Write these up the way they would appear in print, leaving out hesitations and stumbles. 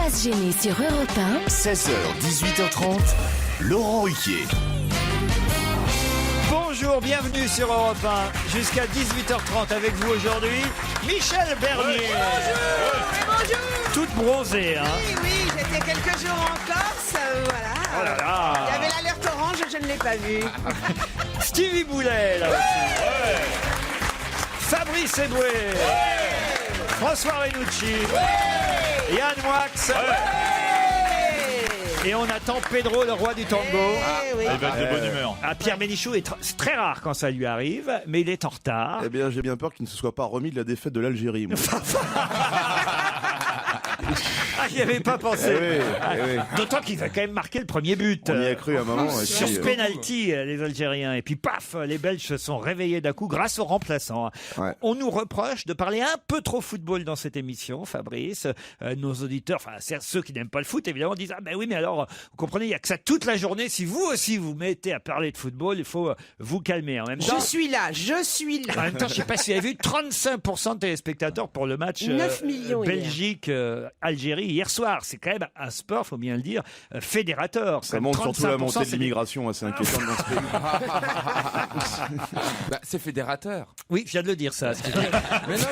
Pas se gêner sur Europe 1. 16h, 18h30, Laurent Ruquier. Bonjour, bienvenue sur Europe 1. Jusqu'à 18h30 avec vous aujourd'hui, Michel Bernier. Bonjour. Toute bronzée, hein. Oui, j'étais quelques jours en Corse, voilà. Oh là là. Il y avait l'alerte orange, je ne l'ai pas vu. Stevie Boulet, là aussi. Fabrice Eboué. François Renucci. Yann Moix. Et on attend Pedro, le roi du tango. Oui. Il va être de bonne humeur. Pierre Bénichou, c'est très rare quand ça lui arrive, mais il est en retard. Eh bien, j'ai bien peur qu'il ne se soit pas remis de la défaite de l'Algérie. moi. Ah, j'y avais pas pensé. oui. D'autant qu'il va quand même marquer le premier but. On y a cru à un moment. et Sur puis, ce penalty, les Algériens. Et puis paf, les Belges se sont réveillés d'un coup grâce aux remplaçants. Ouais. On nous reproche de parler un peu trop football dans cette émission, Fabrice. Nos auditeurs, enfin ceux qui n'aiment pas le foot, évidemment, disent « Ah ben oui, mais alors, vous comprenez, il n'y a que ça toute la journée. Si vous aussi vous mettez à parler de football, il faut vous calmer. » En même temps, Je suis là. en même temps, je ne sais pas si vous avez vu, 35% de téléspectateurs pour le match 9 millions hier. Belgique-Algérie hier soir. C'est quand même un sport, faut bien le dire, fédérateur. Ça montre surtout la 35%, montée de c'est- l'immigration assez inquiétante dans ce pays. C'est fédérateur. Oui, je viens de le dire ça. Mais non,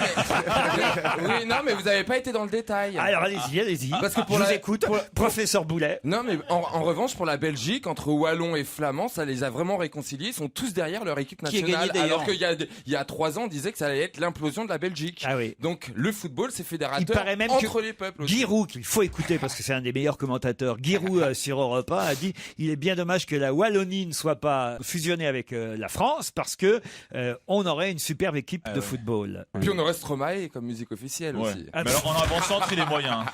oui, non, mais vous n'avez pas été dans le détail. Alors allez-y. Parce que pour je vous la- écoute, professeur Boulet. Non, mais en revanche, pour la Belgique, entre Wallons et Flamands, ça les a vraiment réconciliés. Ils sont tous derrière leur équipe Qui a nationale. gagné, d'ailleurs. Alors qu'il y a 3 ans, on disait que ça allait être l'implosion de la Belgique. Ah oui. Donc, le football, c'est Il fédérateur paraît même entre que les peuples aussi. Giroud, qu'il faut écouter parce que c'est un des meilleurs commentateurs, Giroud sur Europe 1 a dit il est bien dommage que la Wallonie ne soit pas fusionnée avec la France parce que on aurait une superbe équipe de football. Puis on aurait Stromae comme musique officielle Ouais. aussi. Ah, Mais alors, en avant-centre, il est moyen.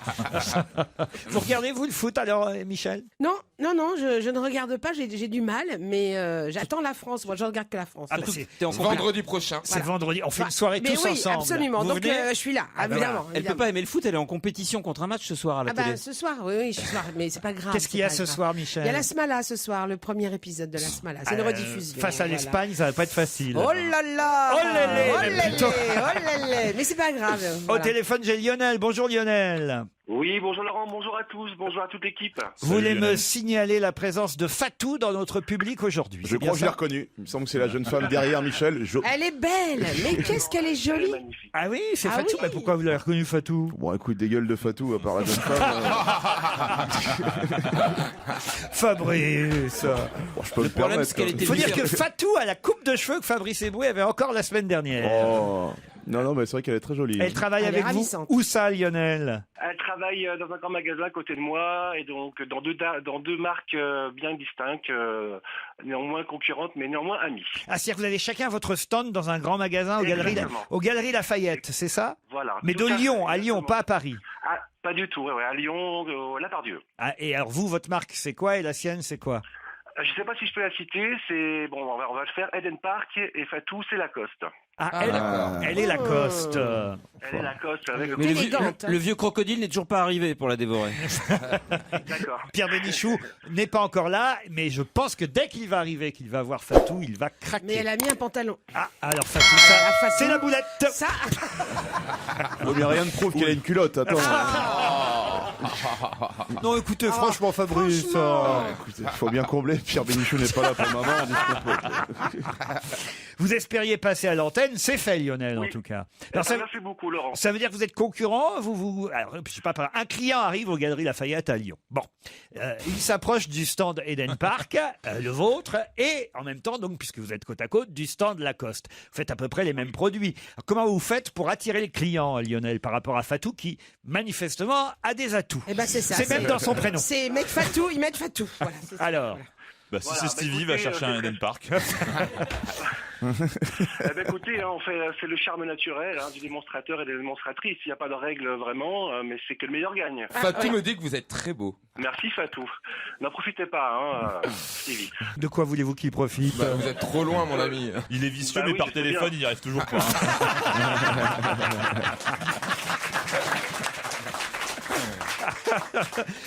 Vous regardez vous le foot alors, Michel? Non, je ne regarde pas, j'ai du mal, mais j'attends la France. Moi, je regarde que la France. Ah bah, c'est Vendredi prochain. c'est vendredi, on fait une soirée mais tous oui, ensemble. absolument. Vous Donc, venez je suis là, Ah bah évidemment. voilà. Elle peut pas aimer le foot, elle est en compétition contre un match ce soir à la Ah bah, télé. ce soir, oui, ce soir, mais c'est pas grave. Qu'est-ce qu'il y a c'est ce pas grave. soir, Michel? Il y a la Smala ce soir, le premier épisode de la Smala. C'est une rediffusion. Face à voilà. l'Espagne, ça va pas être facile. Oh là là. Oh lélé, Oh mais lélé, plutôt. oh lélé. Mais c'est pas grave. Au voilà. téléphone, j'ai Lionel. Bonjour Lionel. Oui, bonjour Laurent, bonjour à tous, bonjour à toute l'équipe. Vous voulez me Lionel. signaler la présence de Fatou dans notre public aujourd'hui? Je c'est bien crois que je l'ai ça reconnue. Il me semble que c'est la jeune femme derrière Michel. Elle est belle, mais qu'est-ce qu'elle est Elle est jolie. magnifique. Ah oui, c'est Ah Fatou. oui. Mais pourquoi vous l'avez reconnu, Fatou? Bon, écoute, des gueules de Fatou, à part la jeune femme. Fabrice. Bon, je peux me problème, permettre. c'est qu'elle quand Il faut dire que Fatou a la coupe de cheveux que Fabrice Eboué avait encore la semaine dernière. même. Oh. Non, mais c'est vrai qu'elle est très jolie. Elle travaille Elle est avec vous. ravissante. Où ça, Lionel? Elle travaille dans un grand magasin à côté de moi et donc dans deux marques bien distinctes, néanmoins concurrentes mais néanmoins amies. Ah, c'est-à-dire que vous avez chacun votre stand dans un grand magasin Exactement. aux Galeries Lafayette, c'est ça? Voilà. Mais Tout de à fait, Lyon, à Lyon, exactement. pas à Paris. Ah, pas du tout, ouais, à Lyon, La Pardieu. Ah, et alors vous, votre marque, c'est quoi? Et la sienne, c'est quoi? Je sais pas si je peux la citer, c'est bon, on va le faire. Eden Park et Fatou, c'est Lacoste. Ah, Ah, elle, d'accord. elle est Lacoste. Elle est Lacoste avec Mais Élégante, hein. le vieux crocodile n'est toujours pas arrivé pour la dévorer. D'accord. Pierre Bénichou n'est pas encore là, mais je pense que dès qu'il va arriver, qu'il va voir Fatou, il va craquer. Mais elle a mis un pantalon. Ah, alors Fatou, ça, Fatou. c'est la boulette. Ça, Oh, mais rien ne prouve qu'elle a une culotte. Attends. Non, écoutez, franchement, Fabrice. Écoutez, faut bien combler. Pierre Bénichou n'est pas là pour le moment. on dit ce qu'on peut. Vous espériez passer à l'antenne, c'est fait, Lionel, en Oui. tout cas. Alors, Merci beaucoup Laurent. ça veut dire que vous êtes concurrent, alors, je sais pas, un client arrive aux Galeries Lafayette à Lyon. Bon, il s'approche du stand Eden Park, le vôtre, et en même temps, donc, puisque vous êtes côte à côte, du stand Lacoste. Vous faites à peu près les mêmes produits. Alors, comment vous faites pour attirer le client, Lionel, par rapport à Fatou, qui manifestement a des atouts? eh ben c'est ça. C'est même dans son prénom. C'est mettre Fatou, ils mettent Fatou. Voilà, c'est ça. Alors, Bah, si Voilà, c'est bah, Stevie, écoutez, va chercher un c'est Eden Park. Eh ben, écoutez, hein, c'est le charme naturel du démonstrateur et des démonstratrices. Il n'y a pas de règle vraiment, mais c'est que le meilleur gagne. Fatou me dit que vous êtes très beau. Merci Fatou. N'en profitez pas, Stevie. de quoi voulez-vous qu'il profite? Bah, vous êtes trop loin, mon ami. Il est vicieux, Bah mais oui, par je sais téléphone, bien. il n'y arrive toujours pas.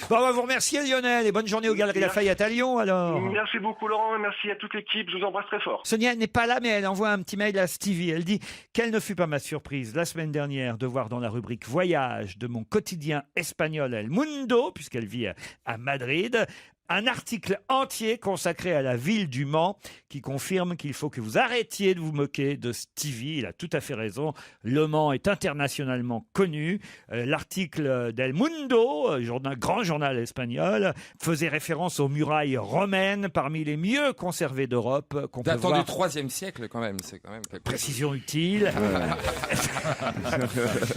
Bon, on va vous remercier Lionel et bonne journée aux Galeries Lafayette à Lyon alors. Merci beaucoup Laurent et merci à toute l'équipe. Je vous embrasse très fort. Sonia n'est pas là, mais elle envoie un petit mail à Stevie. Elle dit « Quelle ne fut pas ma surprise la semaine dernière de voir dans la rubrique Voyage de mon quotidien espagnol El Mundo, puisqu'elle vit à Madrid, un article entier consacré à la ville du Mans qui confirme qu'il faut que vous arrêtiez de vous moquer de Stevie. Il a tout à fait raison. Le Mans est internationalement connu. L'article d'El Mundo, grand journal espagnol, faisait référence aux murailles romaines parmi les mieux conservées d'Europe. Qu'on peut Datant voir. du 3e siècle quand même. C'est quand même quelque chose. Précision utile.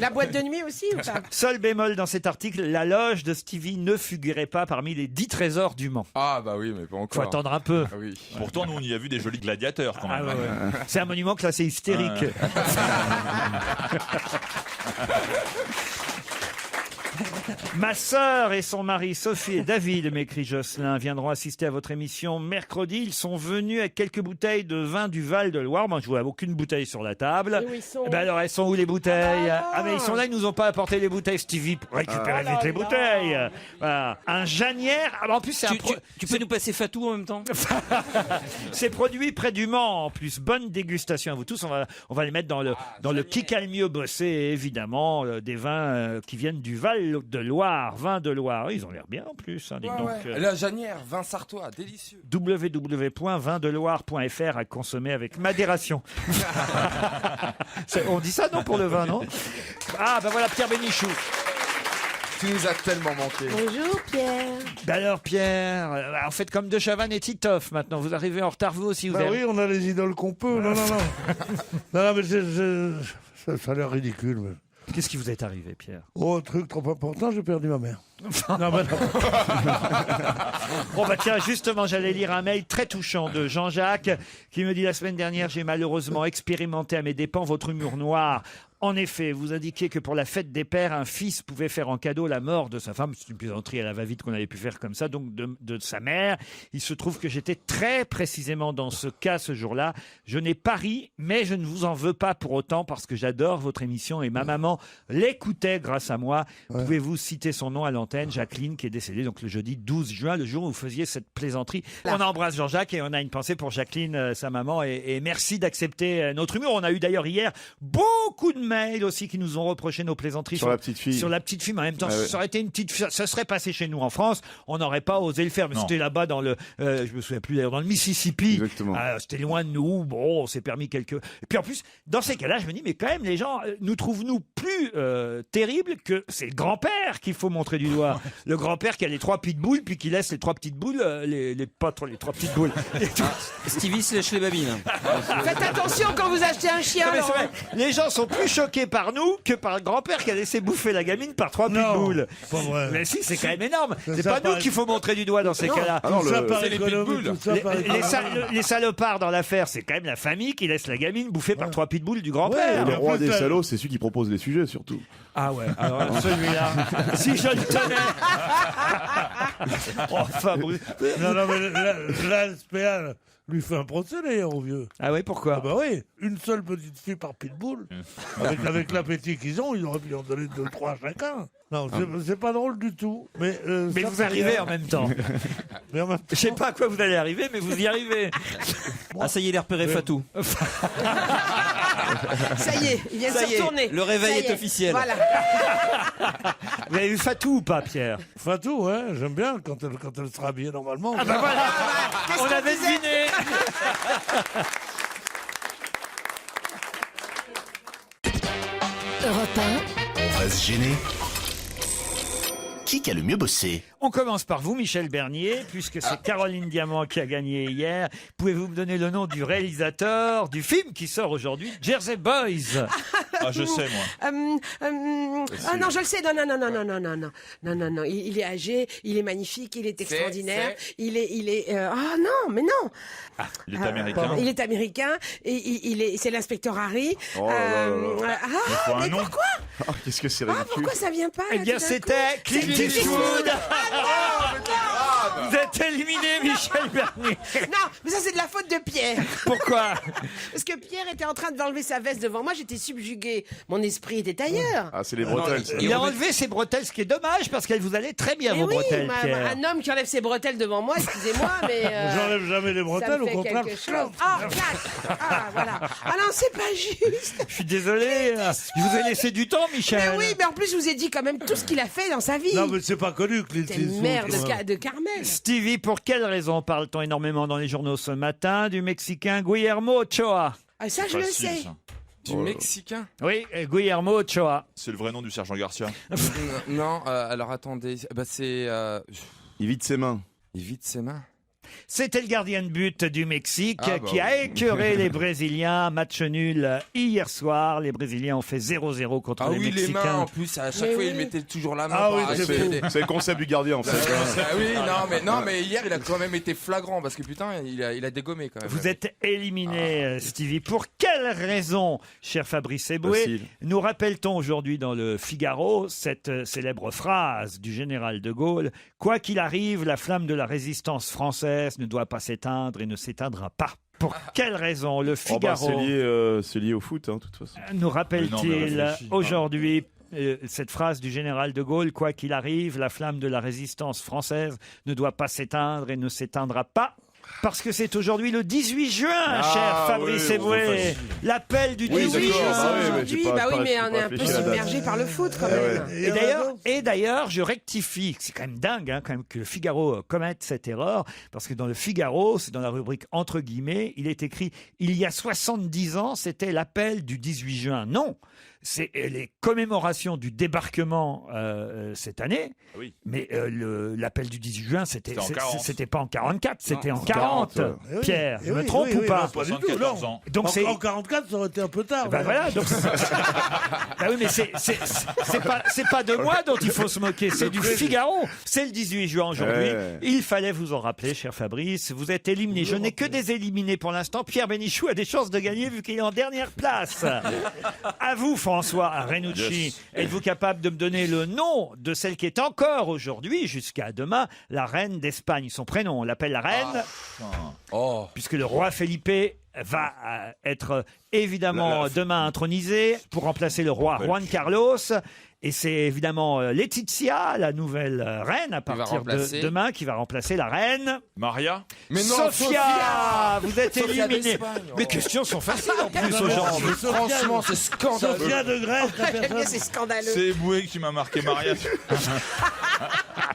La boîte de nuit aussi ou pas? Seul bémol dans cet article, la loge de Stevie ne figurait pas parmi les 10 trésors du Mans. Ah bah oui, mais pas Faut encore. attendre un peu. Ah oui. Pourtant, nous, on y a vu des jolis gladiateurs quand même. Ah ouais, ouais. C'est un monument classé hystérique. Ma sœur et son mari Sophie et David, m'écrit Jocelyn, viendront assister à votre émission mercredi. Ils sont venus avec quelques bouteilles de vin du Val-de-Loire. Moi, je vois aucune bouteille sur la table. Et où ils sont? Eh ben alors, elles sont où les bouteilles? Mais ils sont là, ils nous ont pas apporté les bouteilles, Stevie, pour récupérer vite les bouteilles. Voilà. Un Janière. En plus, c'est Tu peux nous passer Fatou en même temps? c'est produit près du Mans. En plus, bonne dégustation à vous tous. On va les mettre dans le qui a le mieux bossé, évidemment, des vins qui viennent du Val-de-Loire, vin de Loire. Ils ont l'air bien en plus. Hein, dites donc. La Janière, vin sartois, délicieux. www.vindeloire.fr à consommer avec modération. On dit ça, non, pour le vin, non? Ah, ben voilà, Pierre Bénichou. Tu nous as tellement manqué. Bonjour Pierre. Ben alors, Pierre, en fait, comme De Chavannes et Titoff, maintenant, vous arrivez en retard, vous aussi. Oui, on a les idoles qu'on peut. Non. Non, mais ça a l'air ridicule. Mais... Qu'est-ce qui vous est arrivé, Pierre? Oh, truc trop important, j'ai perdu ma mère. Non, mais non. Bon bah tiens, justement, j'allais lire un mail très touchant de Jean-Jacques qui me dit: la semaine dernière, j'ai malheureusement expérimenté à mes dépens votre humour noir. En effet, vous indiquiez que pour la fête des pères, un fils pouvait faire en cadeau la mort de sa femme. C'est une plaisanterie à la va-vite qu'on avait pu faire comme ça, donc de sa mère. Il se trouve que j'étais très précisément dans ce cas ce jour-là. Je n'ai pas ri, mais je ne vous en veux pas pour autant parce que j'adore votre émission et ma maman l'écoutait grâce à moi. Pouvez-vous citer son nom à l'antenne? Jacqueline, qui est décédée donc le jeudi 12 juin, le jour où vous faisiez cette plaisanterie. On embrasse Jean-Jacques et on a une pensée pour Jacqueline, sa maman, et merci d'accepter notre humour. On a eu d'ailleurs hier beaucoup de mails aussi qui nous ont reproché nos plaisanteries sur la petite fille. Sur la petite fille, mais en même temps, ça aurait été une petite fille, ça serait passé chez nous en France, on n'aurait pas osé le faire, mais c'était là-bas dans le, je me souviens plus d'ailleurs, dans le Mississippi. Exactement. C'était loin de nous. Bon, on s'est permis quelques. Et puis en plus, dans ces cas-là, je me dis, mais quand même, les gens nous trouvent plus terribles que c'est le grand-père qu'il faut montrer du doigt. Le grand-père qui a les 3 pitbulls, puis qui laisse les 3 petites boules, les 3 petites boules. Stevie se lèche les babines. Faites attention quand vous achetez un chien. Non, mais c'est Laurent. vrai. Les gens sont plus choqués par nous que par le grand-père qui a laissé bouffer la gamine par 3 pitbulls. Pas vrai. Mais si, c'est quand même énorme. C'est ça pas nous paraît- qu'il faut montrer du doigt dans ces cas-là. Alors, Tout ça par c'est les économie, pitbulls. tout ça par économie. Les salopards dans l'affaire, c'est quand même la famille qui laisse la gamine bouffer par 3 pitbulls du grand-père. Et le en roi plus, des t'as- salauds, c'est celui qui propose les sujets, surtout. Ah ouais, alors celui-là, si je le tenais. Enfin, bon. Non, mais la SPA lui fait un procès d'ailleurs au vieux. Ah ouais, pourquoi? Ah bah oui, une seule petite fille par pitbull. Avec l'appétit qu'ils ont, ils auraient pu en donner 2-3 à chacun. Non, c'est pas drôle du tout. Mais ça vous fait arrivez rien. en même temps. Mais en même temps- Je sais pas à quoi vous allez arriver, mais vous y arrivez. Ah, ça y est, il a repéré Fatou. Ça y est, il vient de Ça se y est, retourner. le réveil Ça y est officiel. Voilà. Vous avez vu Fatou ou pas, Pierre? Fatou, ouais, j'aime bien quand elle sera habillée normalement. Ah bah voilà, Qu'est-ce on qu'on avait disait deviné. Europe 1, On va se gêner. Qui a le mieux bossé? On commence par vous, Michel Bernier, puisque c'est Caroline Diamant qui a gagné hier. Pouvez-vous me donner le nom du réalisateur du film qui sort aujourd'hui, Jersey Boys? Ah, je sais, moi. Ah non, je le sais. Non. Il est âgé, il est magnifique, il est extraordinaire. Il est. Ah non, mais non. Il est américain. Il est américain et c'est l'inspecteur Harry. Oh là là. faut un Mais nom. pourquoi? Ah, qu'est-ce que c'est Ah, ridicule. pourquoi ça vient pas? Eh là, bien, tout d'un c'était coup Clint Eastwood. femme. Vous êtes éliminé, Michel Bernier. Non, mais ça c'est de la faute de Pierre. Pourquoi? Parce que Pierre était en train d'enlever sa veste devant moi, j'étais subjuguée. Mon esprit était ailleurs. Ah, c'est les bretelles. ça. Il a enlevé ses bretelles, ce qui est dommage parce qu'elles vous allaient très bien, Et vos oui, bretelles, Pierre. un homme qui enlève ses bretelles devant moi, excusez-moi, mais... J'enlève jamais les ça bretelles, me au fait contraire. quelque chose. Ah, clac. Ah, voilà. Ah non, c'est pas juste. Je suis désolé, je vous ai laissé du temps, Michel. Mais oui, mais en plus, je vous ai dit quand même tout ce qu'il a fait dans sa vie. Non, mais c'est pas connu, Clint C'est une Eastwood, mère quand même. de Carmel. Stevie, pour quelle raison parle-t-on énormément dans les journaux ce matin du Mexicain Guillermo Ochoa? Ah, ça, je le Facile, sais. ça. Du Mexicain. Oui, Guillermo Ochoa. C'est le vrai nom du sergent Garcia. Non, alors attendez. Bah, c'est. Il vide ses mains. Il vide ses mains. C'était le gardien de but du Mexique Ah, bah qui a oui. écœuré les Brésiliens. Match nul hier soir. Les Brésiliens ont fait 0-0 contre Ah les oui, les mains Mexicains. en plus, à chaque Mais fois oui. il mettait toujours la main. Ah pour oui, arracher c'est les- C'est le concept du gardien, en fait. Ah oui, non, mais hier il a quand même été flagrant parce que putain, il a dégommé quand même. Vous êtes éliminé, Stevie. Pour quelle raison, cher Fabrice Eboué, Facile. nous rappelle-t-on aujourd'hui dans le Figaro cette célèbre phrase du général de Gaulle: quoi qu'il arrive, la flamme de la résistance française ne doit pas s'éteindre et ne s'éteindra pas. Pour quelle raison le Oh, bah, Figaro c'est lié au foot, hein, de toute façon. nous rappelle-t-il Mais non, mais réfléchis. aujourd'hui cette phrase du général de Gaulle: quoi qu'il arrive, la flamme de la résistance française ne doit pas s'éteindre et ne s'éteindra pas? Parce que c'est aujourd'hui le 18 juin, cher Fabrice oui, Eboué. facile. L'appel du Oui, 18 d'accord, juin. bah oui, mais Aujourd'hui, j'ai pas- bah oui, pas- mais j'ai on pas est un peu réfléchi à la date. submergé par le foot quand Eh ouais. même. Et d'ailleurs, je rectifie. C'est quand même dingue, hein, quand même, que le Figaro commette cette erreur, parce que dans le Figaro, c'est dans la rubrique entre guillemets, il est écrit il y a 70 ans, c'était l'appel du 18 juin. Non, c'est les commémorations du débarquement cette année. Ah oui. Mais l'appel du 18 juin, C'était en 40. c'était pas en 44, c'était en 40, 40. ouais. Eh oui, Pierre, eh je me oui, trompe oui, ou oui, pas non, pas du tout, 74 non. ans. Donc c'est En 44, ça aurait été un peu tard. ben mais- voilà, donc bah oui, mais c'est pas de moi dont il faut se moquer, c'est du Figaro. C'est le 18 juin aujourd'hui. Ouais. Il fallait vous en rappeler, cher Fabrice. Vous êtes éliminé. Je n'ai que des éliminés pour l'instant. Pierre Bénichou a des chances de gagner vu qu'il est en dernière place. À vous, François Renucci. Yes. Êtes-vous capable de me donner le nom de celle qui est encore aujourd'hui, jusqu'à demain, la reine d'Espagne? Son prénom, on l'appelle la reine, Oh. puisque le roi Felipe va être évidemment demain intronisé pour remplacer le roi Juan Carlos. Et c'est évidemment Laetitia, la nouvelle reine, à partir de remplacer. demain, qui va remplacer la reine. Maria. Mais non, Sophia, vous êtes Sophia éliminé. d'Espagne. Mes questions sont faciles en plus Non, aujourd'hui. mais Sophia- Franchement, c'est scandaleux. Sophia de Grèce, la J'aime bien, personne. c'est scandaleux. C'est Eboué qui m'a marqué Maria.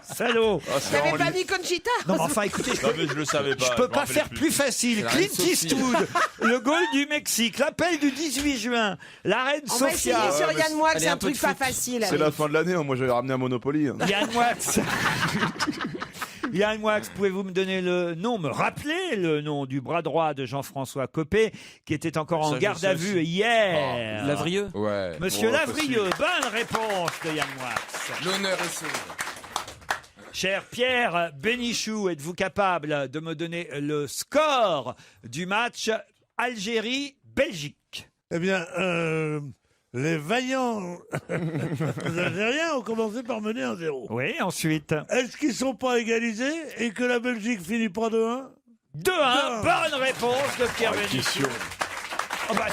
Salaud. T'avais pas mis Conchita? Non, mais enfin, écoutez, Non mais je le savais pas. je peux me pas rappelais faire plus facile. C'est la Clint reine Sophie. Eastwood, le goal du Mexique, l'appel du 18 juin, la reine On va essayer Sophia. sur Yann Moix, Allez, c'est un un peu truc de pas foot. facile. C'est la fin de l'année, hein. Moi j'avais ramené un Monopoly. hein. Yann Moix. Yann Moix, pouvez-vous me donner le nom, me rappeler le nom du bras droit de Jean-François Copé, qui était encore en Ça, je garde sais à aussi. vue hier? Lavrieux. Ouais. Monsieur Oh, Lavrieux, bonne réponse de Yann Moix. L'honneur est sauvé. Cher Pierre Bénichou, êtes-vous capable de me donner le score du match Algérie-Belgique? Eh bien, les vaillants Algériens ont commencé par mener 1-0. Oui, ensuite. Est-ce qu'ils sont pas égalisés et que la Belgique finit pas 2-1? 2-1, bonne réponse de Pierre Bénichou. Oh bah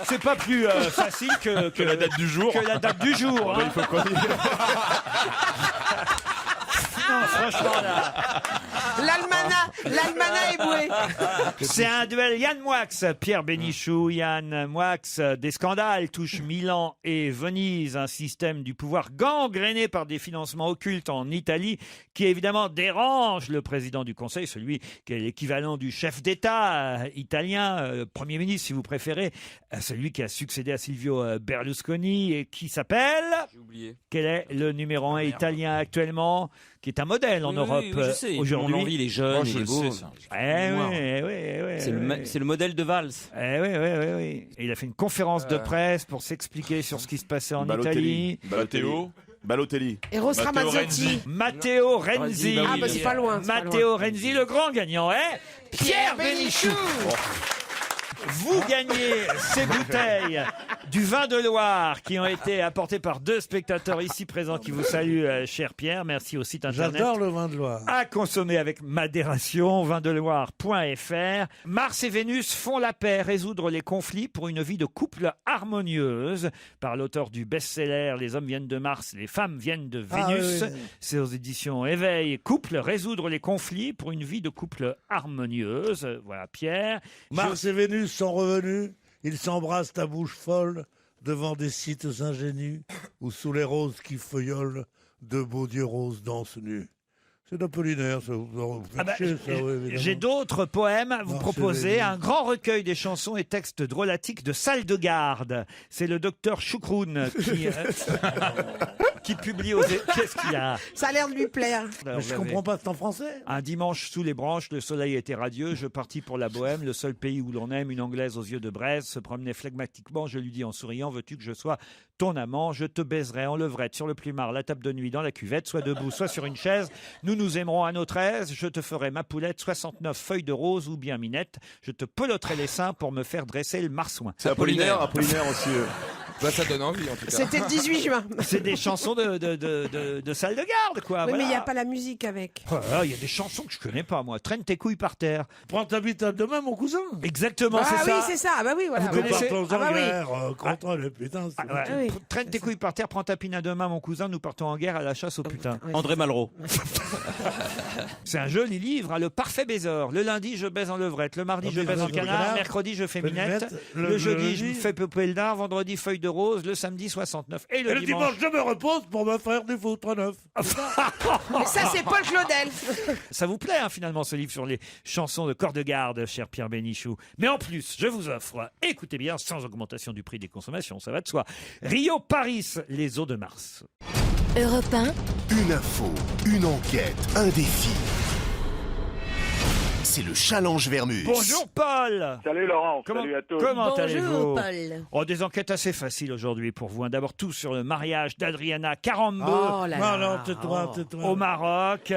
c'est pas plus facile que la date du jour. Que la date du jour. hein. Il faut qu'on y... Non, franchement là. L'Almanach est boué. C'est un duel Yann Moix, Pierre Bénichou, Yann Moix. Des scandales touchent Milan et Venise, un système du pouvoir gangréné par des financements occultes en Italie qui évidemment dérange le président du Conseil, celui qui est l'équivalent du chef d'État italien, Premier ministre si vous préférez, celui qui a succédé à Silvio Berlusconi et qui s'appelle... J'ai oublié. Quel est le numéro 1 italien actuellement, qui est un modèle en Oui, Europe oui, je sais. aujourd'hui? On envie les jeunes, Moi, je il est le beau. sais, ça. C'est le modèle de Valls. Oui. Et il a fait une conférence de presse pour s'expliquer sur ce qui se passait en Italie. Matteo. Balotelli. Eros Matteo Ramazzotti. Renzi. Matteo Renzi. Ah bah c'est pas loin. c'est pas loin. Matteo Renzi, le grand gagnant, hein? Pierre Bénichou. Vous gagnez ces bouteilles du vin de Loire qui ont été apportées par 2 spectateurs ici présents qui vous saluent, cher Pierre. Merci au site internet. J'adore le vin de Loire. À consommer avec modération, vindeloire.fr. Mars et Vénus font la paix, résoudre les conflits pour une vie de couple harmonieuse. Par l'auteur du best-seller Les hommes viennent de Mars, les femmes viennent de Vénus. Ah, oui. C'est aux éditions Éveil. Couple, résoudre les conflits pour une vie de couple harmonieuse. Voilà Pierre. Mars et Vénus sont revenus, ils s'embrassent à bouche folle devant des sites ingénus où sous les roses qui feuillolent, de beaux dieux roses dansent nus. C'est d'Apollinaire, ça vous Ah bah, chier, ça, oui, évidemment. j'ai d'autres poèmes à vous Mars et proposer. Vénus. Un grand recueil des chansons et textes drôlatiques de salle de garde. C'est le docteur Choukroun qui publie aux... Qu'est-ce qu'il y a? Ça a l'air de lui plaire. Mais je comprends pas, c'est en français. Un dimanche sous les branches, le soleil était radieux. Je partis pour la Bohème, le seul pays où l'on aime. Une Anglaise aux yeux de braise se promenait flegmatiquement. Je lui dis en souriant, veux-tu que je sois ton amant? Je te baiserai en levrette sur le plumard, la table de nuit dans la cuvette, soit debout, soit sur une chaise. Nous nous aimerons à notre aise. Je te ferai ma poulette, 69 feuilles de rose ou bien minette. Je te peloterai les seins pour me faire dresser le marsouin. C'est Apollinaire aussi. Bah, ça donne envie en tout cas. C'était le 18 juin. C'est des chansons de salle de garde, quoi. Oui, mais il n'y voilà. a pas la musique avec. Oh là là, il y a des chansons que je connais pas, moi. Traîne tes couilles par terre. Prends ta bite à demain, mon cousin. Exactement, Ah c'est oui, ça. c'est ça. Ah bah oui, voilà. Vous Nous connaissez- partons Ah en bah oui. guerre contre les putains. c'est- Ah, ouais. Ah oui. Traîne tes couilles par terre, prends ta pine à deux mains, mon cousin, nous partons en guerre à la chasse au putain. Ouais. André Malraux. C'est un joli livre, hein, le parfait baiser. Le lundi, je baise en levrette. Le mardi, je baise en canard. Mercredi, je fais minette. Le jeudi, je me fais peupler le dard. Vendredi, feuille de rose. Le samedi, 69. Et Et le dimanche. je me repose pour me faire du foutre neuf. Mais ça, c'est Paul Claudel. Ça vous plaît, hein, finalement, ce livre sur les chansons de corps de garde, cher Pierre Bénichou. Mais en plus, je vous offre, écoutez bien, sans augmentation du prix des consommations, ça va de soi, Rio-Paris, les eaux de Mars. Europe 1, Une info, une enquête, un défi. C'est le challenge Vermus. Bonjour Paul. Salut Laurent, Comment, salut à tous. comment bonjour allez-vous? Paul. Oh, des enquêtes assez faciles aujourd'hui pour vous. hein. D'abord tout sur le mariage d'Adriana Carambeu Oh là Non, là. non, tais-toi, tais-toi. au Maroc.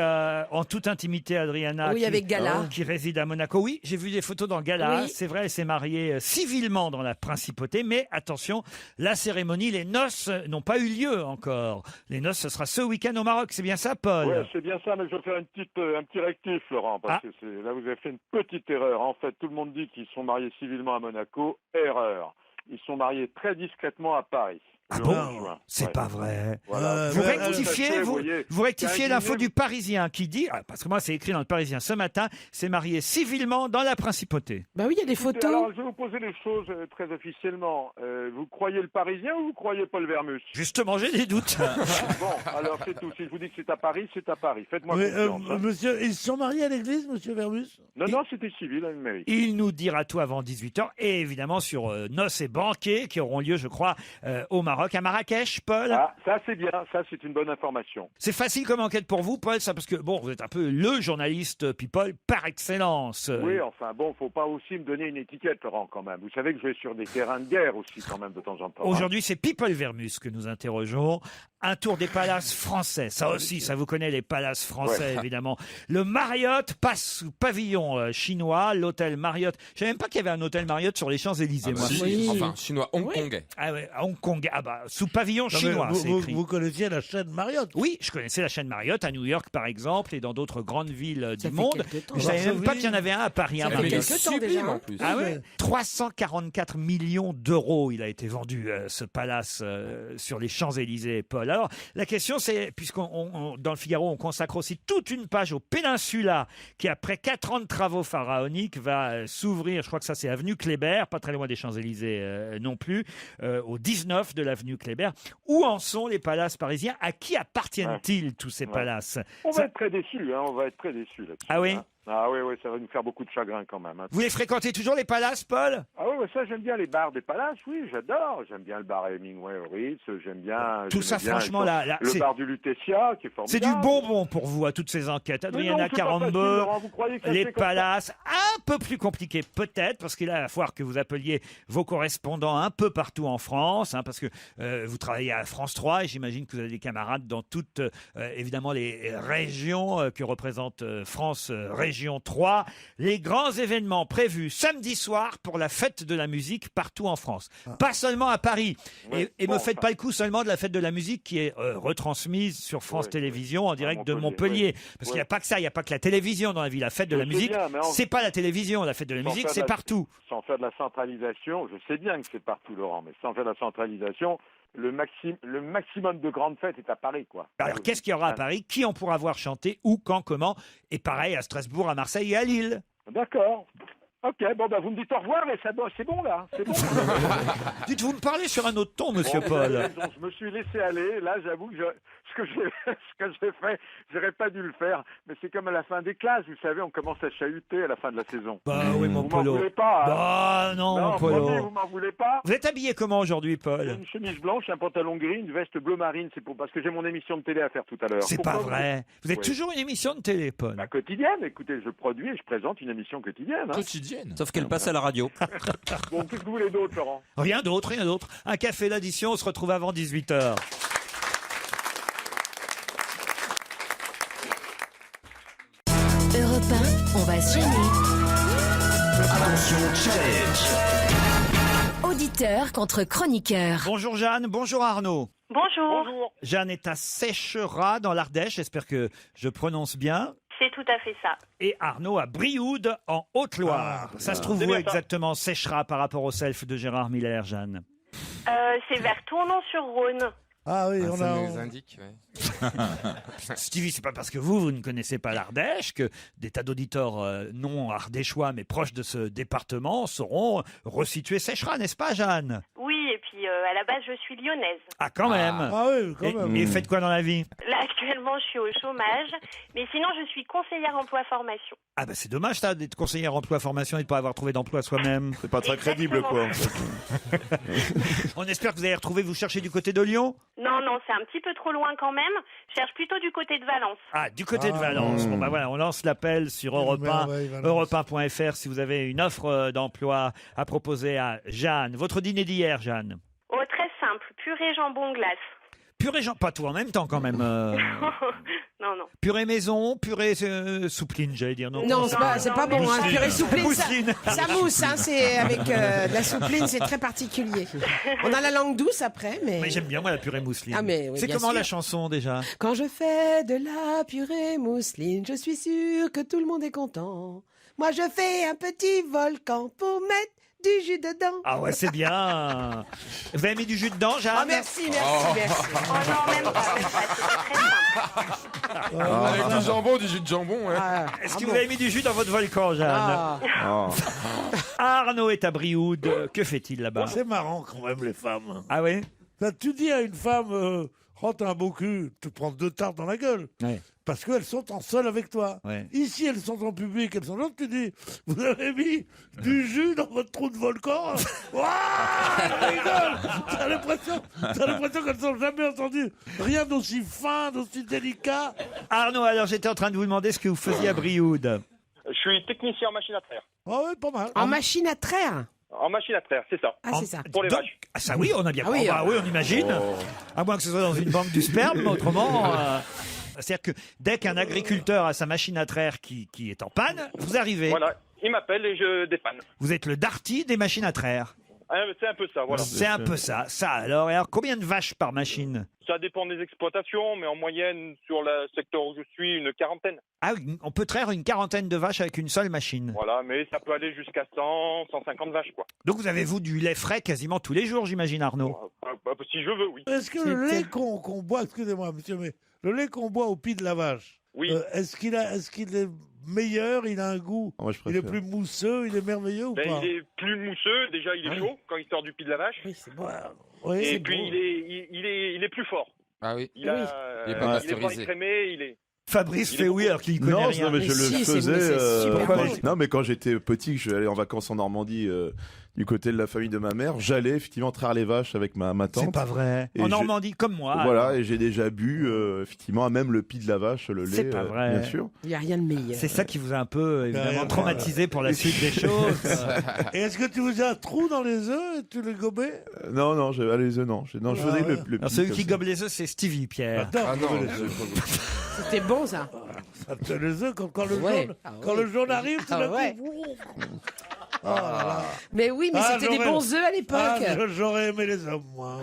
En toute intimité, Adriana Oui, avec Gala. qui réside à Monaco. Oui, j'ai vu des photos dans Gala. Oui. C'est vrai, elle s'est mariée civilement dans la principauté. Mais attention, la cérémonie, les noces n'ont pas eu lieu encore. Les noces, ce sera ce week-end au Maroc. C'est bien ça, Paul? Ouais, c'est bien ça, mais je vais faire un petit rectif, Laurent, parce que là vous avez fait une petite erreur. En fait, tout le monde dit qu'ils sont mariés civilement à Monaco. Erreur. Ils sont mariés très discrètement à Paris. Ah le bon 11 juin. C'est Ouais. pas vrai. Voilà. Vous Ouais, rectifiez, sachez, vous, voyez, vous rectifiez c'est un l'info dîner- du Parisien qui dit, parce que moi c'est écrit dans le Parisien ce matin, c'est marié civilement dans la principauté. Bah oui, il y a des Alors, photos. je vais vous poser les choses très officiellement. Vous croyez le Parisien ou vous croyez Paul Vermus? Justement, j'ai des doutes. Bon, alors c'est tout. Si je vous dis que c'est à Paris, c'est à Paris. Faites-moi Mais, confiance. hein. monsieur, ils se sont mariés à l'église, monsieur Vermus? Non, non, c'était civil à une mairie. Il nous dira tout avant 18h et évidemment sur noces et banquets qui auront lieu, je crois, au Maroc, à Marrakech, Paul. Ah, ça c'est bien. Ça c'est une bonne information. C'est facile comme enquête pour vous, Paul, ça, parce que bon, vous êtes un peu le journaliste people par excellence. Oui, enfin bon, faut pas aussi me donner une étiquette, Laurent, quand même. Vous savez que je vais sur des terrains de guerre aussi, quand même, de temps en temps. hein. Aujourd'hui, c'est People Vermus que nous interrogeons. Un tour des palaces français. Ça aussi, ça vous connaît, les palaces français, évidemment. Le Marriott passe sous pavillon chinois. L'hôtel Marriott. Je savais même pas qu'il y avait un hôtel Marriott sur les Champs-Élysées, moi. Si, Oui. Enfin, chinois, hongkongais. Ah ouais, à Hong Kong. Ah bah, sous pavillon Non, mais chinois, c'est écrit. vous connaissiez la chaîne Marriott? Oui, je connaissais la chaîne Marriott à New York, par exemple, et dans d'autres grandes villes Ça du fait monde. quelque temps. Je savais même Varsovie. pas qu'il y en avait un à Paris. Ça un fait Marriott. quelques temps déjà, Sublime hein. en plus. Ah ouais 344 millions d'euros, il a été vendu, ce palace sur les Champs-Élysées, Paul. Alors, la question, c'est, dans le Figaro, on consacre aussi toute une page au Péninsula, qui après 4 ans de travaux pharaoniques, va s'ouvrir, je crois que ça c'est avenue Kléber, pas très loin des Champs-Élysées non plus, au 19 de l'avenue Kléber. Où en sont les palaces parisiens? À qui appartiennent-ils tous ces Ouais. palaces? On Ça- va être très déçus, hein. On va être très déçus là-dessus. Ah oui hein. Ah oui, oui, ça va nous faire beaucoup de chagrin quand même. hein. Vous les fréquentez toujours, les palaces, Paul? Ah oui, ça j'aime bien les bars des palaces, oui, j'adore. J'aime bien le bar Hemingway au Ritz, j'aime bien. Tout j'aime ça, bien franchement, là, le c'est- bar du Lutetia, qui est formidable. C'est du bonbon pour vous à toutes ces enquêtes. Mais non, Adriana c'est pas facile, Carambeu, Laurent, vous croyez que ça se les fait comme ça palaces, un peu plus compliqué peut-être, parce qu'il va falloir que vous appeliez vos correspondants un peu partout en France, hein, parce que vous travaillez à France 3 et j'imagine que vous avez des camarades dans toutes, évidemment, les régions que représente France Région. région 3. Les grands événements prévus samedi soir pour la fête de la musique partout en France. Pas seulement à Paris. Oui, Et bon, me faites enfin. pas le coup seulement de la fête de la musique qui est retransmise sur France Oui, Télévisions en direct de Montpellier, Montpellier. Parce qu'il n'y a pas que ça, il n'y a pas que la télévision dans la vie. La fête de Je la sais musique, bien, mais c'est pas la télévision. La fête de la Sans musique, faire c'est de la- partout. Sans faire de la centralisation, je sais bien que c'est partout, Laurent, mais sans faire de la centralisation, le maximum de grandes fêtes est à Paris, quoi. Alors, qu'est-ce qu'il y aura à Paris? Qui on pourra voir chanter? Où, quand, comment? Et pareil à Strasbourg, à Marseille et à Lille. D'accord. Ok, bon, bah, vous me dites au revoir, mais c'est bon, là. C'est bon. Dites, vous me parlez sur un autre ton, monsieur Bon, vous avez Paul. raison, je me suis laissé aller. Là, j'avoue que ce que j'ai fait, j'aurais pas dû le faire. Mais c'est comme à la fin des classes, vous savez, on commence à chahuter à la fin de la saison. Bah oui, mon Vous m'en Polo. voulez pas, hein? Bah non, mon promis, Polo. vous m'en voulez pas. Vous êtes habillé comment aujourd'hui, Paul? Une chemise blanche, un pantalon gris, une veste bleu marine. C'est parce que j'ai mon émission de télé à faire tout à l'heure. C'est Pourquoi pas vous- vrai. Vous êtes Oui. toujours une émission de télé, Paul. Bah, quotidienne. Écoutez, je produis et je présente une émission quotidienne. Hein. Quotidienne. Sauf qu'elle passe à la radio. Bon, qu'est-ce que vous voulez d'autre, Laurent? Rien d'autre, rien d'autre. Un café l'addition, on se retrouve avant 18h. Europe 1, on va se gêner. Attention, challenge. Auditeur contre chroniqueur. Bonjour Jeanne, bonjour Arnaud. Bonjour. Bonjour. Jeanne est à Sécherat dans l'Ardèche, j'espère que je prononce bien. C'est tout à fait ça. Et Arnaud à Brioude en Haute-Loire. Ça se trouve C'est où bien ça. exactement Sécherat par rapport au self de Gérard Miller, Jeanne? C'est vers Tournon-sur-Rhône. Ah oui, on Ça a. nous indique, ouais. Stevie, c'est pas parce que vous ne connaissez pas l'Ardèche que des tas d'auditeurs non ardéchois mais proches de ce département sauront resituer Sécherat, n'est-ce pas, Jeanne? Oui, et puis à la base, je suis lyonnaise. Ah, quand même. Ah oui, quand même. Et faites quoi dans la vie? Là, actuellement, je suis au chômage, mais sinon, je suis conseillère emploi-formation. Ah bah c'est dommage ça d'être conseillère emploi-formation et de pas avoir trouvé d'emploi soi-même. C'est pas très crédible, quoi. en fait. On espère que vous allez retrouver, vous cherchez du côté de Lyon? Non, c'est un petit peu trop loin quand même. Je cherche plutôt du côté de Valence. Ah, du côté de Valence. Bon bah voilà, on lance l'appel sur Europe 1, merveille, Valence. europe1.fr si vous avez une offre d'emploi à proposer à Jeanne. Votre dîner d'hier, Jeanne? Oh, très simple. Purée jambon glace. Purée, pas tout en même temps quand même. Non. Purée maison, purée soupline, j'allais dire. Non, c'est pas bon. Hein. Purée soupline, Mousseline. ça mousse. Hein, c'est avec de la soupline, c'est très particulier. On a la langue douce après, mais. Mais j'aime bien moi la purée mousseline. Ah, mais oui, c'est bien comment sûr. la chanson déjà? Quand je fais de la purée mousseline, je suis sûr que tout le monde est content. Moi, je fais un petit volcan pour mettre du jus dedans. Ah ouais, c'est bien. Vous avez mis du jus dedans, Jeanne? Ah, merci. Oh non, même pas. C'est très simple. Avec du jambon, du jus de jambon, ouais. Est-ce que vous avez mis du jus dans votre volcan, Jeanne? Ah. Ah. Arnaud est à Brioude. Que fait-il là-bas? C'est marrant quand même, les femmes. Ah oui? Là, tu dis à une femme, oh, t'as un beau cul, tu te prends 2 tartes dans la gueule. Ouais. Parce qu'elles sont en seul avec toi. Ouais. Ici, elles sont en public, elles sont là, tu dis, vous avez mis du jus dans votre trou de volcan. Ouah, elles rigolent. T'as l'impression qu'elles n'ont jamais entendu rien d'aussi fin, d'aussi délicat. Arnaud, alors j'étais en train de vous demander ce que vous faisiez à Brioude. Je suis technicien en machine à traire. Ah oui, pas mal. En machine à traire. En machine à traire, c'est ça. Ah, c'est ça. Pour les Donc- vaches. Ah ça oui, on a bien Ah oui, bah oui, on imagine. À moins que ce soit dans une banque du sperme, mais autrement. C'est-à-dire que dès qu'un agriculteur a sa machine à traire qui est en panne, vous arrivez. Voilà, il m'appelle et je dépanne. Vous êtes le Darty des machines à traire. C'est un peu ça, voilà. C'est un peu ça. Ça alors combien de vaches par machine? Ça dépend des exploitations, mais en moyenne, sur le secteur où je suis, une quarantaine. Ah oui, on peut traire une quarantaine de vaches avec une seule machine. Voilà, mais ça peut aller jusqu'à 100, 150 vaches, quoi. Donc vous avez vous du lait frais quasiment tous les jours, j'imagine, Arnaud. Si je veux, oui. Est-ce que le lait qu'on boit, excusez-moi, monsieur, mais le lait qu'on boit au pied de la vache, Oui. est-ce qu'il est meilleur, il a un goût, Moi, je il est préfère. plus mousseux, il est merveilleux ou Ben, pas? il est plus mousseux, déjà il est Ah oui. chaud quand il sort du pied de la vache. Oui, c'est bon. Oui, Et c'est puis beau. il est plus fort. Ah oui. Il est Il est pas pas pasteurisé. écrémé, il est. Fabrice Il est fait oui beaucoup- alors qu'il connaît Non, rien. non, mais je Mais le si, faisais. c'est super quand beau. non, mais quand j'étais petit, que je suis allé en vacances en Normandie du côté de la famille de ma mère. J'allais effectivement traire les vaches avec ma tante. C'est pas vrai. Et En j'ai- Normandie, comme moi. Voilà, alors. et j'ai déjà bu effectivement à même le pis de la vache, le lait. C'est pas vrai. Bien sûr. Il n'y a rien de meilleur. C'est ça qui vous a un peu, évidemment, Derrière, traumatisé pour la suite des choses. Et est-ce que tu faisais un trou dans les œufs et tu les gobais? Non, non, les œufs, non. Non, je faisais le Alors, pis celui comme qui ça. gobe les œufs, c'est Stevie, Pierre. J'adore Ah non, gober les œufs. C'était bon, ça. Ça te fait les œufs quand le Ouais. jaune, Ah quand ouais. le jaune arrive, tout Ah d'un ouais. coup. Oh là là. Mais oui, mais Ah, c'était des j'aurais- bons œufs à l'époque. J'aurais aimé les hommes, moi.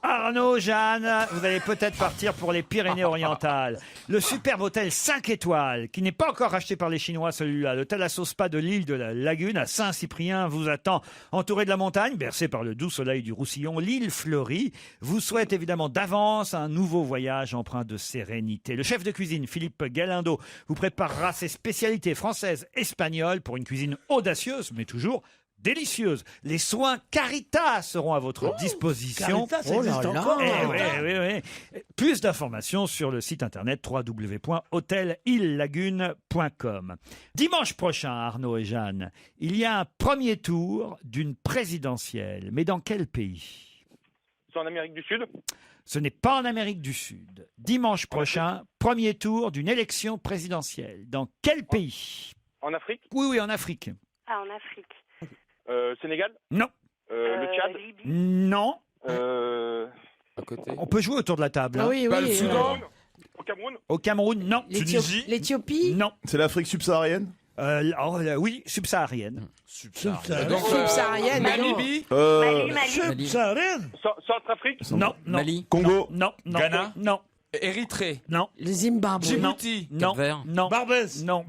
Arnaud, Jeanne, vous allez peut-être partir pour les Pyrénées-Orientales. Le superbe hôtel 5 étoiles, qui n'est pas encore racheté par les Chinois, celui-là. L'hôtel à sauce spa de l'île de la Lagune, à Saint-Cyprien, vous attend. Entouré de la montagne, bercé par le doux soleil du Roussillon, l'île fleurie vous souhaite évidemment d'avance un nouveau voyage empreint de sérénité. Le chef de cuisine, Philippe Galindo, vous préparera ses spécialités françaises, espagnoles, pour une cuisine audacieuse, mais toujours délicieuse. Les soins Caritas seront à votre disposition. Caritas, ça existe encore. Eh oui, oui, oui. Plus d'informations sur le site internet www.hotelillagune.com. Dimanche prochain, Arnaud et Jeanne, il y a un premier tour d'une présidentielle. Mais dans quel pays ? C'est en Amérique du Sud. Ce n'est pas en Amérique du Sud. Dimanche prochain, premier tour d'une élection présidentielle. Dans quel pays ? En Afrique. Oui, oui, en Afrique. Ah, en Afrique. Sénégal. Non. Le Tchad. Libye. Non. À côté. On peut jouer autour de la table. Ah hein. oui, Pas le oui. Soudan. Au Cameroun. Au Cameroun, non. Tunisie. L'Éthiopie. Non. C'est l'Afrique subsaharienne. Oui, subsaharienne. Donc, Subsaharienne, Namibie. Mali, Mali. Subsaharienne. Centrafrique. Non, non. Mali. Congo. Non, non. Ghana. Non, Érythrée. non. Le Zimbabwe. Djibouti. Non, Cap-Vert. non. Barbès. Non.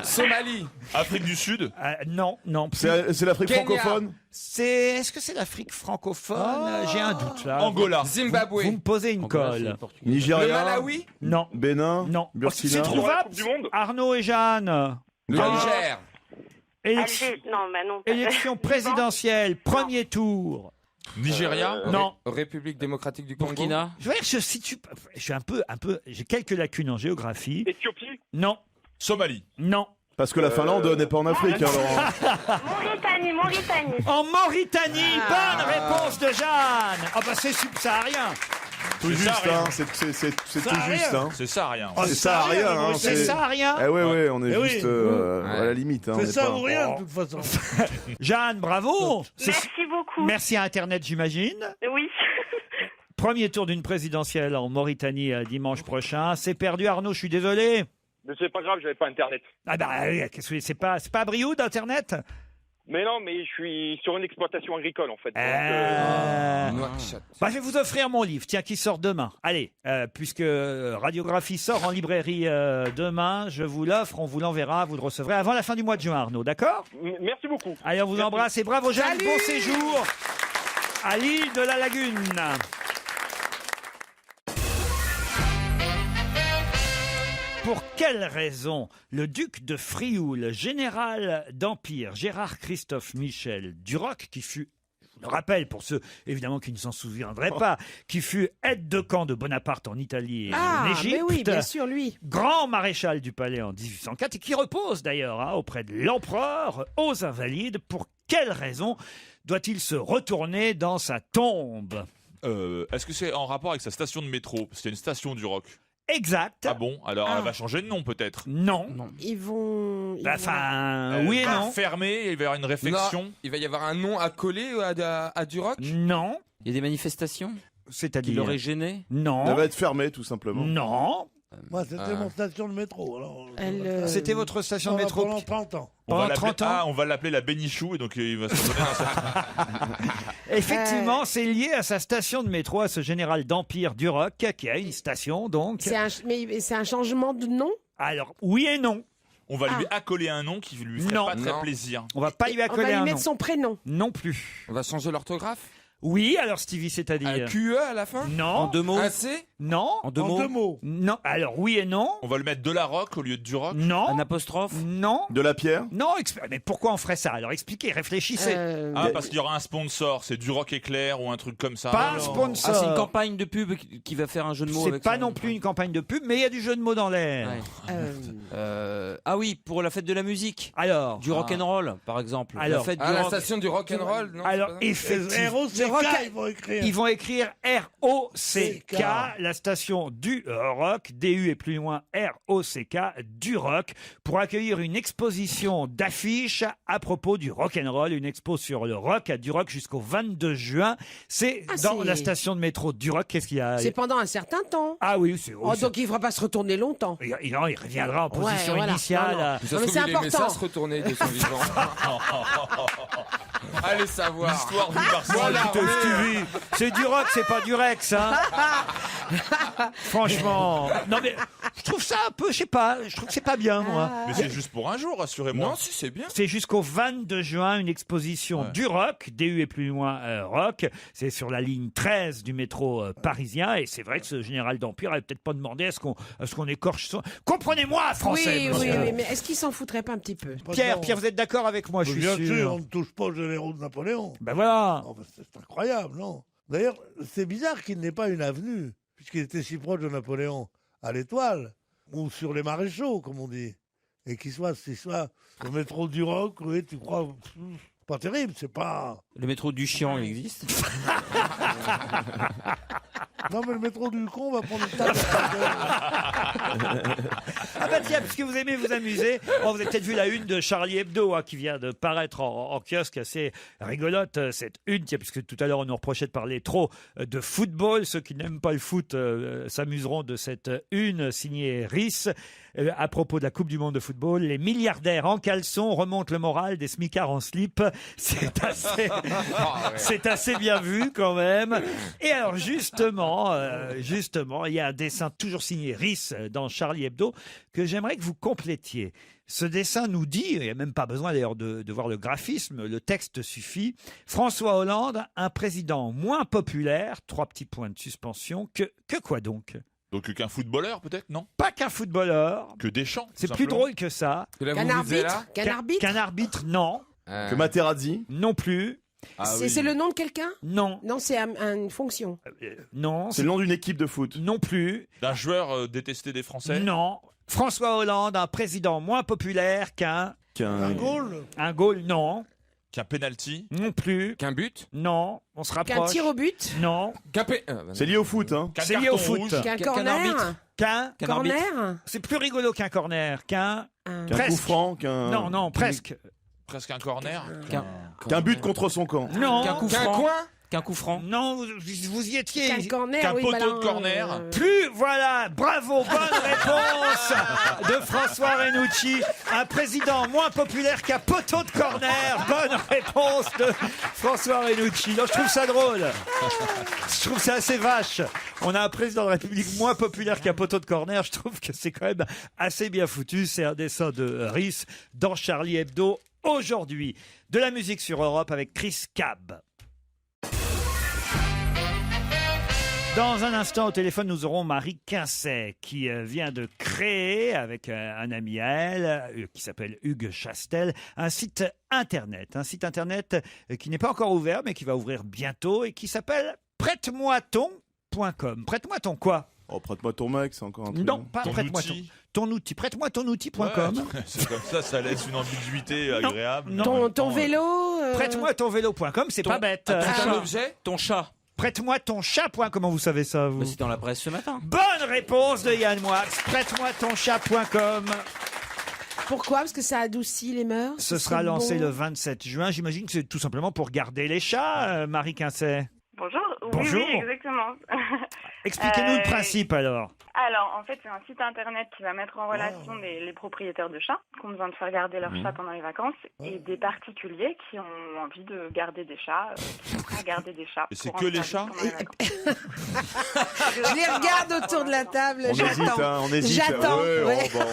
Somalie. Afrique du Sud. Non, non. C'est l'Afrique Kenya. francophone. Est-ce que c'est l'Afrique francophone J'ai un doute là. Angola. Zimbabwe. Vous me posez une colle. Le Nigeria. Malawi. Non, Bénin. non. Burkina. C'est trouvable. Coupe du Monde. Arnaud et Jeanne. Le Niger. Élection, Alger. Non, bah non. élection présidentielle, premier tour. Nigeria. Non. République démocratique du Congo. Burkina. Je veux dire, je situe. Je suis un peu. J'ai quelques lacunes en géographie. Éthiopie. Non, Somalie. non. Parce que la Finlande n'est pas en Afrique, hein, Laurent. Mauritanie, Mauritanie. En Mauritanie, bonne réponse de Jeanne. Ah bah c'est subsaharien. Tout C'est juste, ça, rien. hein. C'est tout Ça, juste, rien. hein. C'est ça, rien. Oh, C'est ça, rien, hein. C'est saharien. Eh ouais, on est Eh oui. juste à la limite. Hein, on C'est est ça pas- ou rien, de toute façon. Jeanne, bravo. Merci beaucoup. Merci à Internet, j'imagine. Oui. Premier tour d'une présidentielle en Mauritanie dimanche prochain. C'est perdu, Arnaud, je suis désolé. Mais c'est pas grave, j'avais pas Internet. Ah bah, qu'est-ce que c'est pas à Brioude, Internet Mais non, mais je suis sur une exploitation agricole en fait. Donc, Nouakchott. Bah, je vais vous offrir mon livre, tiens, qui sort demain. Allez, puisque Radiographie sort en librairie demain, je vous l'offre, on vous l'enverra, vous le recevrez avant la fin du mois de juin, Arnaud, d'accord ? merci beaucoup. Allez, on vous embrasse et bravo Jeanne, Salut bon séjour à l'île de la Lagune. Pour quelle raison le duc de Frioul, général d'Empire, Gérard-Christophe Michel Duroc, qui fut, je le rappelle pour ceux évidemment qui ne s'en souviendraient pas, qui fut aide de camp de Bonaparte en Italie et Ah, en Égypte, mais oui, bien sûr, lui. grand maréchal du palais en 1804 et qui repose d'ailleurs auprès de l'empereur aux Invalides, pour quelle raison doit-il se retourner dans sa tombe ? Est-ce que c'est en rapport avec sa station de métro? Parce qu'il y a une station du rock. Exact. Ah bon? Alors elle va changer de nom peut-être. Non. Ils vont. Bah, enfin, Elle oui et va non. fermer, il va y avoir une réflexion. Non, il va y avoir un nom accolé à Duroc. Non. Il y a des manifestations qui C'est-à-dire l'auraient gêné. Non. Elle va être fermée, tout simplement. Non. Moi, c'était mon station de métro. Alors, C'était votre station de métro pendant 30 ans. On va pendant l'appeler- 30 ans. Ah, on va l'appeler la Bénichou et donc il va se redonner dans sa... Effectivement, c'est lié à sa station de métro, à ce général d'Empire Duroc, qui a une station donc. Mais c'est un changement de nom. Alors, oui et non. On va lui accoler un nom qui lui ferait Non. pas très Non. plaisir. On va pas lui On accoler va lui un mettre nom. son prénom. Non plus. On va changer l'orthographe. Oui, alors Stevie, Un c'est-à-dire QE à la fin. Non. En deux mots. Un C. Non. En deux En mots. 2 mots. Non. Alors oui et non. On va le mettre de la rock au lieu de du rock. Non. Un apostrophe. Non. De la pierre. Non. Mais pourquoi on ferait ça? Alors expliquez, réfléchissez. Ah, parce qu'il y aura un sponsor, c'est du rock éclair ou un truc comme ça. Pas un non. sponsor. Ah, c'est une campagne de pub qui va faire un jeu de mots C'est avec pas ça. non plus une campagne de pub, mais il y a du jeu de mots dans l'air. Ouais. Ah oui, pour la fête de la musique. Alors. Du rock'n'roll, par exemple. Alors. La fête du Ah, la rock. station du rock'n'roll, non? Alors, c'est effectivement. R-O-C-K, ils vont écrire. Ils vont écrire R-O-C-K, CK. la station du rock, D-U et plus loin R-O-C-K, du rock, pour accueillir une exposition d'affiches à propos du rock'n'roll, une expo sur le rock, du rock jusqu'au 22 juin. C'est Ah, dans c'est- la station de métro du rock. Qu'est-ce qu'il y a? C'est pendant un certain temps. Ah oui, c'est... Oh, donc il ne faudra pas se retourner longtemps. il reviendra en Ouais, position voilà. initiale. Non, non. Ça se mais trouve, c'est il aimait ça important. se retourner de son vivant. Allez savoir. L'histoire vue par Moi, ça. putain, Stevie, c'est du rock, c'est pas du Rex, hein. Franchement. Non, mais je trouve ça un peu, je sais pas, je trouve que c'est pas bien, moi. Mais c'est juste pour un jour, rassurez-moi. Non, si, c'est bien. C'est jusqu'au 22 juin, une exposition du rock, DU et plus loin rock. C'est sur la ligne 13 du métro parisien. Et c'est vrai que ce général d'Empire n'avait peut-être pas demandé à ce qu'on écorche son... Comprenez-moi, français, Oui, monsieur. mais est-ce qu'il s'en foutrait pas un petit peu? Pierre, vous êtes d'accord avec moi, je suis Bien sûr, sûr. on ne touche pas aux généraux de Napoléon. Ben voilà. Oh, ben, c'est incroyable, non? D'ailleurs, c'est bizarre qu'il n'ait pas une avenue, puisqu'il était si proche de Napoléon, à l'Étoile, ou sur les maréchaux, comme on dit. Et qu'il soit au métro du Rock, oui, tu crois... Pas terrible, c'est pas... Le métro du Chiant, il existe. Non, mais le métro du con va prendre le tas de... Ah bah tiens, puisque vous aimez vous amuser, vous avez peut-être vu la une de Charlie Hebdo qui vient de paraître en kiosque, assez rigolote cette une, tiens, puisque tout à l'heure on nous reprochait de parler trop de football. Ceux qui n'aiment pas le foot s'amuseront de cette une signée Riss. À propos de la Coupe du Monde de football, les milliardaires en caleçon remontent le moral des smicards en slip. C'est assez bien vu quand même. Et alors justement, il y a un dessin toujours signé Riss dans Charlie Hebdo que j'aimerais que vous complétiez. Ce dessin nous dit, il n'y a même pas besoin d'ailleurs de voir le graphisme, le texte suffit. François Hollande, un président moins populaire, 3 petits points de suspension, que quoi donc? Donc qu'un footballeur, peut-être, non? Pas qu'un footballeur. Que Deschamps. C'est plus drôle que ça. Qu'un arbitre? Qu'un arbitre, non. Que Materazzi. Non plus. C'est le nom de quelqu'un? Non. Non, c'est une fonction. Non. C'est le nom d'une équipe de foot. Non plus. D'un joueur détesté des Français. Non. François Hollande, un président moins populaire Un goal? Un goal, non. Qu'un penalty. Non plus. Qu'un but? Non. On se rapproche. Qu'un tir au but? Non. C'est lié au foot, hein. Qu'un C'est lié au carton foot. rouge. Qu'un Qu'un corner? arbitre? Qu'un Corner? C'est plus rigolo qu'un corner. Qu'un Qu'un presque. coup franc, qu'un... Non, presque. Presque un corner. Qu'un but contre son camp. Non. Qu'un coup Qu'un franc. coin? Qu'un coup franc. Non, vous y étiez. Qu'un corner? Qu'un oui, poteau bah là, de corner. Plus, voilà, bravo, bonne réponse de François Renucci, un président moins populaire qu'un poteau de corner. Bonne réponse de François Renucci. Donc je trouve ça drôle. Je trouve ça assez vache. On a un président de la République moins populaire qu'un poteau de corner. Je trouve que c'est quand même assez bien foutu. C'est un dessin de Riss dans Charlie Hebdo aujourd'hui. De la musique sur Europe avec Chris Cab. Dans un instant, au téléphone, nous aurons Marie Quincet qui vient de créer, avec un ami à elle, qui s'appelle Hugues Chastel, un site internet. Un site internet qui n'est pas encore ouvert, mais qui va ouvrir bientôt et qui s'appelle prête-moi-ton.com. Prête-moi ton quoi? Oh, prête-moi ton mec, c'est encore un truc. Non, pas Ton prête-moi outil. ton outil. Prête-moi ton outil.com. Ouais, c'est comme ça laisse une ambiguïté agréable. Non. En même Ton temps, vélo? Prête-moi ton vélo.com, c'est pas bête. Un objet? Ton chat. Prête-moi ton chat. Comment vous savez ça, vous? Bah, c'est dans la presse ce matin. Bonne réponse de Yann Moix. Prête-moi ton chat.com. Pourquoi? Parce que ça adoucit les mœurs? Ce c'est sera lancé bon. le 27 juin. J'imagine que c'est tout simplement pour garder les chats, Marie Quincet. Bonjour. Bonjour. Oui, exactement. Expliquez-nous le principe alors. Alors, en fait, c'est un site internet qui va mettre en relation les propriétaires de chats qui ont besoin de faire garder leurs chats pendant les vacances et des particuliers qui ont envie de garder des chats, qui sont prêts à garder des chats. Et c'est pour que en les service chats pendant les vacances. Je les regarde autour de la table, On hésite, j'attends. hein, on hésite. J'attends, Ouais, ouais. oh, bon.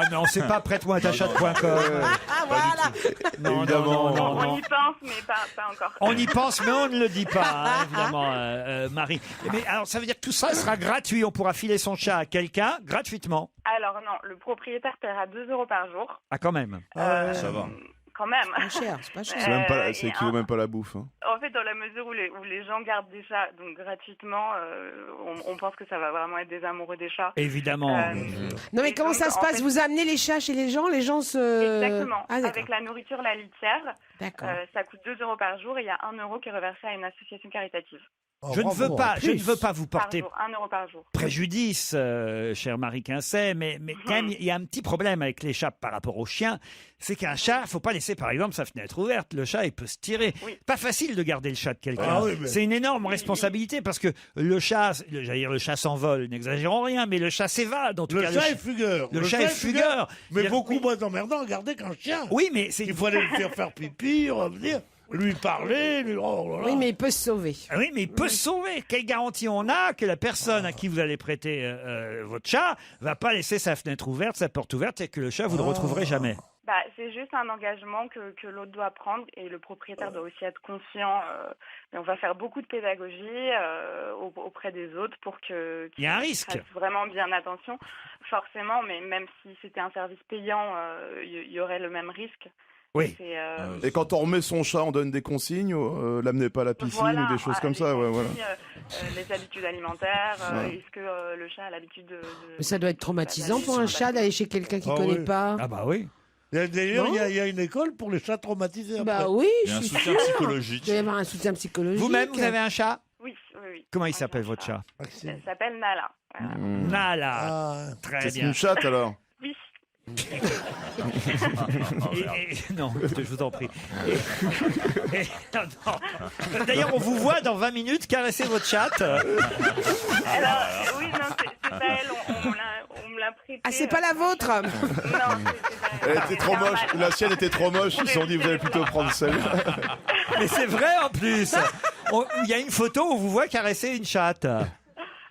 Ah non, c'est pas prête-moi ta chat.com. Ah, voilà. Non, Évidemment. non, non, On non. y pense, mais pas encore. On y pense, mais on ne le dit pas, hein, évidemment. Marie. Mais alors, ça veut dire que tout ça sera gratuit. On pourra filer son chat à quelqu'un gratuitement. Alors non, le propriétaire paiera 2 € par jour. Ah, quand même. Ça va. Quand même. Pas cher, c'est pas cher. Ça équivaut même pas à la bouffe. Hein. En fait, dans la mesure où les gens gardent des chats donc gratuitement, on pense que ça va vraiment être des amoureux des chats. Évidemment. Non, mais Et comment donc, ça se en passe? fait- Vous amenez les chats chez les gens se... Exactement. Ah, d'accord. Avec la nourriture, la litière, D'accord. ça coûte 2 € par jour et il y a 1 € qui est reversé à une association caritative. Je ne veux pas vous Par porter jour, 1 € par jour. préjudice, chère Marie Quincet, mais quand même, il y a un petit problème avec les chats par rapport aux chiens. C'est qu'un chat, faut pas laisser, par exemple, sa fenêtre ouverte. Le chat, il peut se tirer. Oui. Pas facile de garder le chat de quelqu'un. Ah oui, mais- C'est une énorme responsabilité parce que le chat, j'allais dire le chat s'envole, n'exagérons rien, mais le chat s'évade. En tout Le cas, chat est fugueur. Le chat est fugueur. Mais C'est-à-dire- beaucoup moins emmerdant à garder qu'un chien. Oui, mais c'est Il faut aller le faire pipi, revenir, lui parler, lui... Oh là là. Oui, mais il peut se sauver. Ah oui, mais il peut se sauver. Quelle garantie on a que la personne à qui vous allez prêter votre chat va pas laisser sa fenêtre ouverte, sa porte ouverte, et que le chat, vous ne le retrouverez jamais. Bah, c'est juste un engagement que l'autre doit prendre et le propriétaire doit aussi être conscient. Et on va faire beaucoup de pédagogie auprès des autres pour que Il y a un risque. fassent vraiment bien attention. Forcément, mais même si c'était un service payant, il y aurait le même risque. Oui. C'est, Et quand on remet son chat, on donne des consignes, l'amenez pas à la piscine voilà, ou des choses comme les ça. Ouais, voilà. consignes, les habitudes alimentaires, Ouais. est-ce que le chat a l'habitude de... Mais ça doit être traumatisant pour un chat d'aller chez quelqu'un qui Ah connaît oui. pas. Ah bah oui. D'ailleurs, Non. il y a une école pour les chats traumatisés. Bah après. oui, Il y a un je suis soutien sûre. psychologique. Il doit y avoir un soutien psychologique. Vous-même, vous avez un chat? Oui, oui, oui. Comment il Moi, j'ai s'appelle un votre chat? Maxime. Il s'appelle Nala. Voilà. Nala. Ah. Très C'est bien. une chatte alors. Oui. Non, je vous en prie. Non. D'ailleurs, on vous voit dans 20 minutes caresser votre chatte. Alors, oui, non, c'est pas elle, on me l'a prêté. Ah, c'est pas la vôtre. Non, c'est pas Elle était trop moche. La sienne était trop moche. Ils se sont dit, vous allez plutôt prendre celle-là. Mais c'est vrai en plus. Il y a une photo où on vous voit caresser une chatte.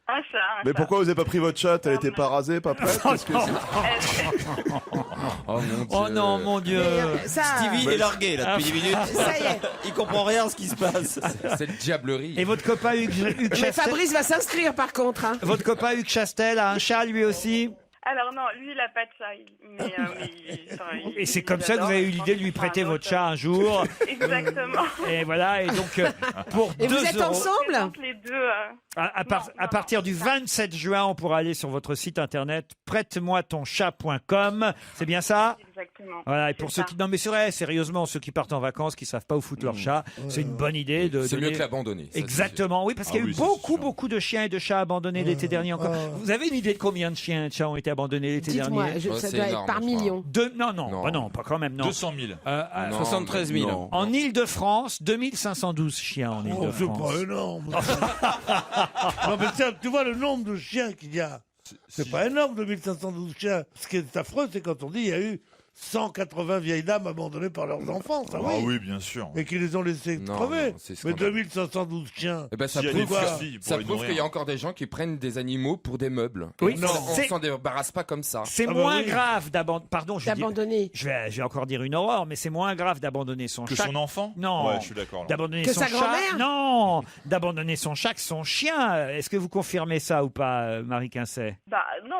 Un chat. Mais pourquoi vous avez pas pris votre chatte? Elle était pas rasée, pas prête? Parce que c'est- Oh non, mon Dieu. Ça, Stevie, il est largué là depuis 10 minutes. ça y est. Il comprend rien à ce qui se passe. C'est le diablerie. Et votre copain Hugues Mais Chastel, Fabrice va s'inscrire par contre. Hein. votre copain Hugues Chastel a un chat lui aussi. Alors non, lui, il a pas de chat. Et c'est comme ça que vous avez eu l'idée de lui prêter votre chat un jour. Exactement. Et voilà, et donc pour Et 2 vous êtes euros, ensemble? Entre les deux. à partir du 27 juin, on pourra aller sur votre site internet prête-moi-ton-chat.com. C'est bien ça? Exactement. Voilà, et pour C'est ceux ça. qui, non mais c'est vrai, sérieusement, ceux qui partent en vacances, qui savent pas où foutre leur chat, c'est une bonne idée de C'est mieux donner- que l'abandonner. ça, c'est Exactement, oui, parce qu'il y a Ah eu oui, ça, c'est sûr. beaucoup de chiens et de chats abandonnés l'été dernier encore. Vous avez une idée de combien de chiens et de chats ont été abandonnés l'été Dites-moi, dernier? Ouais, ça c'est doit énorme, être par je crois. million. Non, Non. bah non, pas quand même, non. 200 000. Non, 73 000. non. En Île-de-France, 2512 chiens en Oh, c'est Île-de-France. pas énorme. Non, mais tiens, tu vois le nombre de chiens qu'il y a. C'est pas énorme, 2512 chiens. Ce qui est affreux, c'est quand on dit il y a eu 180 vieilles dames abandonnées par leurs enfants, ça Ah oui. oui, bien sûr. Et qui les ont laissés Non, crever. non, c'est Mais scandaleux. 2512 chiens. Eh ben, ça S'il y a prouve, des quoi filles pour ça les prouve nourrir. qu'il y a encore des gens qui prennent des animaux pour des meubles. Oui, on non, on c'est- s'en débarrasse pas comme ça. C'est Ah bah moins oui. grave d'abandonner. Pardon, D'abandonner. je vais encore dire une horreur, mais c'est moins grave d'abandonner son Que chat. son enfant? Non. Ouais, je suis d'accord. là. D'abandonner Que son sa chat. grand-mère Non, d'abandonner son chat, que son chien. Est-ce que vous confirmez ça ou pas, Marie Quincet? Bah non.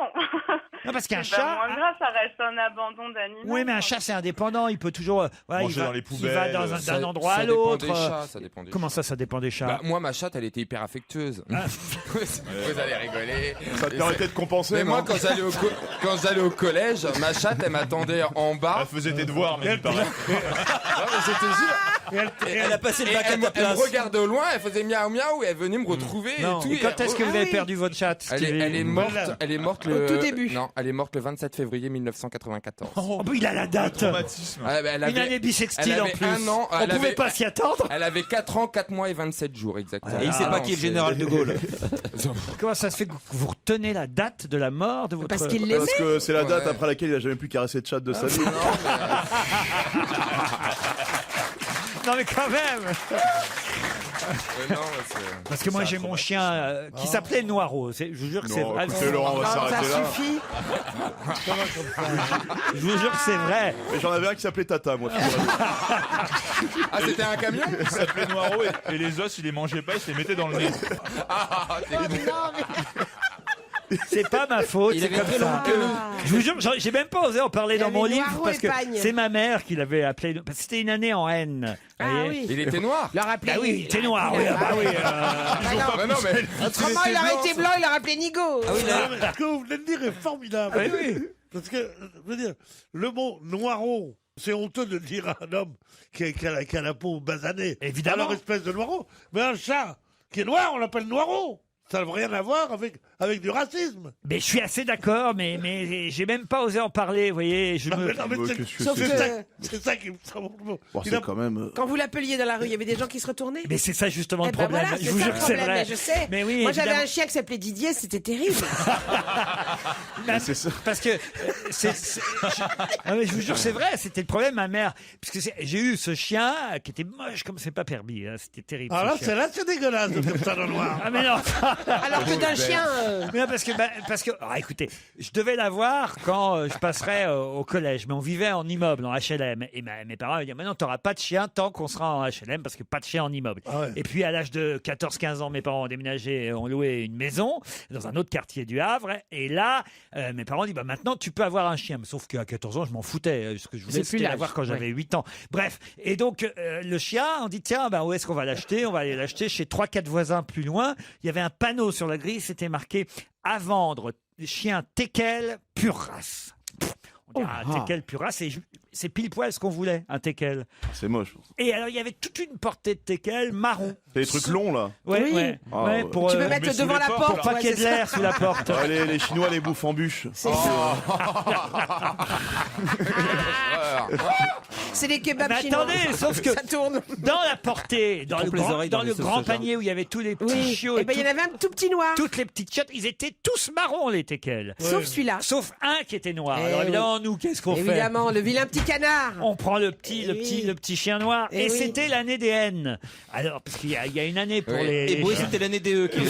Non, parce qu'un C'est chat. pas moins grave, ça reste un abandon d'animal. Oui, mais un chat, c'est indépendant. Il peut toujours. Voilà, Manger dans les il va poubelles, d'un Ça- endroit ça à dépend l'autre. des chats, ça dépend des Comment chats. ça dépend des chats? Bah, moi, ma chatte, elle était hyper affectueuse. Vous allez rigoler. Ça te permettait de compenser, Mais moi, non? quand j'allais au collège, ma chatte, elle m'attendait en bas. Elle faisait tes devoirs, mais il paraît. Non, mais je te jure. Elle a passé le Et bac à elle, ta elle me place. regardait au loin, elle faisait miaou miaou, et elle venait me retrouver Non. et tout. Et quand est-ce que vous Ah avez oui. perdu votre chat? elle est morte. Elle est morte le. Au tout début. Non, elle est morte le 27 février 1994. Oh, bah, il a la date. Traumatisme. Ah, bah, elle Une année bissextile elle en avait plus. un an, On elle pouvait avait- pas s'y attendre. Elle avait 4 ans, 4 mois et 27 jours exactement. Et il sait Ah pas non, qui est le c'est- général de Gaulle. Comment ça se fait que vous retenez la date de la mort de votre... Parce qu'il l'aimait. Parce que c'est la date Ouais. après laquelle il a jamais pu caresser de chatte de sa vie. Non mais quand même. Non, mais c'est- Parce que moi, j'ai mon chien qui s'appelait Noiro. Je vous jure que c'est Non, vrai. écoutez, Laurent, on va Ça s'arrêter là. suffit. Je vous jure que c'est vrai. Mais j'en avais un qui s'appelait Tata, moi. Ah, c'était un camion? Il s'appelait Noiro et les os, il les mangeait pas, il se les mettait dans le nez. Ah, t'es C'est pas ma faute. Il c'est avait comme très ça. longue queue. Je vous jure, j'ai même pas osé en parler Il dans avait mon livre Noiro parce que Épagne. c'est ma mère qui l'avait appelé. Parce que c'était une année en haine. Ah voyez. oui. Il était noir. Il a rappelé. Ah oui, il était noir. Oui, ah bah oui. Ah non, mais Autrement, il aurait été blanc, il a rappelé Nigo. Ah oui, là. Non, mais ce que vous venez de dire est formidable. Oui, oui. Parce que, je veux dire, le mot noiro, c'est honteux de dire à un homme qui a la peau basanée. Évidemment. Alors, espèce de noiro. Mais un chat qui est noir, on l'appelle noiro. Ça n'a rien à voir avec du racisme. Mais je suis assez d'accord, mais j'ai même pas osé en parler, vous voyez. Non, mais qu'est-ce que Sauf c'est que c'est ça qui me semble. Bon, Il c'est a- quand même. quand vous l'appeliez dans la rue, il y avait des gens qui se retournaient. Mais c'est ça justement Eh le ben problème. voilà, je c'est vous ça jure le que c'est problème, vrai. mais je sais. Mais oui, Moi, j'avais évidemment. un chien qui s'appelait Didier, c'était terrible. C'est ça. Parce que je vous jure, c'est vrai, c'était le problème, ma mère. Puisque j'ai eu ce chien qui était moche comme c'est pas permis. Hein, c'était terrible. Ah ce chien. c'est dégueulasse de faire ça dans le noir. Ah mais non. Alors que d'un chien. Mais non, parce que écoutez, je devais l'avoir quand je passerais au collège, mais on vivait en immeuble, en HLM, et mes parents m'ont dit maintenant t'auras pas de chien tant qu'on sera en HLM parce que pas de chien en immeuble. Ah ouais. Et puis à l'âge de 14-15 ans, mes parents ont déménagé, et ont loué une maison dans un autre quartier du Havre, et là mes parents ont dit bah maintenant tu peux avoir un chien, mais sauf qu'à 14 ans je m'en foutais, ce que je voulais C'est plus c'était l'âge, l'avoir quand j'avais 8 ans. Bref, et donc le chien, on dit tiens bah où est-ce qu'on va l'acheter? On va aller l'acheter chez 3-4 voisins plus loin. Il y avait un panneau sur la grille, c'était marqué à vendre chien teckel pure race. On dit un teckel pure race, c'est pile poil ce qu'on voulait, un teckel. C'est moche. Et alors il y avait toute une portée de teckel marron. C'est des trucs longs, là. Ouais, Oui. ouais, Ah, ouais, ouais. pour Tu peux mettre met sous devant les la portes, porte. pour pas ouais, qu'il y ait c'est de ça. l'air sous la porte. Ah, les Chinois les bouffent en bûche. C'est ça. C'est les kebabs Mais chinois. attendez, sauf que Ça tourne. dans la portée, dans le Trompe les grand, oreilles dans dans le les sauces grand soja. panier où il y avait tous les petits Oui. chiots Et et ben, il y en avait un tout petit noir. toutes les petites chiottes, ils étaient tous marrons les teckels. Sauf celui-là. Sauf un qui était noir. Eh Alors oui. évidemment, nous, qu'est-ce qu'on fait? Évidemment, le vilain petit canard. On prend le petit, Eh oui. le petit chien noir. Eh Et oui. c'était l'année des haines. Alors, parce qu'il y a une année pour Oui. les. Et Boé, chiens. c'était l'année DE qui. Quand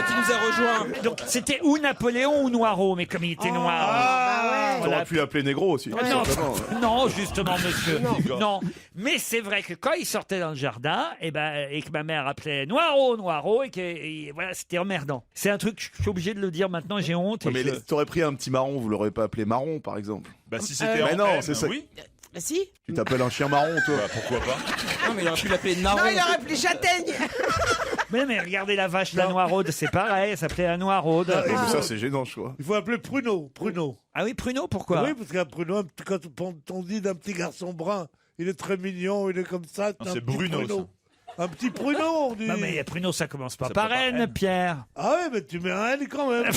il nous a rejoint. Donc, c'était ou Napoléon ou Noiro, mais comme il était noir. Bah ouais. Voilà. T'aurais pu l'appeler négro aussi. Non, Simplement. non, justement, monsieur. Non. Mais c'est vrai que quand il sortait dans le jardin, et que ma mère appelait Noiro, et voilà, c'était emmerdant. C'est un truc, je suis obligé de le dire maintenant, j'ai honte. Ouais, et mais je- t'aurais pris un petit marron, vous l'aurez pas appelé marron, par exemple. Bah si c'était mais en non, M, c'est ça. oui. Bah si. Tu t'appelles un chien marron, toi. Bah pourquoi pas. Non, mais il aurait pu l'appeler Non, Naron. il aurait appelé châtaigne. Mais regardez la vache, la noiraude, c'est pareil, elle s'appelait la noiraude. Et ça, c'est gênant, je crois. Il faut appeler Pruneau. Ah oui, Pruneau, pourquoi? Oui, parce qu'un Pruneau, quand on dit d'un petit garçon brun, il est très mignon, il est comme ça. Non, un c'est petit Bruno, Un petit Pruneau, on dit. Non, mais Pruneau, ça commence pas Ça par part par N, N. Pierre. Ah ouais, mais tu mets un N quand même.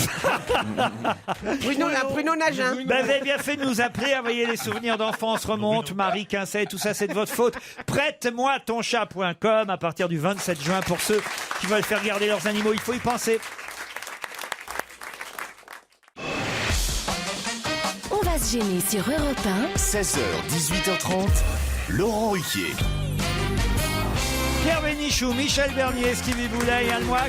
Bruno Nagin. Vous avez bien fait de nous appeler, envoyer les souvenirs d'enfance remontent, Marie Quincet, tout ça c'est de votre faute. Prête-moi ton chat.com à partir du 27 juin pour ceux qui veulent faire garder leurs animaux, il faut y penser. On va se gêner sur Europe 1. 16h, 18h30, Laurent Ruquier. Pierre Bénichou, Michel Bernier, Stevie Boulet, Yann Moix,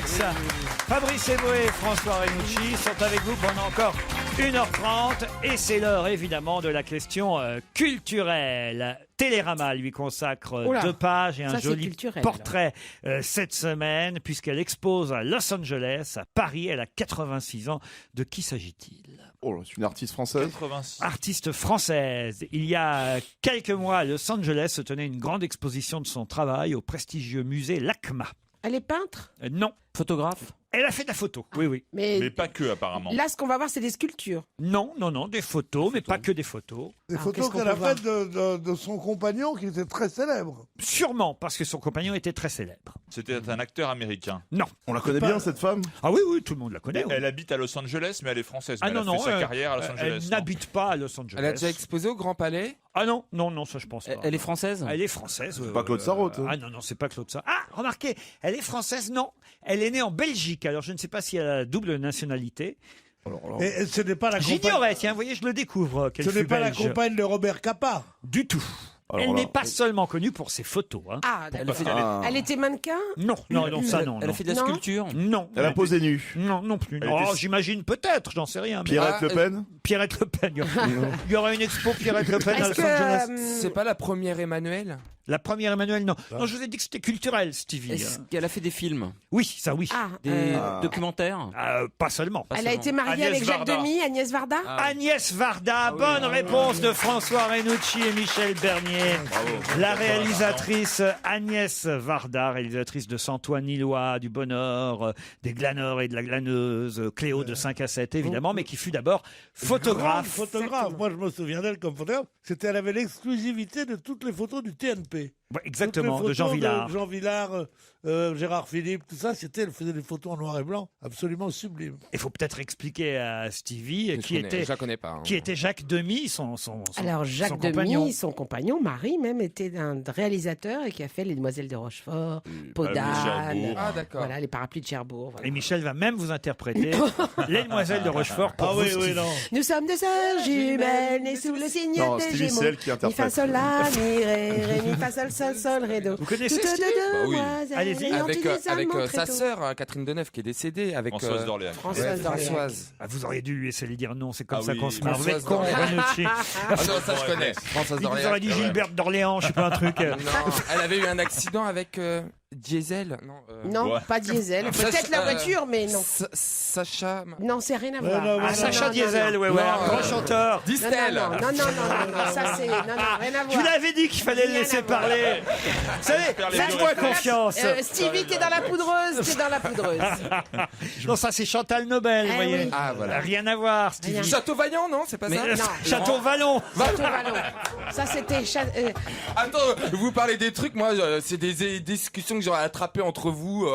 Fabrice Eboué et François Renucci sont avec vous pendant encore 1h30 et c'est l'heure évidemment de la question culturelle. Télérama lui consacre Oula, 2 pages et un ça, c'est joli culturel, portrait cette semaine puisqu'elle expose à Los Angeles, à Paris. Elle a 86 ans. De qui s'agit-il? Oh, c'est une artiste française. 86. Artiste française. Il y a quelques mois, à Los Angeles se tenait une grande exposition de son travail au prestigieux musée LACMA. Elle est peintre. Non. Photographe. Elle a fait de la photo, oui, oui. Mais pas que apparemment. Là, ce qu'on va voir, c'est des sculptures. Non, des photos, mais pas que des photos. Des Alors, photos qu'est-ce qu'on qu'elle a peut faites de son compagnon qui était très célèbre. Sûrement parce que son compagnon était très célèbre. C'était un acteur américain. Non. On la connaît pas- bien, cette femme. Ah oui, tout le monde la connaît. oui. Elle habite à Los Angeles, mais elle est française. Ah Mais elle a fait sa carrière à Los elle Angeles. non n'habite pas à Los Angeles. Elle a déjà exposé au Grand Palais. Ah non, ça je pense pas. Elle est française. Elle est française. pas Claude Sarraute, hein. Ah non, c'est pas Claude Sarraute. Ah, remarquez, elle est française, non. Elle est née en Belgique, alors je ne sais pas si elle a la double nationalité. Et ce n'est pas la compagne. J'ignorais, tiens, vous voyez, je le découvre. Qu'elle Ce n'est fut pas la belge. compagne de Robert Capa. Du tout. Elle n'est pas seulement connue pour ses photos. Hein. Ah, d'accord. Elle était mannequin? Non, ça non. Elle a fait de la sculpture? Non. Elle a posé nue? Non plus. Elle Oh, était- j'imagine peut-être, j'en sais rien. mais- Pierrette Le Pen? Pierrette Le Pen. Il y aura une expo Pierrette Le Pen à Los Angeles. C'est pas la première Emmanuel? La première Emmanuel, non. Non, je vous ai dit que c'était culturel, Stevie. Est-ce qu'elle a fait des films? Oui, ça oui. Des documentaires? Pas seulement. Elle a été mariée avec Jacques Demy, Agnès Varda? Agnès Varda, bonne réponse de François Renucci et Michel Bernier. La réalisatrice Agnès Varda, réalisatrice de Santoine Nilois, du Bonheur, des Glaneurs et de la Glaneuse, Cléo de 5 à 7 évidemment, mais qui fut d'abord photographe. Photographe. Moi, je me souviens d'elle comme photographe. Elle avait l'exclusivité de toutes les photos du TNP. Ouais, exactement, Toutes les de Jean photos Villard. de Jean Villard, Gérard Philippe, tout ça, elle faisait des photos en noir et blanc, absolument sublimes. Il faut peut-être expliquer à Stevie Je la connais pas. hein. qui était Jacques Demy, Alors Jacques son Demy, compagnon. son compagnon, Marie même, était un réalisateur et qui a fait Les Demoiselles de Rochefort, Podane, Ah, d'accord. voilà, les parapluies de Cherbourg. Voilà. Et Michel va même vous interpréter Les Demoiselles de Rochefort pour vous, Stevie. non. Nous sommes deux sœurs jumelles, nées sous le signe Non, des Stevie, Gémeaux. c'est elle qui Mi fa interprète. sol la mi ré mi fa sol sol sol ré do. Vous connaissez Toutes Stevie deux oui. demoiselles Allez-y. ayant Avec, eu des avec amants très sa tôt. sœur, Catherine Deneuve, qui est décédée. Avec Françoise d'Orléans. Françoise d'Orléans. Françoise. Ah, vous auriez dû lui laisser lui dire non, c'est comme Ah ça oui, qu'on se marre. Vous Françoise êtes con, d'Orléans. Renucci. Ah non, ça je connais. Françoise Il vous d'Orléans. aurait dit Gilberte d'Orléans, je sais pas un truc. Non, elle avait eu un accident avec Diesel. Non, Ouais. pas diesel. Peut-être la voiture, mais non. Sacha. Non, c'est rien à Ouais, voir. non, Ah, non, Sacha non, Diesel, non, ouais, non. un grand chanteur. Distel. non, ça c'est. Non, rien à voir. Je vous l'avais dit qu'il fallait le Rien laisser à voir. parler. Vous savez, faites-moi confiance. Stevie, t'es dans la poudreuse, t'es dans la poudreuse. Non, ça c'est Chantal Nobel, vous Eh voyez. oui. Ah, voilà. Rien à voir, Stevie. Château Vaillant, non? C'est pas ça? Non. Château Vallon. Château Vallon. Ça c'était. Attends, vous parlez des trucs, moi, c'est des discussions que j'aurais attrapées entre vous,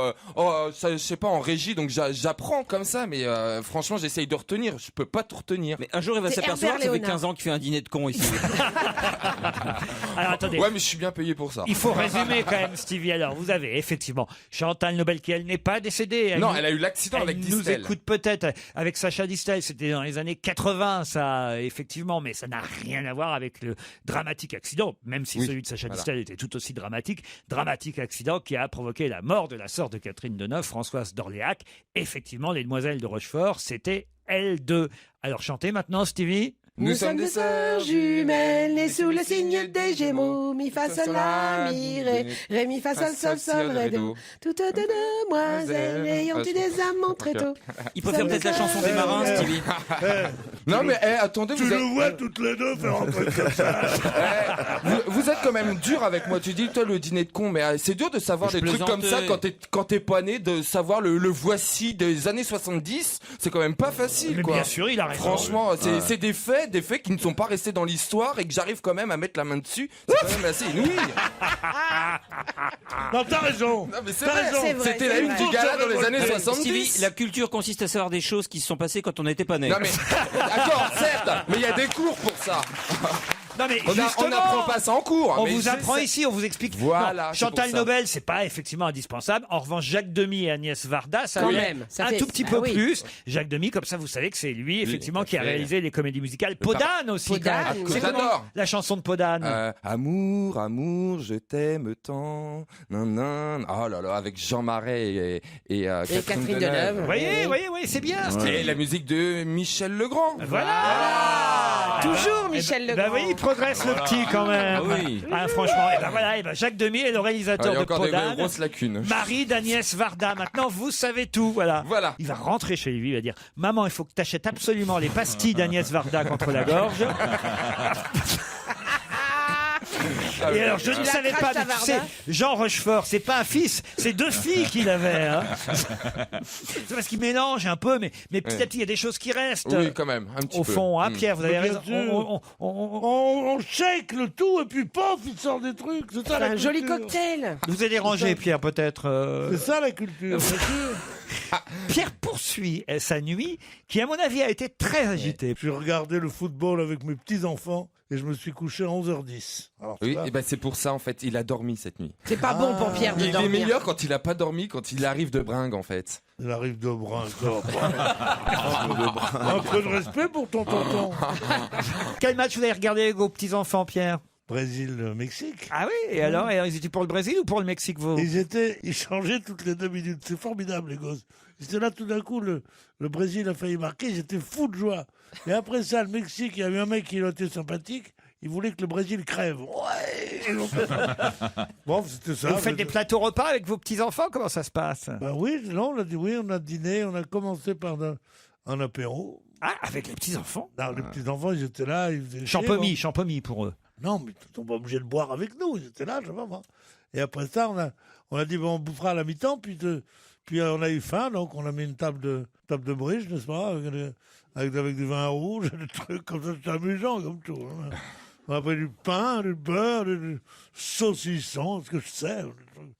ça, je sais pas, en régie, donc j'apprends comme ça, mais franchement, j'essaye de retenir, je peux pas tout retenir. Mais un jour, il va C'est s'apercevoir que ça Herbert fait Léonard. 15 ans qu'il fait un dîner de cons ici. Alors attendez. Ouais, mais je suis bien payé pour ça. Il faut résumer quand même, Stevie. Alors, vous avez effectivement Chantal Nobel qui, elle, n'est pas décédée. Non, elle a eu l'accident avec Elle nous Distel. écoute peut-être avec Sacha Distel. C'était dans les années 80, ça, effectivement, mais ça n'a rien à voir avec le dramatique accident, même si Oui, celui de Sacha voilà. Distel était tout aussi dramatique. Dramatique accident qui a provoqué la mort de la sœur de Catherine Deneuve, Françoise d'Orléac. Effectivement, les Demoiselles de Rochefort, c'était elles deux. Alors, chantez maintenant, Stevie. Nous sommes deux sœurs jumelles, nées sous le signe des Gémeaux. Mi fa sol la mi ré mi fa sol sol sol ré do. Toutes deux demoiselles ayant eu des amants très tôt. Il peut faire peut-être la chanson des marins, Stevie. Non, mais attendez, Tu vous le êtes, vois toutes les deux faire un truc comme ça. vous êtes quand même dur avec moi. Tu dis, toi, le dîner de con, mais c'est dur de savoir Je des trucs comme ça plaisantais. quand t'es pas né, de savoir le voici des années 70. C'est quand même pas facile, Mais quoi. bien sûr, il a raison. Franchement, c'est des faits qui ne sont pas restés dans l'histoire et que j'arrive quand même à mettre la main dessus. C'est quand même assez inouï. Non, t'as raison. Non, mais c'est T'as vrai. raison. C'est vrai, C'était c'est la une vrai. du gala dans les années Stevie, 70. la culture consiste à savoir des choses qui se sont passées quand on n'était pas né. Non, mais d'accord, certes, mais il y a des cours pour ça. Non, mais On justement, n'apprend pas ça en cours. on mais vous c'est- apprend ici, on vous explique. Voilà, Non, c'est Chantal pour ça. Nobel, c'est pas effectivement indispensable. En revanche, Jacques Demy et Agnès Varda, ça Quand l'est même, ça un fait- tout petit ah peu oui. plus. Jacques Demy, comme ça, vous savez que c'est lui, effectivement, qui a tout à fait. réalisé les comédies musicales. Podane aussi. Podane, quand même. oui. C'est comment J'adore. la chanson de Podane. Amour, amour, je t'aime tant. Nan, nan. Oh là là, avec Jean Marais et Catherine Deneuve. Vous voyez, c'est bien. Et la musique de Michel Legrand. Voilà. Toujours Michel Bah, Legrand. vous voyez, il progresse le petit quand même. Ah oui. Ah, franchement, et ben voilà, et ben Jacques Demy est le Ah, réalisateur il y a de encore des Podane. grosses lacunes. Marie d'Agnès Varda. Maintenant, vous savez tout, voilà. Voilà. Il va rentrer chez lui, il va dire « Maman, il faut que tu achètes absolument les pastilles d'Agnès Varda contre la gorge. » Et alors, je ne Tu la savais pas, craches, ta mais tu sais, Varda Jean Rochefort, c'est pas un fils, c'est deux filles qu'il avait. Hein. C'est parce qu'il mélange un peu, mais petit à petit, il y a des choses qui restent. Oui, quand même, un petit Au peu. fond, hein, Mm. Pierre, vous avez Bien raison. sûr. On shake le tout et puis pof, il sort des trucs. C'est ça C'est la un joli culture. cocktail. Vous avez dérangé, Pierre, peut-être. C'est ça la culture, bien sûr. Pierre poursuit sa nuit, qui, à mon avis, a été très agitée. J'ai regardé le football avec mes petits-enfants et je me suis couché à 11h10. Alors, Oui, ça, et ben c'est pour ça en fait, il a dormi cette nuit. C'est pas bon pour Pierre de Il est dormir. meilleur quand il a pas dormi, quand il arrive de bringue en fait. il arrive de brin. Un peu de respect pour ton tonton. Quel match vous avez regardé avec vos petits-enfants, Pierre? Brésil-Mexique. Ah oui, et alors, ils étaient pour le Brésil ou pour le Mexique, vous? Ils changeaient toutes les 2 minutes. C'est formidable, les gosses. Ils étaient là, tout d'un coup, le Brésil a failli marquer, j'étais fou de joie. Et après ça, le Mexique, il y avait un mec qui était sympathique, il voulait que le Brésil crève. Ouais. Bon, c'était ça. Et vous faites des plateaux repas avec vos petits-enfants? Comment ça se passe? Ben oui, non, on a dit oui, on a dîné, on a commencé par un apéro. Ah, avec les petits-enfants? Non, les petits-enfants, ils étaient là, ils faisaient Champomis pour eux. Non, mais ils sont pas obligés de boire avec nous, ils étaient là, je sais pas moi. Et après ça, on a dit, bon, on bouffera à la mi-temps, puis on a eu faim, donc on a mis une table de bridge, n'est-ce pas, avec du vin rouge, des trucs comme ça, c'est amusant comme tout. Hein. On a pris du pain, du beurre, du saucisson, ce que je sais.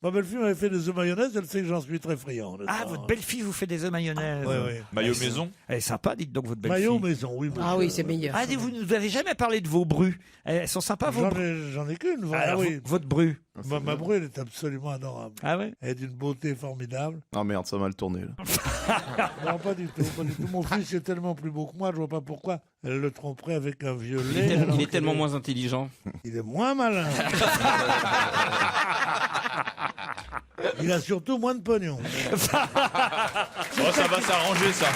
Ma belle-fille m'avait fait des œufs mayonnaise, elle sait que j'en suis très friand. Ah, votre belle-fille vous fait des œufs mayonnaise? Oui. Maillot maison. Elle est sympa, dites donc, votre belle-fille. Maillot maison, oui. Ah oui, c'est meilleur. Ah, vous ne nous avez jamais parlé de vos brus. Elles sont sympas, vos brus? J'en ai qu'une. Alors, oui. votre bru? Ma bru, elle est absolument adorable. Ah oui? Elle est d'une beauté formidable. Ah merde, ça a mal tourné là. Non, pas du tout. Mon fils est tellement plus beau que moi, je vois pas pourquoi elle le tromperait avec un violet. Il est tellement moins intelligent. Il est moins malin. Il a surtout moins de pognon. Oh, ça va s'arranger, ça.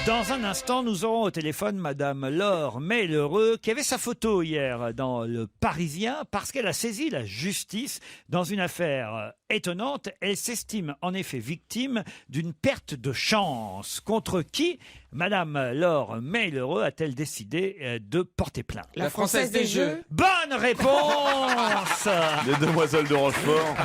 Dans un instant, nous aurons au téléphone Madame Laure Maillereux, qui avait sa photo hier dans Le Parisien, parce qu'elle a saisi la justice dans une affaire étonnante. Elle s'estime en effet victime d'une perte de chance. Contre qui Madame Laure Maillereux a-t-elle décidé de porter plainte? La Française des Jeux. Bonne réponse. Les demoiselles de Rochefort.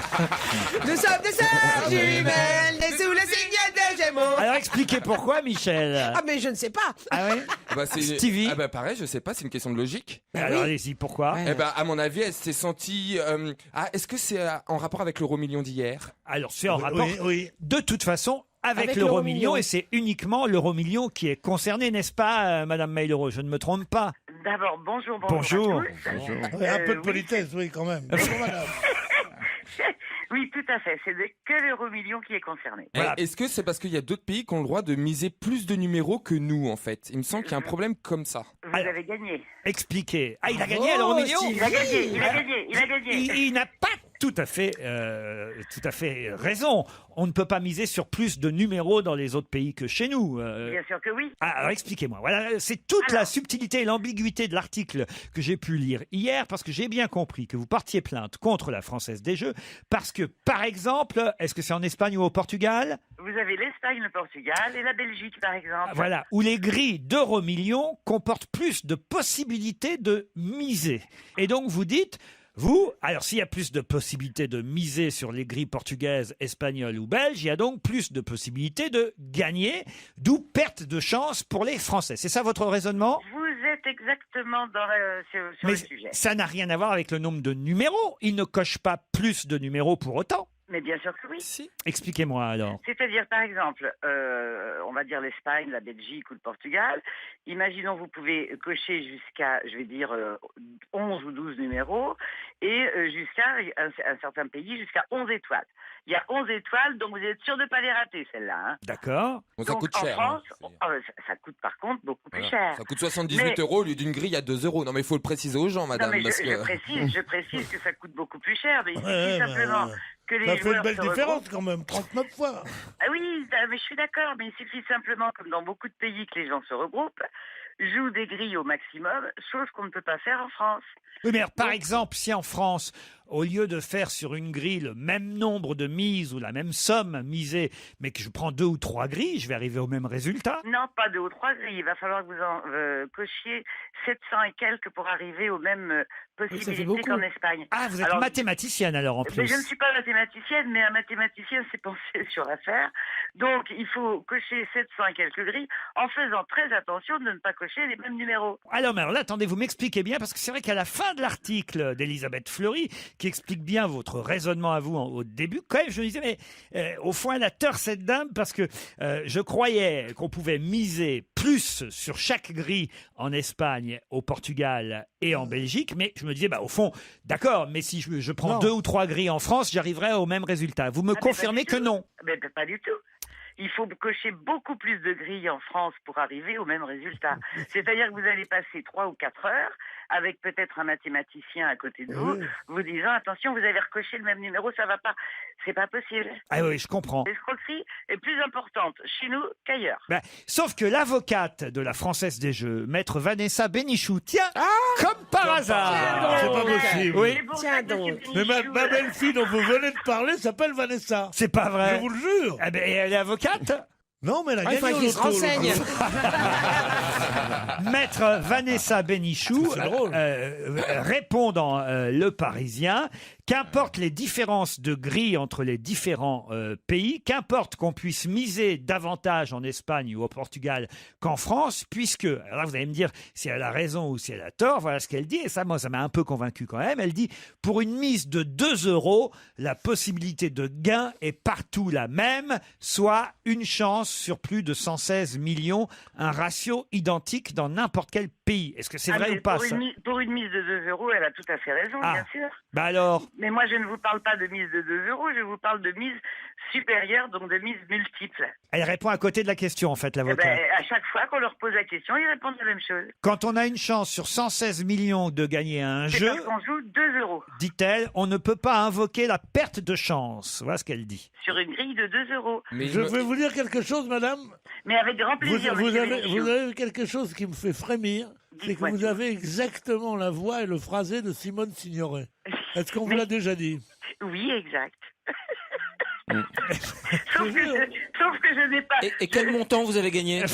Nous sommes des sœurs jumelles, nées sous le signe des Gémeaux. Alors expliquez pourquoi, Michel. Ah, mais je ne sais pas. Ah oui? Stevie? Ah bah pareil, je sais pas, c'est une question de logique. Alors allez-y, pourquoi? Eh ben, à mon avis, elle s'est sentie... est-ce que c'est en rapport avec l'euro million d'hier? Alors c'est en rapport, oui. de toute façon, avec l'euro l'euro million, million. et c'est uniquement l'euro million qui est concerné, n'est-ce pas, Madame Maillereux? Je ne me trompe pas. D'abord, bonjour. Bonjour. à tous. Oui, un peu de politesse, oui, quand même. Bonjour, madame. Oui, tout à fait. C'est que l'euro million qui est concerné. Voilà. Est-ce que c'est parce qu'il y a d'autres pays qui ont le droit de miser plus de numéros que nous, en fait? Il me semble qu'il y a un problème comme ça. Vous Alors, avez gagné. Expliquez. Ah, il a gagné à l'euro million? Il a gagné. Il a gagné. Il n'a pas tout à fait raison. On ne peut pas miser sur plus de numéros dans les autres pays que chez nous. Bien sûr que oui. Alors expliquez-moi. Voilà, c'est toute la subtilité et l'ambiguïté de l'article que j'ai pu lire hier, parce que j'ai bien compris que vous portiez plainte contre la Française des Jeux, parce que, par exemple, est-ce que c'est en Espagne ou au Portugal? Vous avez l'Espagne, le Portugal et la Belgique, par exemple. Voilà, où les grilles d'euro million comportent plus de possibilités de miser. Et donc vous dites, alors s'il y a plus de possibilités de miser sur les grilles portugaises, espagnoles ou belges, il y a donc plus de possibilités de gagner, d'où perte de chance pour les Français. C'est ça votre raisonnement? Vous êtes exactement sur Mais le sujet. ça n'a rien à voir avec le nombre de numéros. Il ne coche pas plus de numéros pour autant. Mais bien sûr que oui. Si. Expliquez-moi alors. C'est-à-dire, par exemple, on va dire l'Espagne, la Belgique ou le Portugal. Imaginons, vous pouvez cocher jusqu'à, 11 ou 12 numéros et jusqu'à un certain pays, jusqu'à 11 étoiles. Il y a 11 étoiles, donc vous êtes sûr de ne pas les rater, celles-là. Hein. D'accord. Bon, ça Donc, coûte en cher. France, hein. ça coûte par contre beaucoup plus Voilà. cher. Ça coûte 78 Mais- € au lieu d'une grille à 2 €. Non mais il faut le préciser aux gens, madame. Non, mais parce je que... précise que ça coûte beaucoup plus cher, mais il suffit Ouais, simplement ouais. que les Ça fait une joueurs belle se différence regroupent. quand même, 39 fois. Ah oui, mais je suis d'accord, mais il suffit simplement, comme dans beaucoup de pays, que les gens se regroupent, jouent des grilles au maximum, chose qu'on ne peut pas faire en France. Oui, mais alors, par exemple, si en France, au lieu de faire sur une grille le même nombre de mises ou la même somme misée, mais que je prends 2 ou 3 grilles, je vais arriver au même résultat. Non, pas 2 ou 3 grilles. Il va falloir que vous en cochiez 700 et quelques pour arriver aux mêmes possibilités beaucoup. qu'en Espagne. Ah, vous êtes Alors, mathématicienne alors en mais plus. je ne suis pas mathématicienne, mais un mathématicien s'est pensé sur l'affaire. Donc, il faut cocher 700 et quelques grilles en faisant très attention de ne pas cocher les mêmes numéros. Alors, mais alors là, attendez, vous m'expliquez bien, parce que c'est vrai qu'à la fin de l'article d'Elisabeth Fleury, qui explique bien votre raisonnement à vous au début, quand même, je me disais, mais au fond, elle a tort, cette dame, parce que je croyais qu'on pouvait miser plus sur chaque grille en Espagne, au Portugal et en Belgique, mais je me disais, au fond, d'accord, mais si je prends Non. 2 ou 3 grilles en France, j'arriverai au même résultat. Vous me Ah, mais pas confirmez du que tout. non? Mais pas du tout. il faut cocher beaucoup plus de grilles en France pour arriver au même résultat. C'est-à-dire que vous allez passer 3 ou 4 heures avec peut-être un mathématicien à côté de vous, vous disant attention, vous avez recoché le même numéro, ça va pas. C'est pas possible. Ah oui, je comprends. L'escroquerie est plus importante chez nous qu'ailleurs. Ben, sauf que l'avocate de la Française des Jeux, maître Vanessa Bénichou, tiens, comme par hasard. C'est pas possible. Oui. Tiens donc. Mais ma belle-fille dont vous venez de parler s'appelle Vanessa. C'est pas vrai. Je vous le jure. Eh ben, elle est avocate. Non, mais elle a Il faut gagné au qu'il se loto, le renseigne. gros. Maître Vanessa Bénichou C'est drôle. répond dans Le Parisien qu'importe les différences de grille entre les différents pays, qu'importe qu'on puisse miser davantage en Espagne ou au Portugal qu'en France, puisque, alors là vous allez me dire si elle a raison ou si elle a tort, voilà ce qu'elle dit, et ça, moi, ça m'a un peu convaincu quand même. Elle dit, pour une mise de 2 €, la possibilité de gain est partout la même, soit une chance sur plus de 116 millions, un ratio identique dans n'importe quel pays. Est-ce que c'est vrai mais ou pas pour ça pour une mise de 2 €, elle a tout à fait raison, Ah. bien sûr. Bah alors, Mais moi, je ne vous parle pas de mise de 2 €, je vous parle de mise supérieure, donc de mise multiple. elle répond à côté de la question en fait, Eh l'avocat. ben, à chaque fois qu'on leur pose la question, ils répondent la même chose. Quand on a une chance sur 116 millions de gagner un C'est jeu, parce qu'on joue 2 €. dit-elle, on ne peut pas invoquer la perte de chance. Voilà ce qu'elle dit. Sur une grille de 2 €. Mais Je vais vous dire quelque chose, madame. Mais avec grand plaisir, monsieur Bénichou. vous avez quelque chose qui me fait frémir. C'est que Dites-moi vous tout. avez exactement la voix et le phrasé de Simone Signoret. Est-ce qu'on vous l'a déjà dit? Oui, exact. sauf que je n'ai pas... Et quel montant vous avez gagné?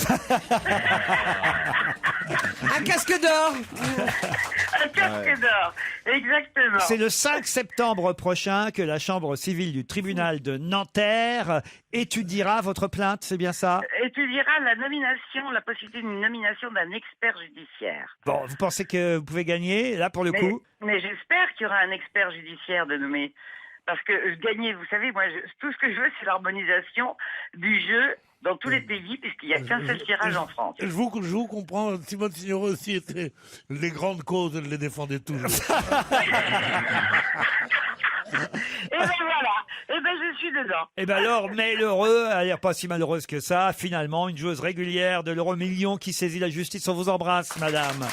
Un casque d'or. Un casque d'or, exactement. C'est le 5 septembre prochain que la Chambre civile du tribunal de Nanterre étudiera votre plainte, c'est bien ça? Étudiera la nomination, la possibilité d'une nomination d'un expert judiciaire. Bon, vous pensez que vous pouvez gagner, là, pour le coup? Mais j'espère qu'il y aura un expert judiciaire de nommé. Parce que gagner, vous savez, moi, tout ce que je veux, c'est l'harmonisation du jeu dans tous les pays, puisqu'il n'y a qu'un seul tirage en France. Je vous comprends. Simone Signoret aussi était les grandes causes, elle les défendait toujours. Et ben voilà, et ben je suis dedans. Eh ben alors, mais l'heureux, elle n'est pas si malheureuse que ça. Finalement, une joueuse régulière de l'euro-million qui saisit la justice. On vous embrasse, madame.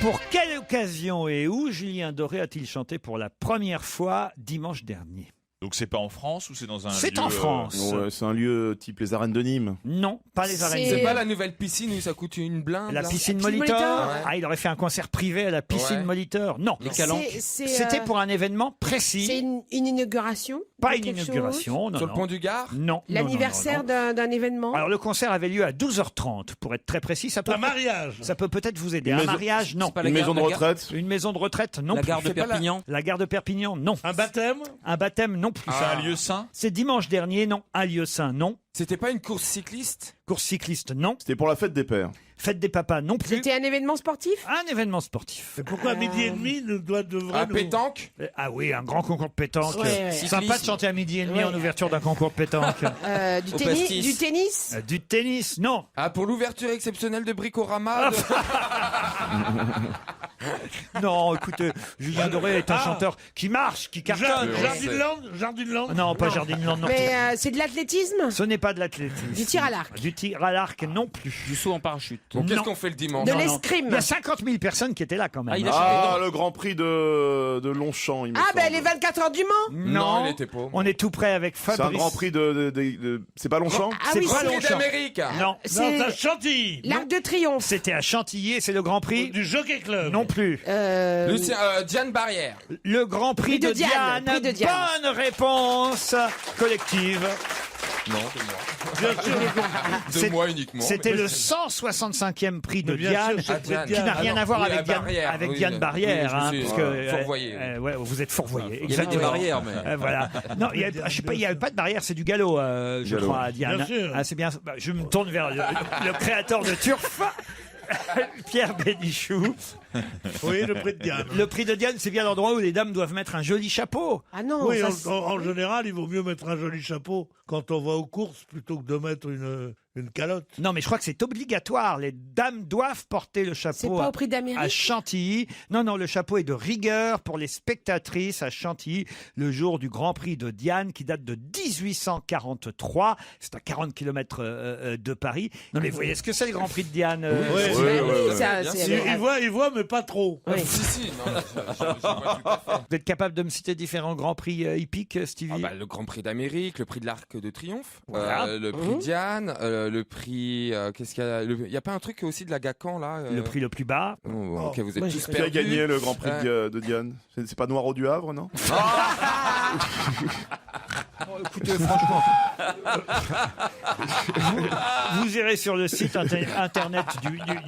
Pour quelle occasion et où Julien Doré a-t-il chanté pour la première fois dimanche dernier? Donc c'est pas en France ou c'est dans un C'est lieu, en France. Ouais, c'est un lieu type les arènes de Nîmes. Non, pas les arènes. C'est pas la nouvelle piscine où ça coûte une blinde? La là piscine Piscine Molitor. Molitor. Ouais. Ah, il aurait fait un concert privé à la piscine Ouais. Molitor. Non. Les calanques. C'était pour un événement C'est précis. une inauguration. Pas de une quelque chose. inauguration. Non, Sur le non. pont du Gard? Non. L'anniversaire non, non, non. d'un événement. Alors le concert avait lieu à 12h30, pour être très précis. Ça peut, Un mariage. ça peut peut-être vous aider. Une Un maison- mariage, non. C'est pas la Une gare- maison de la gare- retraite. Une maison de retraite, non. La plus. gare de C'est pas la- Perpignan. La gare de Perpignan, non. Un baptême. Un baptême, non plus. C'est un lieu saint? C'est dimanche dernier, non. Un lieu saint, non. C'était pas une course cycliste? Course cycliste, non. C'était pour la fête des pères. Fête des papas, non plus. C'était un événement sportif. Un événement sportif. Et pourquoi à midi et demi devrait Un nous... pétanque? Ah oui, un grand concours de pétanque. Ouais, ouais. Sympa de Cyclisme. chanter à midi et demi Ouais. en ouverture d'un concours de pétanque. Du Au tennis. pastis. Du tennis. Du tennis, non. Ah, pour l'ouverture exceptionnelle de Bricorama? Non, écoutez, Julien Doré est un Ah. chanteur qui marche, qui cartonne. Jardineland. Non, pas Jardineland non plus. Mais c'est de l'athlétisme. Ce n'est pas de l'athlétisme. Du tir à l'arc. Du tir à l'arc non plus. Du saut en parachute. Bon, qu'est-ce Non. qu'on fait le dimanche? De Non, non. l'escrime. Il y a 50 000 personnes qui étaient là quand même. Ah, il a Ah, le Grand Prix de Longchamp, il me Ah ben semble. les 24 heures du Mans. Non, il était pauvre. On est tout près avec C'est Fabrice. un Grand Prix c'est pas Longchamp? Ah C'est oui, pas c'est Longchamp. d'Amérique. Non, Non, c'est c'est à Chantilly. l'Arc de Triomphe. c'était à Chantilly, c'est le Grand Prix. Du Jockey Club. Non plus. Lucien, Diane Barrière. Le Grand Prix, Prix de Diane, prix de Diane. Bonne réponse collective. Non, de moi. Bien sûr. C'est- De moi uniquement. C'était le 165e prix de Mais bien Diane, sûr, Ah, Diane. qui n'a rien Ah, à voir oui, avec la Diane, Barrière, avec oui, Diane Barrière, oui, je hein, me suis, parce que fourvoyé. ouais, vous êtes fourvoyé. Il y avait des barrières, mais. Voilà. Non, il y a, je sais pas, il y avait pas de barrière, c'est du galop, je Galop. crois, à Diane. Bien sûr. Ah, c'est bien. Bah, je me tourne vers le créateur de Turf. Pierre Bénichou. Oui, le prix de Diane. Le prix de Diane, c'est bien l'endroit où les dames doivent mettre un joli chapeau. Ah non. Oui, ça, en, c'est- en général, il vaut mieux mettre un joli chapeau quand on va aux courses plutôt que de mettre une calotte. Non, mais je crois que c'est obligatoire. Les dames doivent porter le C'est chapeau pas au prix d'Amérique? à Chantilly. Non, le chapeau est de rigueur pour les spectatrices à Chantilly, le jour du Grand Prix de Diane, qui date de 1843. C'est à 40 km de Paris. Non, mais vous voyez ce que c'est le Grand Prix de Diane Oui, ça, bien c'est- sûr. il voit, mais pas trop. Oui. Si, non, je vois tout à fait. Vous êtes capable de me citer différents Grands Prix hippiques, Stevie? Ah bah, le Grand Prix d'Amérique, le prix de l'Arc de Triomphe, Voilà. le prix Diane, le prix. Qu'est-ce qu'il y a Il y a pas un truc aussi de la Gacan là Le prix le plus bas. Oh, ok, vous êtes Moi, tous Qui a perdus. gagné le Grand Prix de Diane? C'est pas Noiro du Havre, non? Écoutez, franchement, vous irez sur le site internet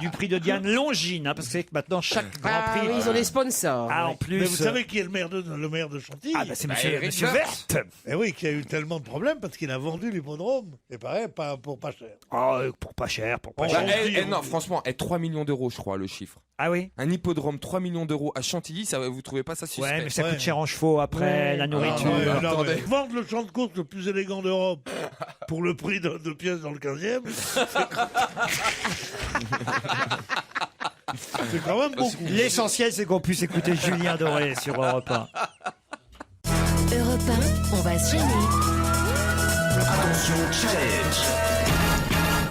du prix de Diane Longines, parce que c'est que maintenant chaque Grand Ah Prix. oui, ils ont des sponsors. Ah, en plus. Mais vous savez qui est le maire de Chantilly? Ah, bah, c'est monsieur Eric Verte. Eh oui, qui a eu tellement de problèmes parce qu'il a vendu l'hippodrome. Et pareil, pour pas cher. Oh, pour pas cher. Bah, cher. Non, franchement, 3 millions d'euros, je crois, le chiffre. Ah oui? Un hippodrome, 3 millions d'euros à Chantilly, ça, vous trouvez pas ça suspect? Ouais, mais ça Ouais. coûte cher en chevaux après, la nourriture. Attendez. Vendre le champ de course le plus élégant d'Europe pour le prix de 2 pièces dans le 15e, c'est quand même beaucoup. L'essentiel, c'est qu'on puisse écouter Julien Doré sur Europe 1. Europe 1, on va se gêner. Attention, challenge.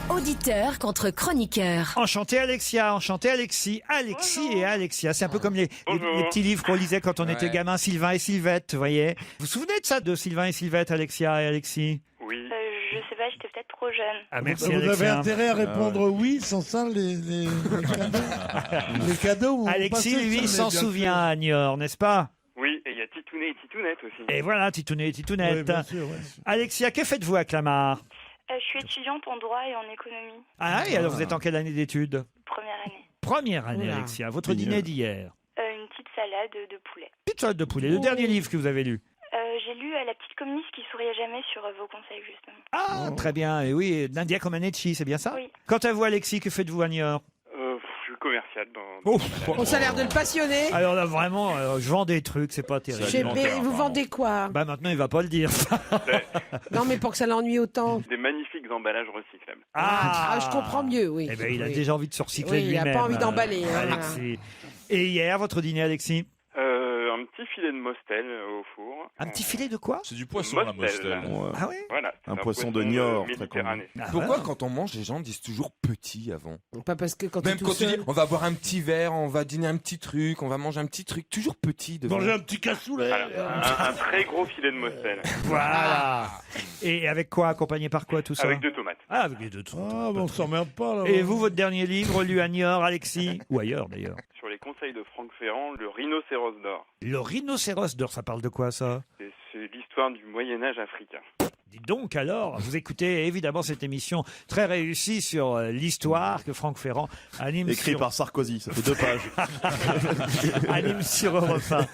Auditeur contre chroniqueur. Enchanté Alexia, enchanté Alexis. Alexis et Alexia, c'est un peu comme les petits livres qu'on lisait quand on était gamin, Sylvain et Sylvette, vous voyez. Vous vous souvenez de ça, de Sylvain et Sylvette, Alexia et Alexis? Oui. Je sais pas, j'étais peut-être trop jeune. Ah, merci Vous avez Alexia. intérêt à répondre oui, sans ça, les cadeaux. Les cadeaux, vous Alexis, passez, lui, ça, s'en mais bien souvient à Niort, n'est-ce pas? Oui, et il y a Titounet et Titounette aussi. Et voilà, Titounet et sûr. Titounette. Oui, bien sûr, ouais. Alexia, que faites-vous à Clamart? Je suis étudiante en droit et en économie. Ah, et alors vous êtes en quelle année d'études? Première année. Première année, Oula. Alexia. Votre dîner d'hier? Une petite salade de poulet. Petite salade de poulet. Le dernier livre que vous avez lu? J'ai lu La petite communiste qui souriait jamais sur vos conseils, justement. Ah, très bien. Et oui, Nadia Comaneci, c'est bien ça? Oui. Quant à vous, Alexis, que faites-vous à Niort? Je suis commercial dans... Oh, On ça a l'air de le passionner. alors là, vraiment, je vends des trucs, c'est pas terrible. Mais vous vendez quoi? Bah maintenant, il va pas le dire. Non, mais pour que ça l'ennuie autant. Des magnifiques emballages recyclables. Ah, je comprends mieux, oui. Eh ben, il a Oui. déjà envie de se recycler Oui, il a lui-même. pas envie d'emballer, hein. Alexis. Et hier, votre dîner, Alexis? Un petit filet de mostel au four. Un petit filet de quoi? C'est du poisson, la Mostel. mostel. Ouais. Ah oui? Voilà. Un poisson de Niort, très Méditerranée. Ah, Pourquoi voilà. quand on mange, les gens disent toujours petit avant? Pas parce que quand Même t'es quand tout tu dis seul. on va boire un petit verre, on va dîner un petit truc, on va manger un petit truc, toujours petit devant. Manger un petit cassoulet. Un très gros filet de mostel. Voilà. Et avec quoi? Accompagné par quoi tout ça? Avec 2 tomates. Ah, avec les deux. Ah, mais on s'emmerde pas, là. Et vous, votre dernier livre, lu à Niort, Alexis? Ou ailleurs, d'ailleurs? Sur les conseils de Franck Ferrand, le rhinocéros d'or. Le rhinocéros d'or, ça parle de quoi, ça? C'est l'histoire du Moyen-Âge africain. Dites donc alors, vous écoutez évidemment cette émission très réussie sur l'histoire que Franck Ferrand anime Écrit sur... par Sarkozy, ça fait 2 pages. anime sur Europe 1.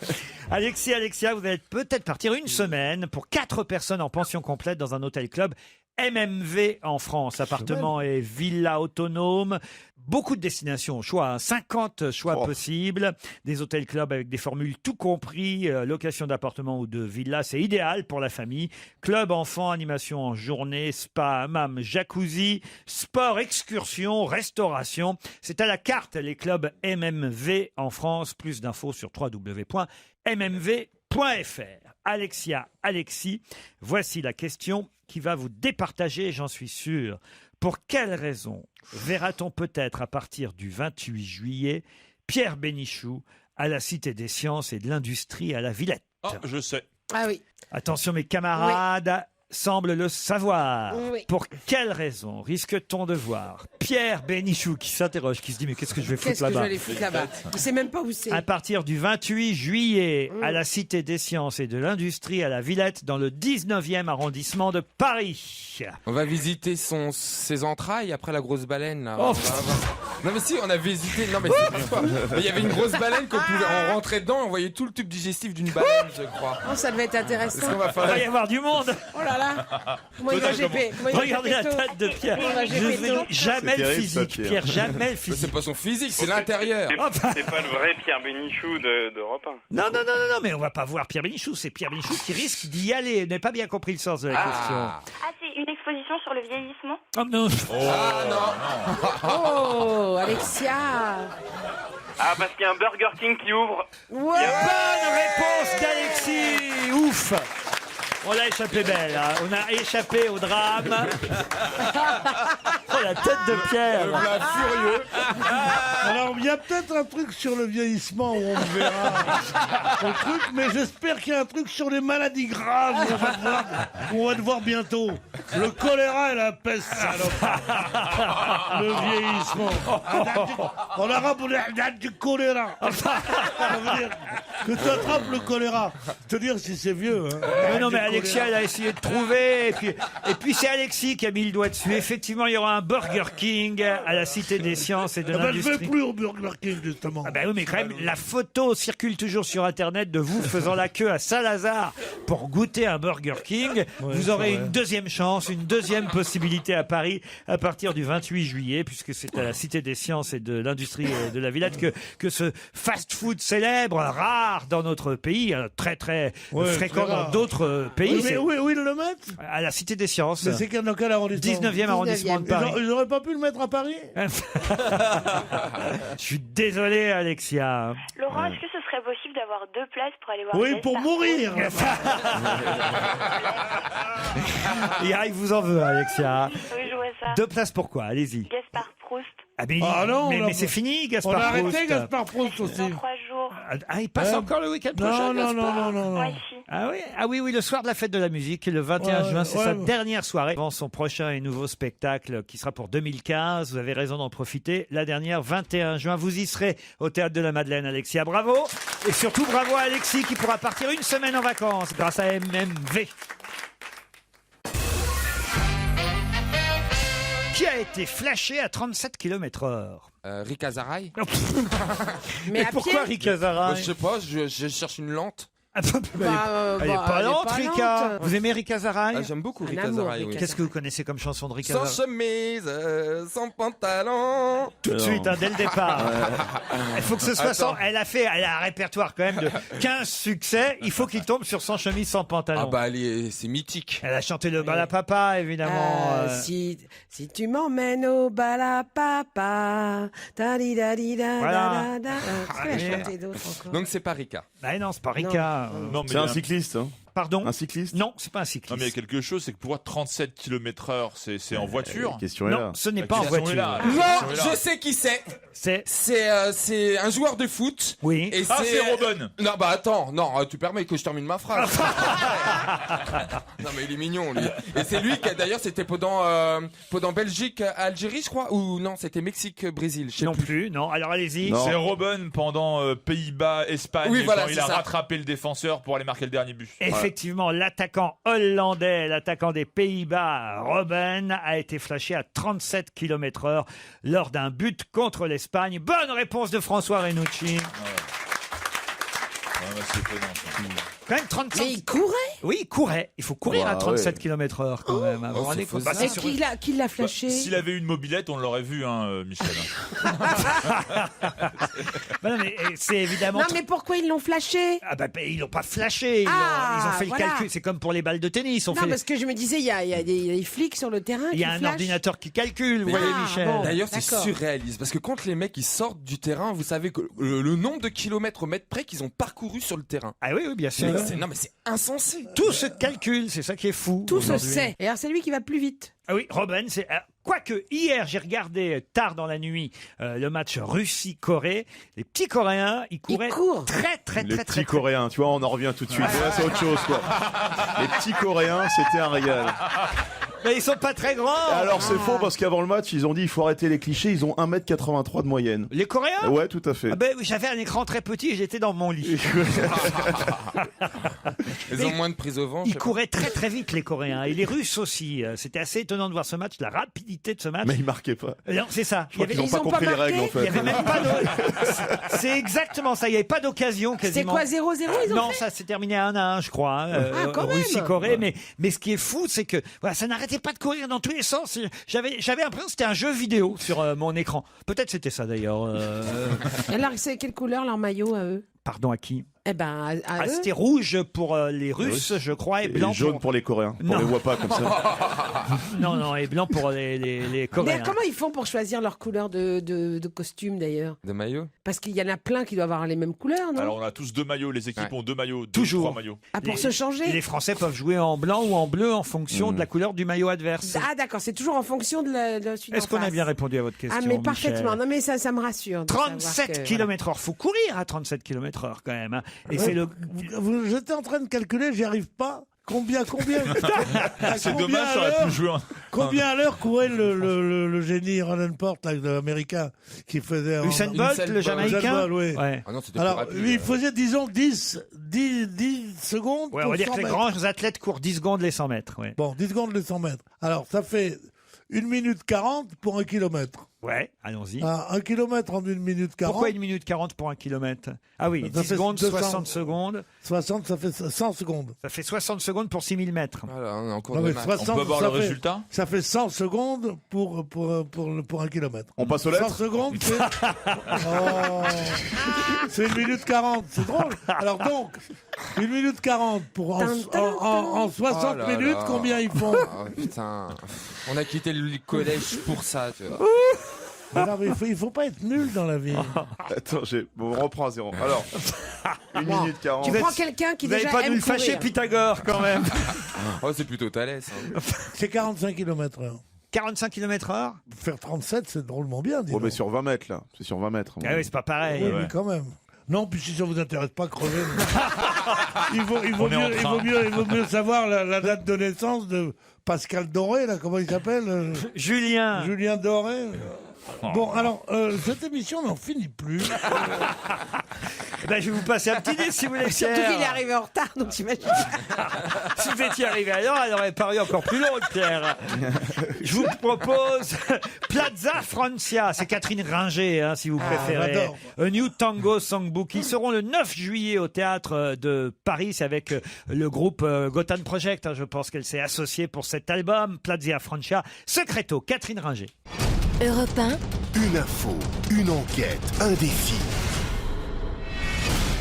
Alexis, Alexia, vous allez peut-être partir une semaine pour 4 personnes en pension complète dans un hôtel club MMV en France. Appartements et villas autonomes. Beaucoup de destinations au choix, 50 choix possibles. Des hôtels clubs avec des formules tout compris. Location d'appartements ou de villas, c'est idéal pour la famille. Club enfants, animation en journée, spa, hammam, jacuzzi, sport, excursion, restauration. C'est à la carte les clubs MMV en France. Plus d'infos sur www.mmv.fr. Alexia, Alexis, voici la question qui va vous départager, j'en suis sûr. Pour quelle raison verra-t-on peut-être à partir du 28 juillet Pierre Bénichou à la Cité des Sciences et de l'Industrie à la Villette? Ah, je sais. Ah oui. Attention mes camarades, semblent le savoir. Oui. Pour quelle raison risque-t-on de voir Pierre Bénichou qui s'interroge, qui se dit mais qu'est-ce que je vais foutre Qu'est-ce que je là-bas? vais aller foutre là-bas? Il sait même pas où c'est. À partir du 28 juillet, à la Cité des Sciences et de l'Industrie à la Villette, dans le 19e arrondissement de Paris. On va visiter ses entrailles après la grosse baleine. Là. Oh. Non mais si, on a visité. Non mais c'est pas. Mais il y avait une grosse baleine qu'on pouvait. On rentrait dedans, on voyait tout le tube digestif d'une baleine, je crois. Oh, ça devait être intéressant. Est-ce qu'on va Il faire va y avoir du monde. Oh là là. Comment il va GP? Regardez la tête de Pierre. Je dis jamais le terrible, ça, physique, Pierre, jamais le Mais physique. c'est pas son physique, c'est l'intérieur. C'est pas le vrai Pierre Bénichou d'Europe 1. Non, mais on va pas voir Pierre Bénichou. C'est Pierre Bénichou qui risque d'y aller. Vous n'avez pas bien compris le sens de la question. Ah, c'est une exposition exposition sur le vieillissement? Oh non. Oh, Alexia. Ah, parce qu'il y a un Burger King qui ouvre. Ouais. Bonne réponse d'Alexis. Ouf. On l'a échappé belle, hein. On a échappé au drame. Oh, la tête de Pierre. Furieux. Alors, il y a peut-être un truc sur le vieillissement où on verra le truc, mais j'espère qu'il y a un truc sur les maladies graves où on va te voir bientôt. Le choléra et la peste, salope. Le vieillissement. En arabe, on dit du choléra. Ça veut dire que tu attrapes le choléra. Te dire si c'est vieux. Hein. Mais non, mais Alexia, elle a essayé de trouver. Et puis c'est Alexis qui a mis le doigt dessus. Effectivement, il y aura un Burger King à la Cité des Sciences et de Je l'Industrie. vais plus au Burger King, justement. Ah ben oui, mais quand même, la photo circule toujours sur Internet de vous faisant la queue à Saint-Lazare pour goûter un Burger King. Vous aurez une deuxième chance, une deuxième possibilité à Paris à partir du 28 juillet, puisque c'est à la Cité des Sciences et de l'Industrie de la Villette que ce fast-food célèbre, rare dans notre pays, très très fréquent dans d'autres pays. Oui, mais où ils le mettent? À la Cité des Sciences. Mais c'est dans quel arrondissement? 19e arrondissement de Paris. Ils n'auraient pas pu le mettre à Paris? Je suis désolé, Alexia. Laurent, est-ce que ce serait possible d'avoir 2 places pour aller voir Oui, Gaspard pour mourir. Il vous en veut, Alexia. Oui, je vois ça. 2 places pour quoi? Allez-y. Gaspard Proust. Ah, mais, Ah non, mais là, c'est fini, On Gaspard a arrêté Proust. Gaspard Proust aussi. Dans 3 jours. Ah, il passe encore le week-end prochain, Non, Gaspard. Moi ici. Ah oui, le soir de la fête de la musique, le 21 juin, c'est sa ouais. dernière soirée. Avant son prochain et nouveau spectacle qui sera pour 2015, vous avez raison d'en profiter. La dernière, 21 juin, vous y serez au Théâtre de la Madeleine, Alexia. Bravo. Et surtout, bravo à Alexis qui pourra partir une semaine en vacances grâce à MMV. Qui a été flashé à 37 km/h? Rick Azaray. Mais à Pourquoi pied? Rick Azaray? Je sais pas, je cherche une lente. Elle est pas elle est lente, pas Rika. lente. Vous aimez Rick Azaray? Ah, j'aime beaucoup Un Rick amour, Azaray. Rick Oui. Qu'est-ce que vous connaissez comme chanson de Rick Sans Azaray? chemise, sans pantalon. Tout de suite, hein, dès le départ. Il faut que ce soit sans... Elle a un répertoire quand même de 15 succès. Il faut qu'il tombe sur Sans chemise, sans pantalon. Ah bah c'est mythique. Elle a chanté le bal à papa, évidemment. Si tu m'emmènes au bal à papa, Voilà. Qu'est-ce qu'elle a chanté d'autre encore? Donc c'est pas Rika. Bah non, c'est pas Rika. Non, mais C'est un cycliste. Hein. Pardon? Un cycliste? Non, c'est pas un Non, cycliste. mais il y a quelque chose, c'est que pour voir 37 km/h, c'est en voiture. La question est là. Non, ce n'est La pas en question est voiture. là. Non, je sais qui c'est. C'est un joueur de foot. Oui. Et Ah, c'est Robben. Non, bah attends, non, tu permets que je termine ma phrase. Non, mais il est mignon, lui. Et c'est lui qui, d'ailleurs, c'était pendant Belgique-Algérie, je crois. Ou non, c'était Mexique-Brésil. Je sais Non plus. plus, non. Alors allez-y. Non. C'est Robben pendant Pays-Bas-Espagne, Oui, voilà, quand il c'est a ça. rattrapé le défenseur pour aller marquer le dernier but. Effectivement, l'attaquant hollandais, l'attaquant des Pays-Bas, Robben, a été flashé à 37 km/h lors d'un but contre l'Espagne. Bonne réponse de François Renucci. Ouais, bah, c'est étonnant, ça. Quand même 35. Mais il courait? Oui, il courait. Il faut courir à 37 ouais. km/h quand même. Vous vous rendez compte? Bah, Et c'est sur- qui l'a flashé? S'il avait eu une mobilette, on l'aurait vu, hein, Michel. Bah non, mais c'est évidemment. Non, mais pourquoi ils l'ont flashé? Ah bah, ils l'ont pas flashé. Ils ont fait le voilà. calcul. C'est comme pour les balles de tennis. Non, parce que je me disais, il y a des flics sur le terrain. Il y a qui un flashent. ordinateur qui calcule. Vous voyez, Michel. bon. D'ailleurs, c'est D'accord. surréaliste parce que quand les mecs ils sortent du terrain, vous savez que le nombre de kilomètres au mètre près qu'ils ont parcouru sur le terrain. Ah oui, bien sûr. Non, mais c'est insensé. Tout se calcule. C'est ça qui est fou. Tout se aujourd'hui. sait. Et alors, c'est lui qui va plus vite. Ah oui, Robben, c'est. Quoique, hier, j'ai regardé tard dans la nuit le match Russie-Corée. Les petits Coréens, ils couraient très, très, Les très, petits très, Coréens, tu vois, on en revient tout de suite. Là, c'est autre chose, quoi. Les petits Coréens, c'était un régal. Mais ils sont pas très grands. Alors, c'est faux parce qu'avant le match, ils ont dit il faut arrêter les clichés. Ils ont 1m83 de moyenne. Les Coréens? Ouais, tout à fait. Ah ben, j'avais un écran très petit et j'étais dans mon lit. Ils ont moins de prise au vent. Ils couraient très très vite, les Coréens. Et les Russes aussi. C'était assez étonnant de voir ce match, la rapidité de ce match. Mais ils marquaient pas. Non, c'est ça. Je crois qu'ils n'ont pas compris les règles, en fait. Il y avait même pas c'est exactement ça. Il n'y avait pas d'occasion C'était quasiment. quoi, 0-0 ils ont Non, fait ça s'est terminé à 1-1, je crois. quand même. Russie-Corée. Mais ce qui est fou, c'est que voilà, ça n'arrêtait pas de courir dans tous les sens. J'avais l'impression que c'était un jeu vidéo sur mon écran. Peut-être c'était ça d'ailleurs. Alors, c'est quelle couleur leur maillot à eux? Pardon, à qui? Eh ben, à Ah, eux. c'était rouge pour les Russes, je crois, et blanc jaune pour les Coréens. On Non. les voit pas comme ça. Non, et blanc pour les Mais Coréens. comment ils font pour choisir leur couleur de costume d'ailleurs? De maillot. Parce qu'il y en a plein qui doivent avoir les mêmes couleurs, non? Alors on a tous 2 maillots, les équipes ont 2 maillots, 2 Toujours. 3 maillots. Ah, pour se changer? Les Français peuvent jouer en blanc ou en bleu en fonction de la couleur du maillot adverse. Ah d'accord, c'est toujours en fonction de la suite. Est-ce qu'on a bien répondu à votre question? Ah mais Michel parfaitement. Non mais ça me rassure. de savoir 37 que, km/h. Faut courir à 37 km/h quand même. Hein. Et Ouais. c'est le. J'étais en train de calculer, j'y arrive pas. Combien C'est combien dommage, à ça aurait l'heure pu jouer. Combien à l'heure courait le génie Rollenport, l'américain, qui faisait... Usain Bolt, le Jamaïcain. Usain Bolt, oui. Ouais. Ah non, c'était Alors, plus rapide. lui, il faisait, disons, 10 secondes Ouais, on pour va dire 100 que les mètres. grands athlètes courent 10 secondes les 100 mètres. Ouais. Bon, 10 secondes les 100 mètres. Alors, ça fait 1 minute 40 pour 1 kilomètre. Ouais, allons-y. Ah, 1 kilomètre en 1 minute 40. Pourquoi 1 minute 40 pour 1 kilomètre? Ah oui, Ça 10 fait secondes, 200. 60 secondes. 60, ça fait 100 secondes. Ça fait 60 secondes pour 6000 mètres. Voilà, on est en cours Non, de mais maths. 60, On peut voir ça le fait- résultat? Ça fait 100 secondes pour 1 kilomètre. On passe aux 100 lettres. secondes, c'est... Oh. C'est 1 minute 40, c'est drôle. Alors donc, 1 minute 40 pour en 60 Oh là minutes, là. combien ils font? Ah, putain. On a quitté le collège pour ça, tu vois. Non, mais il faut pas être nul dans la vie. Attends, bon, on reprend à zéro. Alors, 1 minute 40. Tu prends quelqu'un qui Vous n'allez déjà pas aime nous le fâcher, courir. Pythagore, quand même. Oh, c'est plutôt Thalès. Hein. C'est 45 km/h. 45 km/h? Faire 37, c'est drôlement bien, dis Oh, mais donc. sur 20 mètres, là. C'est sur 20 mètres. Ah oui, c'est pas pareil. Oui, Ouais. mais quand même. Non, puis si ça vous intéresse pas, crevez. il vaut On est en train. mieux savoir la date de naissance de Pascal Doré, là, comment il s'appelle Julien. Julien Doré. Bon, alors, cette émission n'en finit plus. Ben, je vais vous passer un petit dé si vous voulez. Surtout Pierre. qu'il est arrivé en retard, donc t'imagines. Si vous étiez arrivé à l'heure, elle aurait paru encore plus longue, Pierre. Je vous propose Plaza Francia. C'est Catherine Ringer, hein, si vous préférez. j'adore. A New Tango Songbook. Ils seront le 9 juillet au théâtre de Paris. C'est avec le groupe Gotham Project. Hein, je pense qu'elle s'est associée pour cet album. Plaza Francia. Secreto, Catherine Ringer. Europe 1, Une info, une enquête, un défi.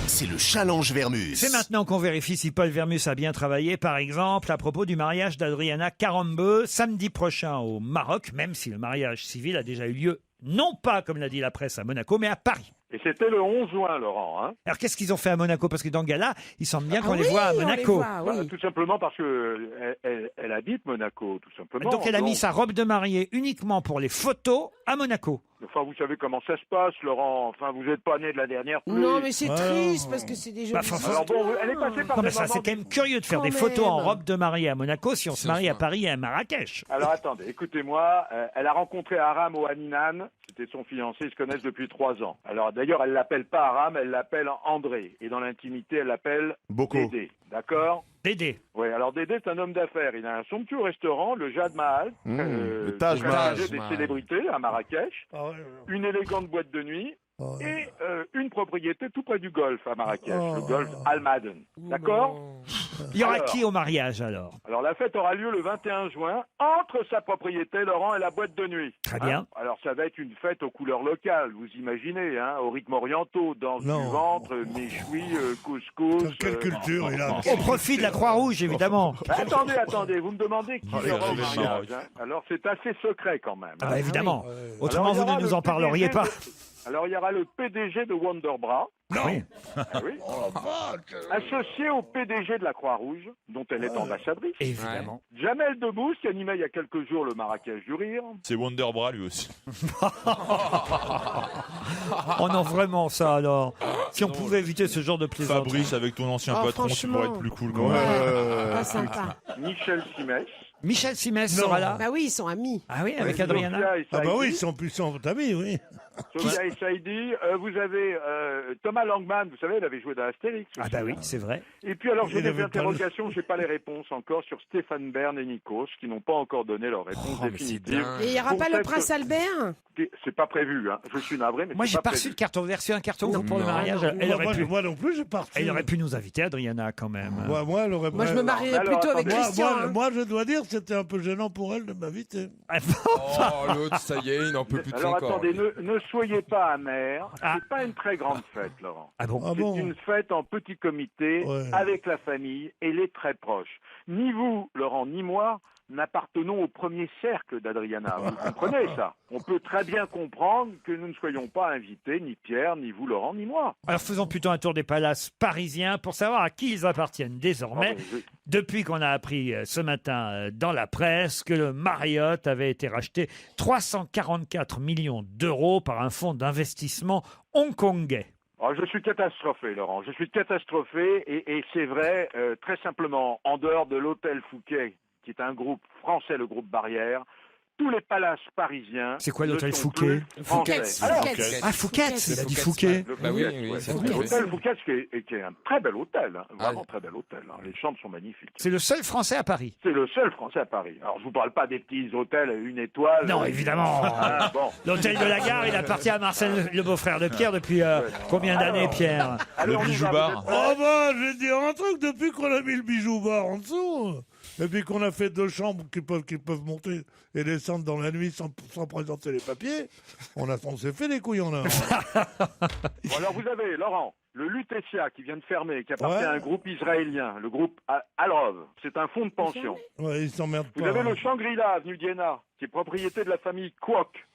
C'est le challenge Vermus. C'est maintenant qu'on vérifie si Paul Vermus a bien travaillé, par exemple, à propos du mariage d'Adriana Carambeu, samedi prochain au Maroc, même si le mariage civil a déjà eu lieu, non pas, comme l'a dit la presse, à Monaco, mais à Paris. Et c'était le 11 juin, Laurent. Hein. Alors qu'est-ce qu'ils ont fait à Monaco? Parce que dans le gala, il semble bien qu'on Ah les oui, voit à on les Monaco. voit, oui. Bah, tout simplement parce que elle habite Monaco, tout simplement. Donc elle a mis sa robe de mariée uniquement pour les photos à Monaco. Enfin, vous savez comment ça se passe, Laurent. Enfin, vous n'êtes pas né de la dernière pluie. Non, mais c'est Ouais, triste non. parce que c'est des Bah, jolies faut- Alors bon, elle est passée par Non mais des ça moments c'est quand même curieux de faire Quand des photos en même. robe de mariée à Monaco si on se C'est marie à ça. Paris et à Marrakech. Alors attendez, écoutez-moi, elle a rencontré Aram Ouaninan, c'était son fiancé, ils se connaissent depuis 3 ans. Alors d'ailleurs, elle l'appelle pas Aram, elle l'appelle André. Et dans l'intimité, elle l'appelle Boko. Dédé. D'accord? Dédé. Oui, alors Dédé, c'est un homme d'affaires. Il a un somptueux restaurant, le Jad Mahal. Le Taj pour Mahal. héberger des célébrités à Marrakech. Ah ouais, Une élégante boîte de nuit. ouais. Et une propriété tout près du golfe à Marrakech, Oh. le golfe Al Maden. D'accord? Il y aura Alors. qui au mariage alors? Alors la fête aura lieu le 21 juin entre sa propriété, Laurent, et la boîte de nuit. Très bien. Alors ça va être une fête aux couleurs locales, vous imaginez, hein, au rythme orientaux, danse Non. du ventre, méchoui, couscous. Quelle culture il a. Au profit de la Croix-Rouge évidemment. Attendez, vous me demandez qui les sera au rêves mariage. Maroc. Hein. Alors c'est assez secret quand même. Ah hein. bah, évidemment. Autrement Alors, il y vous aura ne nous le en parleriez PDG pas. Alors il y aura le PDG de Wonderbra. Oui. Ah oui. Associé au PDG de la Croix-Rouge, dont elle est ambassadrice. Évidemment. Jamel Debbouze, qui animait il y a quelques jours le Marrakech du Rire. C'est Wonderbra lui aussi. Oh non vraiment ça alors. Si on pouvait éviter ce genre de plaisanterie. Fabrice avec ton ancien Oh, patron, tu franchement. pourrais être plus cool quand Ouais, même. Pas sympa. Michel Simès. Michel Simès sera là. Bah oui, ils sont amis. Ah oui, avec Adriana. Sophia et Ah bah Saïdi. oui, ils sont puissants, amis, oui. Sophia et Saïdi. Vous avez Thomas Langman, vous savez, il avait joué dans Astérix. Ah aussi, bah oui, hein. c'est vrai. Et puis alors, j'ai Il des avait pas le- interrogations, j'ai pas les réponses encore sur Stéphane Bern et Nikos, qui n'ont pas encore donné leur réponse Oh, mais c'est définitive. dingue. Et il n'y aura Pour pas le cette- prince Albert? C'est pas prévu, hein. Je suis navré, mais Moi c'est j'ai pas prévu. reçu de carton. Vous avez reçu un carton vous, pour le Non. mariage. Moi non plus, j'ai parti. Elle aurait pu nous inviter Adriana quand même. Moi, elle aurait Moi, je me moi, marierais alors, plutôt avec attendez. Christian. hein. moi, je dois dire, c'était un peu gênant pour elle de m'inviter. Oh, l'autre, ça y est, il n'en peut plus de son Alors corps. attendez, ne soyez pas amer. C'est pas une très grande fête, Laurent. Ah bon? C'est une fête en petit comité, avec la famille et les très proches. Ni vous, Laurent, ni moi n'appartenons au premier cercle d'Adriana. Vous comprenez ça? On peut très bien comprendre que nous ne soyons pas invités, ni Pierre, ni vous, Laurent, ni moi. Alors faisons plutôt un tour des palaces parisiens pour savoir à qui ils appartiennent désormais. Depuis qu'on a appris ce matin dans la presse que le Marriott avait été racheté 344 millions d'euros par un fonds d'investissement hongkongais. Alors, je suis catastrophé, Laurent. Je suis catastrophé et c'est vrai, très simplement, en dehors de l'hôtel Fouquet, qui est un groupe français, le groupe Barrière, tous les palaces parisiens. C'est quoi l'hôtel ne sont Fouquet? plus français. Ah, Fouquet, il a dit Fouquet. L'hôtel Fouquet, qui est un très bel hôtel, hein, vraiment très bel hôtel. Hein. Les chambres sont magnifiques. C'est le seul français à Paris. C'est le seul français à Paris. Alors, je vous parle pas des petits hôtels, une étoile. Non, évidemment. Ah, bon. L'hôtel de la Gare, il appartient à Marcel, le beau-frère de Pierre, depuis combien d'années, Pierre? Le bijou bar. Oh bah, je vais te dire un truc, depuis qu'on a mis le bijou bar en dessous, et puis qu'on a fait 2 chambres qui peuvent monter et descendre dans la nuit sans présenter les papiers, on s'est fait des couillons là. Bon, alors vous avez, Laurent, le Lutetia qui vient de fermer, qui appartient à un groupe israélien, le groupe Alrov. C'est un fonds de pension. Ouais, ils s'emmerdent pas. Vous avez le Shangri-La, avenue d'Iéna, qui est propriété de la famille Kwok.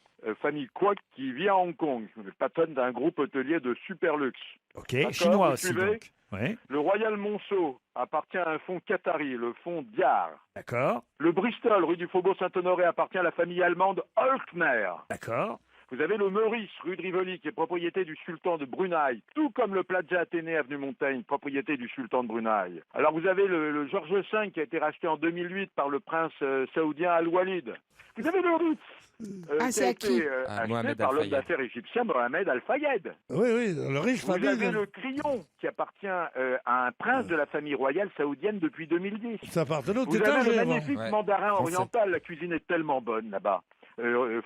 Famille Kwok qui vit à Hong Kong, patronne d'un groupe hôtelier de super luxe. Ok, chinois aussi donc. Ouais. Le Royal Monceau appartient à un fonds qatari, le fonds Diar. D'accord. Le Bristol, rue du Faubourg Saint-Honoré, appartient à la famille allemande Holkner. D'accord. Vous avez le Meurice, rue de Rivoli, qui est propriété du sultan de Brunei, tout comme le Plaza Athénée, avenue Montaigne, propriété du sultan de Brunei. Alors vous avez le George V qui a été racheté en 2008 par le prince saoudien Al-Walid. Vous avez le Ritz, qui a été acheté par l'homme d'affaires égyptien Mohamed Al-Fayed. Oui, le riche Vous avez le Crillon, qui appartient à un prince de la famille royale saoudienne depuis 2010. Ça appartenait aux Vous avez le avant. magnifique mandarin oriental, la cuisine est tellement bonne là-bas.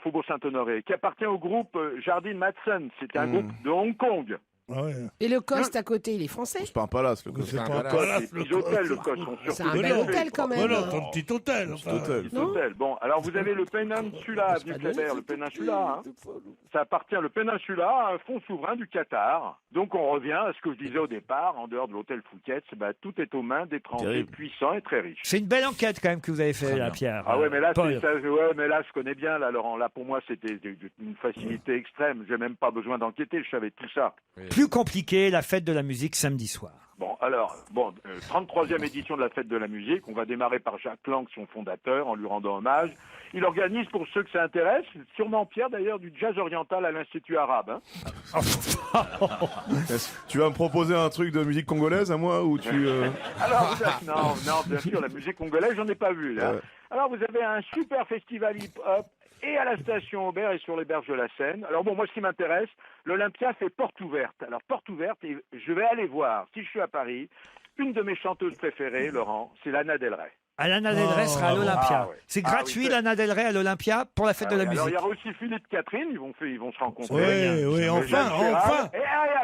Faubourg Saint-Honoré, qui appartient au groupe Jardine Madsen. C'est un groupe de Hong Kong. Ah ouais. Et le Coste à côté, il est français? C'est pas un palace, le C'est pas un palace. Les hôtels, le Coste, sont surtout C'est un bel hôtel quand même. Voilà, c'est un petit hôtel. Petit hôtel. Bon, alors vous avez le Peninsula, avenue Kléber, le Peninsula. Hein. Ça appartient, le Peninsula, à un fonds souverain du Qatar. Donc on revient à ce que je disais au départ, en dehors de l'hôtel Fouquet, tout est aux mains d'étrangers puissants et très riches. C'est une belle enquête quand même que vous avez fait là, Pierre. Ah ouais, mais là, Paul. je connais bien, là, Laurent. Là, pour moi, c'était une facilité extrême. J'ai même pas besoin d'enquêter, je savais tout ça. Plus compliqué, la fête de la musique samedi soir. Bon, alors, 33e édition de la Fête de la musique. On va démarrer par Jacques Lang, son fondateur, en lui rendant hommage. Il organise, pour ceux que ça intéresse, sûrement Pierre d'ailleurs, du jazz oriental à l'Institut arabe. Hein. Tu vas me proposer un truc de musique congolaise à moi ou tu Alors, non, bien sûr, la musique congolaise, j'en ai pas vu là. Ouais. Alors, vous avez un super festival hip-hop et à la station Aubert et sur les berges de la Seine. Alors bon, moi, ce qui m'intéresse, l'Olympia fait porte ouverte. Alors, porte ouverte, et je vais aller voir, si je suis à Paris, une de mes chanteuses préférées, Laurent, c'est Lana Del Rey. Lana Del Rey sera à l'Olympia. C'est gratuit, Lana Del Rey à l'Olympia pour la fête de la musique. Alors, il y aura aussi Philippe Catherine, ils vont se rencontrer. Oui,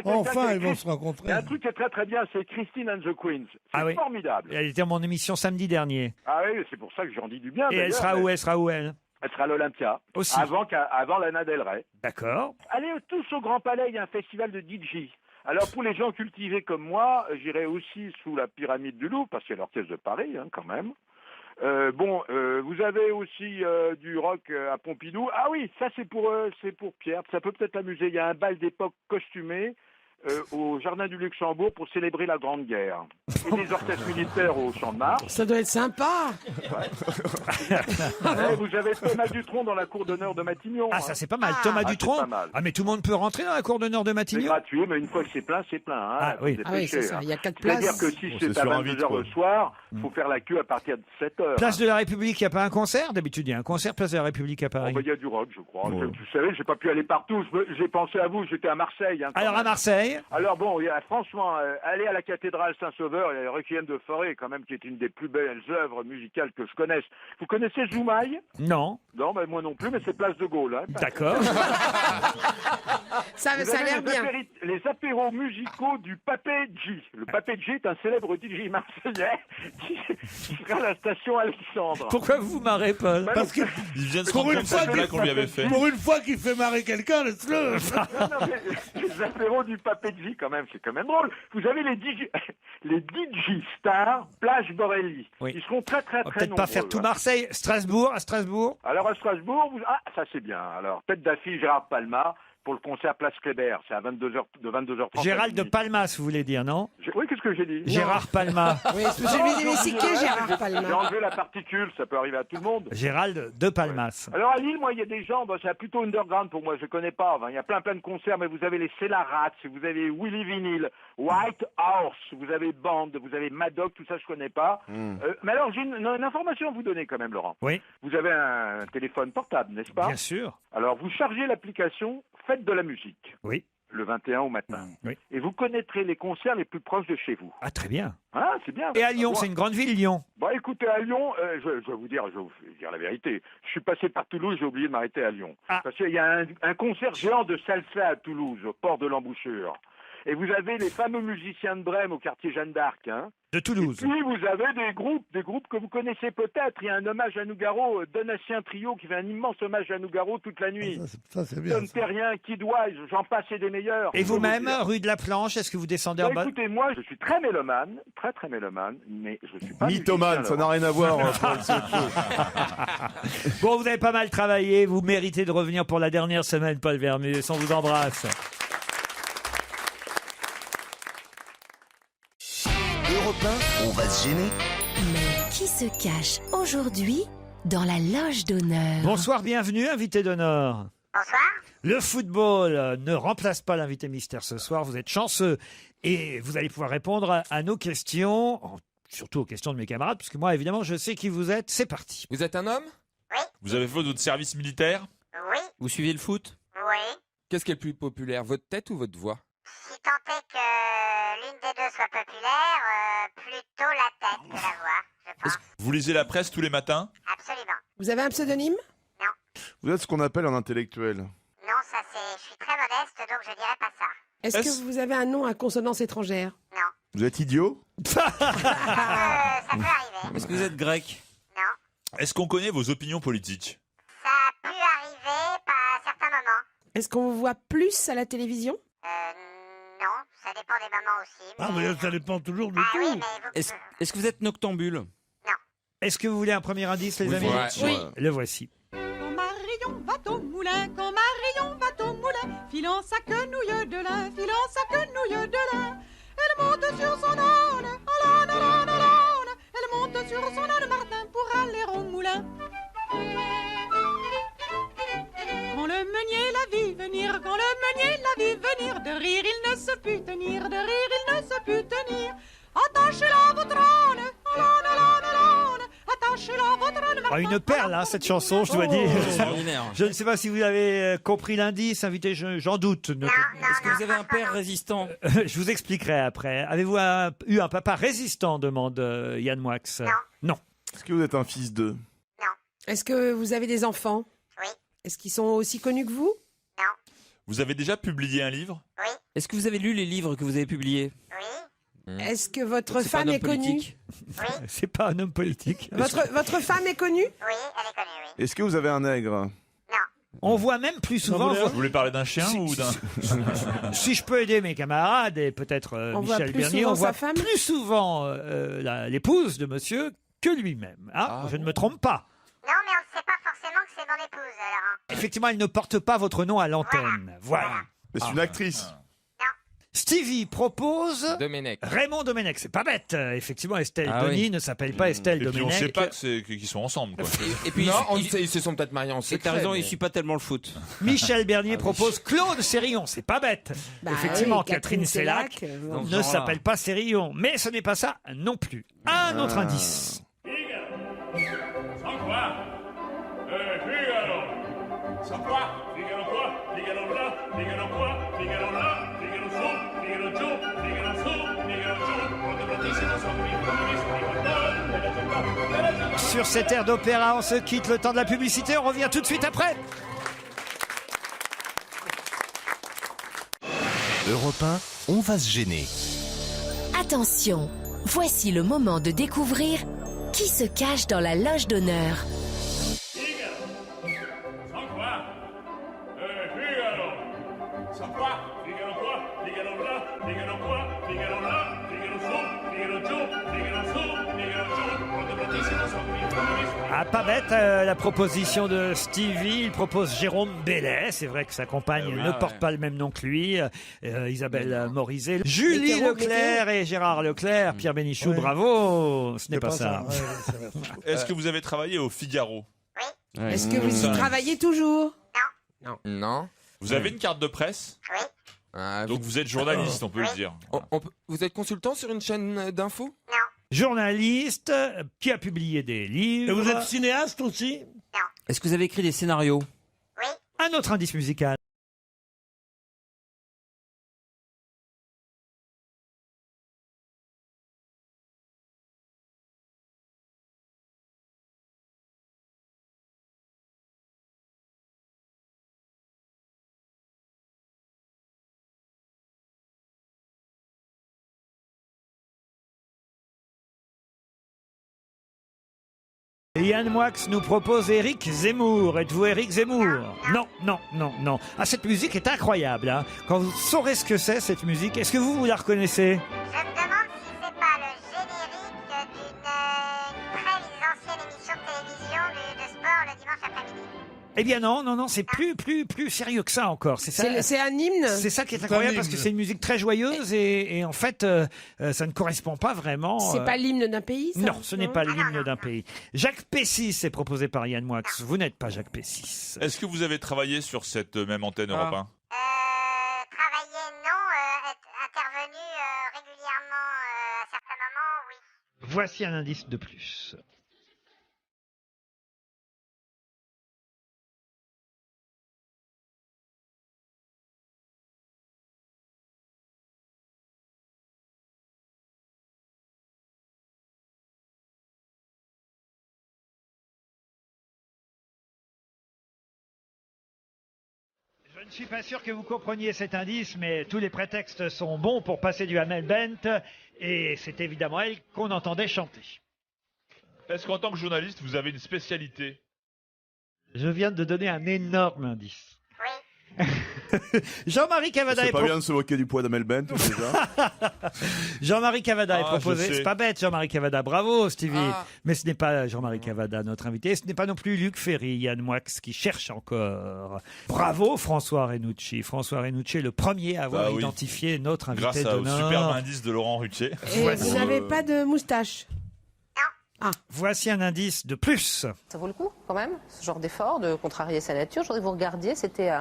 enfin, ils vont se rencontrer. Il y a un truc qui est très très bien, c'est Christine and the Queens. C'est formidable. Elle était à mon émission samedi dernier. Ah oui, c'est pour ça que j'en dis du bien. Et elle sera où? Elle sera où, elle? Elle sera à l'Olympia. Aussi. Avant Lana Del Rey. D'accord. Allez tous au Grand Palais, il y a un festival de DJ. Alors pour les gens cultivés comme moi, j'irai aussi sous la pyramide du Louvre, parce qu'il y a l'orchestre de Paris, hein, quand même. Vous avez aussi du rock à Pompidou. Ah oui, ça c'est pour Pierre. Ça peut peut-être l'amuser. Il y a un bal d'époque costumé au Jardin du Luxembourg pour célébrer la Grande Guerre. Et des orchestres militaires au Champ de Mars. Ça doit être sympa. Vous avez Thomas Dutronc dans la cour d'honneur de Matignon. Ah, ça c'est pas mal. Thomas Dutronc. c'est pas mal. Ah, mais tout le monde peut rentrer dans la cour d'honneur de C'est Matignon. gratuit, mais une fois que c'est plein, c'est plein. Hein. Ah oui. C'est ça. Il y a 4 places. C'est-à-dire que si c'est à 22h le soir, il faut faire la queue à partir de 7h. Place de la République, il n'y a pas un concert? D'habitude, il y a un concert, Place de la République à Paris. Il y a du rock, je crois. Vous savez, j'ai pas pu aller partout. J'ai pensé à vous, j'étais à Marseille. Hein, Alors à Marseille, Oui. Alors bon, franchement, aller à la cathédrale Saint-Sauveur, il y a le Requiem de Fauré, quand même, qui est une des plus belles œuvres musicales que je connaisse. Vous connaissez Zoumaï? Non. Non, moi non plus, mais c'est Place de Gaulle. Hein. D'accord. Ça Vous a avez l'air bien. les apéros musicaux du Papé G. Le Papé G est un célèbre DJ marseillais qui sera à la station Alexandre. Pourquoi vous vous marrez, Paul? Parce que Il vient de se Pour rendre une compte fois de la blague qu'on lui avait fait. pour une fois qu'il fait marrer quelqu'un, laisse-le. Non, mais les apéros du Papé G, quand même, c'est quand même drôle. Vous avez les DJ stars, Plage Borelli. Oui. Ils seront très, très, On va très peut-être pas faire nombreux, tout hein. Marseille. Strasbourg, à Strasbourg. Alors à Strasbourg, ah, ça c'est bien. Alors, tête d'affiche Gérard Palma pour le concert Place Kléber. C'est à 22h, de 22h30. Gérald de Palmas, vous voulez dire, non? Oui, qu'est-ce que j'ai dit? Gérard Palma. Oui, je lui ai dit, mais c'est qui Gérard J'ai Palma? enlevé la particule, ça peut arriver à tout le monde. Gérald de Palmas. Alors à Lille, moi, il y a des gens, c'est plutôt underground pour moi, je connais pas. Enfin, il y a plein de concerts, mais vous avez les Cellarats, vous avez Willy Vinyl, White Horse, vous avez Band, vous avez Madoc, tout ça je connais pas. Mais alors j'ai une information à vous donner quand même, Laurent. Oui. Vous avez un téléphone portable, n'est-ce pas? Bien sûr. Alors vous chargez l'application Faites de la musique. Oui. Le 21 au matin. Oui. Et vous connaîtrez les concerts les plus proches de chez vous. Ah, très bien. Ah, c'est bien. Et à Lyon, c'est une grande ville, Lyon. Bon, écoutez, à Lyon, je vais vous dire la vérité. Je suis passé par Toulouse, j'ai oublié de m'arrêter à Lyon. Ah. Parce qu'il y a un concert géant de salsa à Toulouse, au port de l'Embouchure. Et vous avez les fameux musiciens de Brême au quartier Jeanne d'Arc. Hein. De Toulouse. Et puis vous avez des groupes que vous connaissez peut-être. Il y a un hommage à Nougaro, Donatien Trio, qui fait un immense hommage à Nougaro toute la nuit. Ça, c'est bien. Tom Terrien, Kid Wise, j'en passe et des meilleurs. Et vous-même, Je peux vous dire. rue de la Planche, est-ce que vous descendez Bah, en bas? écoutez, moi, je suis très mélomane, très mélomane, mais je suis pas Mythomane, musicien, ça n'a Laurent. rien à voir. Paul, c'est autre chose. Bon, vous avez pas mal travaillé. Vous méritez de revenir pour la dernière semaine, Paul Vermus. On vous embrasse. Europe 1, on va se gêner. Mais qui se cache aujourd'hui dans la loge d'honneur? Bonsoir, bienvenue, invité d'honneur. Bonsoir. Le football ne remplace pas l'invité mystère ce soir. Vous êtes chanceux et vous allez pouvoir répondre à nos questions, surtout aux questions de mes camarades, puisque moi, évidemment, je sais qui vous êtes. C'est parti. Vous êtes un homme? Vous avez fait votre service militaire? Oui, Vous suivez le foot? oui. Qu'est-ce qui est le plus populaire, votre tête ou votre voix? Si tant est que l'une des deux soit populaire, plutôt la tête que la voix, je pense. Vous lisez la presse tous les matins? Absolument. Vous avez un pseudonyme? Vous êtes ce qu'on appelle un intellectuel. Non, ça c'est... Je suis très modeste, donc je dirais pas ça. Est-ce que vous avez un nom à consonance étrangère? Non. Vous êtes idiot? Ça peut arriver. Est-ce que vous êtes grec? Non. Est-ce qu'on connaît vos opinions politiques? Ça a pu arriver à certains moments. Est-ce qu'on vous voit plus à la télévision? Non, ça dépend des moments aussi. Ah, mais ça dépend toujours de Ah tout. oui, mais vous... Est-ce que vous êtes noctambule? Est-ce que vous voulez un premier indice, les amis? Oui. Le voici. Quand Marion va au moulin, quand Marion va au moulin, filant sa quenouille de lin, filant sa quenouille de lin, elle monte sur son âne, alane, alane, alane, elle monte sur son âne Martin pour aller au moulin. Quand le meunier la vit venir, quand le meunier la vit venir, de rire il ne se put tenir, de rire il ne se put tenir. Attachez-la à votre âne, alane, alane, alane, attachez-la à votre âne. Ah, une perle, hein, cette chanson, je dois dire. Extraordinaire. Je ne sais pas si vous avez compris l'indice, invité, j'en doute. Est-ce que vous avez un père résistant? Je vous expliquerai après. Avez-vous eu un papa résistant, demande Yann Moix. Non. Est-ce que vous êtes un fils d'eux? Est-ce que vous avez des enfants? Oui. Est-ce qu'ils sont aussi connus que vous? Vous avez déjà publié un livre? Oui. Est-ce que vous avez lu les livres que vous avez publiés? Oui. Est-ce que votre C'est pas un femme homme est connue? politique. Oui. C'est pas un homme politique. Votre femme est connue? Oui, elle est connue, oui. Est-ce que vous avez un nègre? On voit même plus souvent... Vous voulez parler d'un chien Si- ou d'un... Si je peux aider mes camarades et peut-être On voit Michel plus Bernier, souvent on voit sa femme plus souvent l'épouse de monsieur que lui-même. Ah, je ne me trompe pas. Non, mais on ne sait pas forcément que c'est mon épouse, alors. Hein. Effectivement, elle ne porte pas votre nom à l'antenne. Voilà. Mais c'est une actrice. Stevie propose Domenech. Raymond Domenech. C'est pas bête. Effectivement, Estelle Ah Denis oui. ne s'appelle pas Estelle Et puis on Domenech. sait pas qu'ils sont ensemble, quoi. Et puis, Non, il- ils se sont peut-être mariés en c'est que secret. t'as raison, mais- il suit pas tellement le foot. Michel Bernier propose Claude Sérillon. C'est pas bête. Bah Effectivement, oui, Catherine Sellac bon. Dans ce ne genre-là. s'appelle pas Sérillon. Mais ce n'est pas ça non plus. Un autre indice. Sans quoi Figaro. Sans quoi Figaro quoi Figaro là, Figaro quoi Figaro là, Figaro sous, sur cette air d'opéra. On se quitte le temps de la publicité. On revient tout de suite après. Europe 1, on va se gêner. Attention, voici le moment de découvrir qui se cache dans la loge d'honneur. Sans quoi Figaro. Sans quoi Figaro quoi Figaro là Figaro quoi Figaro là Figaro su Figaro giù Figaro su Figaro giù Pronto prontissimo sono qui. Ah, pas bête la proposition de Stevie. Il propose Jérôme Bellet. C'est vrai que sa compagne ne porte pas le même nom que lui. Isabelle Morizet, Julie Leclerc et Gérard Leclerc. Pierre Bénichou, bravo. Ce n'est pas ça. Est-ce que vous avez travaillé au Figaro? Oui. Est-ce que vous y travaillez toujours? Non. Vous avez une carte de presse? Oui. Donc vous êtes journaliste, on peut le dire. Vous êtes consultant sur une chaîne d'infos? Non. Journaliste qui a publié des livres. Et vous êtes cinéaste aussi? Est-ce que vous avez écrit des scénarios? Un autre indice musical. Yann Moix nous propose Éric Zemmour. Êtes-vous Éric Zemmour? Non, non, non, non. Ah, cette musique est incroyable. Hein. Quand vous saurez ce que c'est, cette musique, est-ce que vous la reconnaissez? Je me demande si c'est pas le générique d'une très ancienne émission de télévision de sport le dimanche après-midi. Eh bien non, non, non, c'est plus sérieux que ça encore. C'est ça. C'est un hymne. C'est ça qui est incroyable parce que c'est une musique très joyeuse et en fait, ça ne correspond pas vraiment. C'est pas l'hymne d'un pays, ça? Non, ce n'est pas l'hymne d'un pays. Jacques Pessis est proposé par Yann Moix. Vous n'êtes pas Jacques Pessis. Est-ce que vous avez travaillé sur cette même antenne Europe 1? Travailler, non. Intervenu régulièrement à certains moments, oui. Voici un indice de plus. Je ne suis pas sûr que vous compreniez cet indice, mais tous les prétextes sont bons pour passer du Hamel Bent, et c'est évidemment elle qu'on entendait chanter. Est-ce qu'en tant que journaliste, vous avez une spécialité? Je viens de donner un énorme indice. Jean-Marie Cavada C'est pas bien de se moquer du poids d'Amel Bent, déjà. Jean-Marie Cavada est Ah, proposé. je sais. C'est pas bête, Jean-Marie Cavada. Bravo, Stevie. Mais ce n'est pas Jean-Marie Cavada, notre invité. Ce n'est pas non plus Luc Ferry, Yann Moix, qui cherche encore. Bravo, François Renucci. François Renucci est le premier à avoir Bah oui. identifié notre invité Grâce au d'honneur. superbe indice de Laurent Ruquier. Et vous n'avez pas de moustache? Voici un indice de plus. Ça vaut le coup, quand même, ce genre d'effort, de contrarier sa nature. Je voudrais que vous regardiez, c'était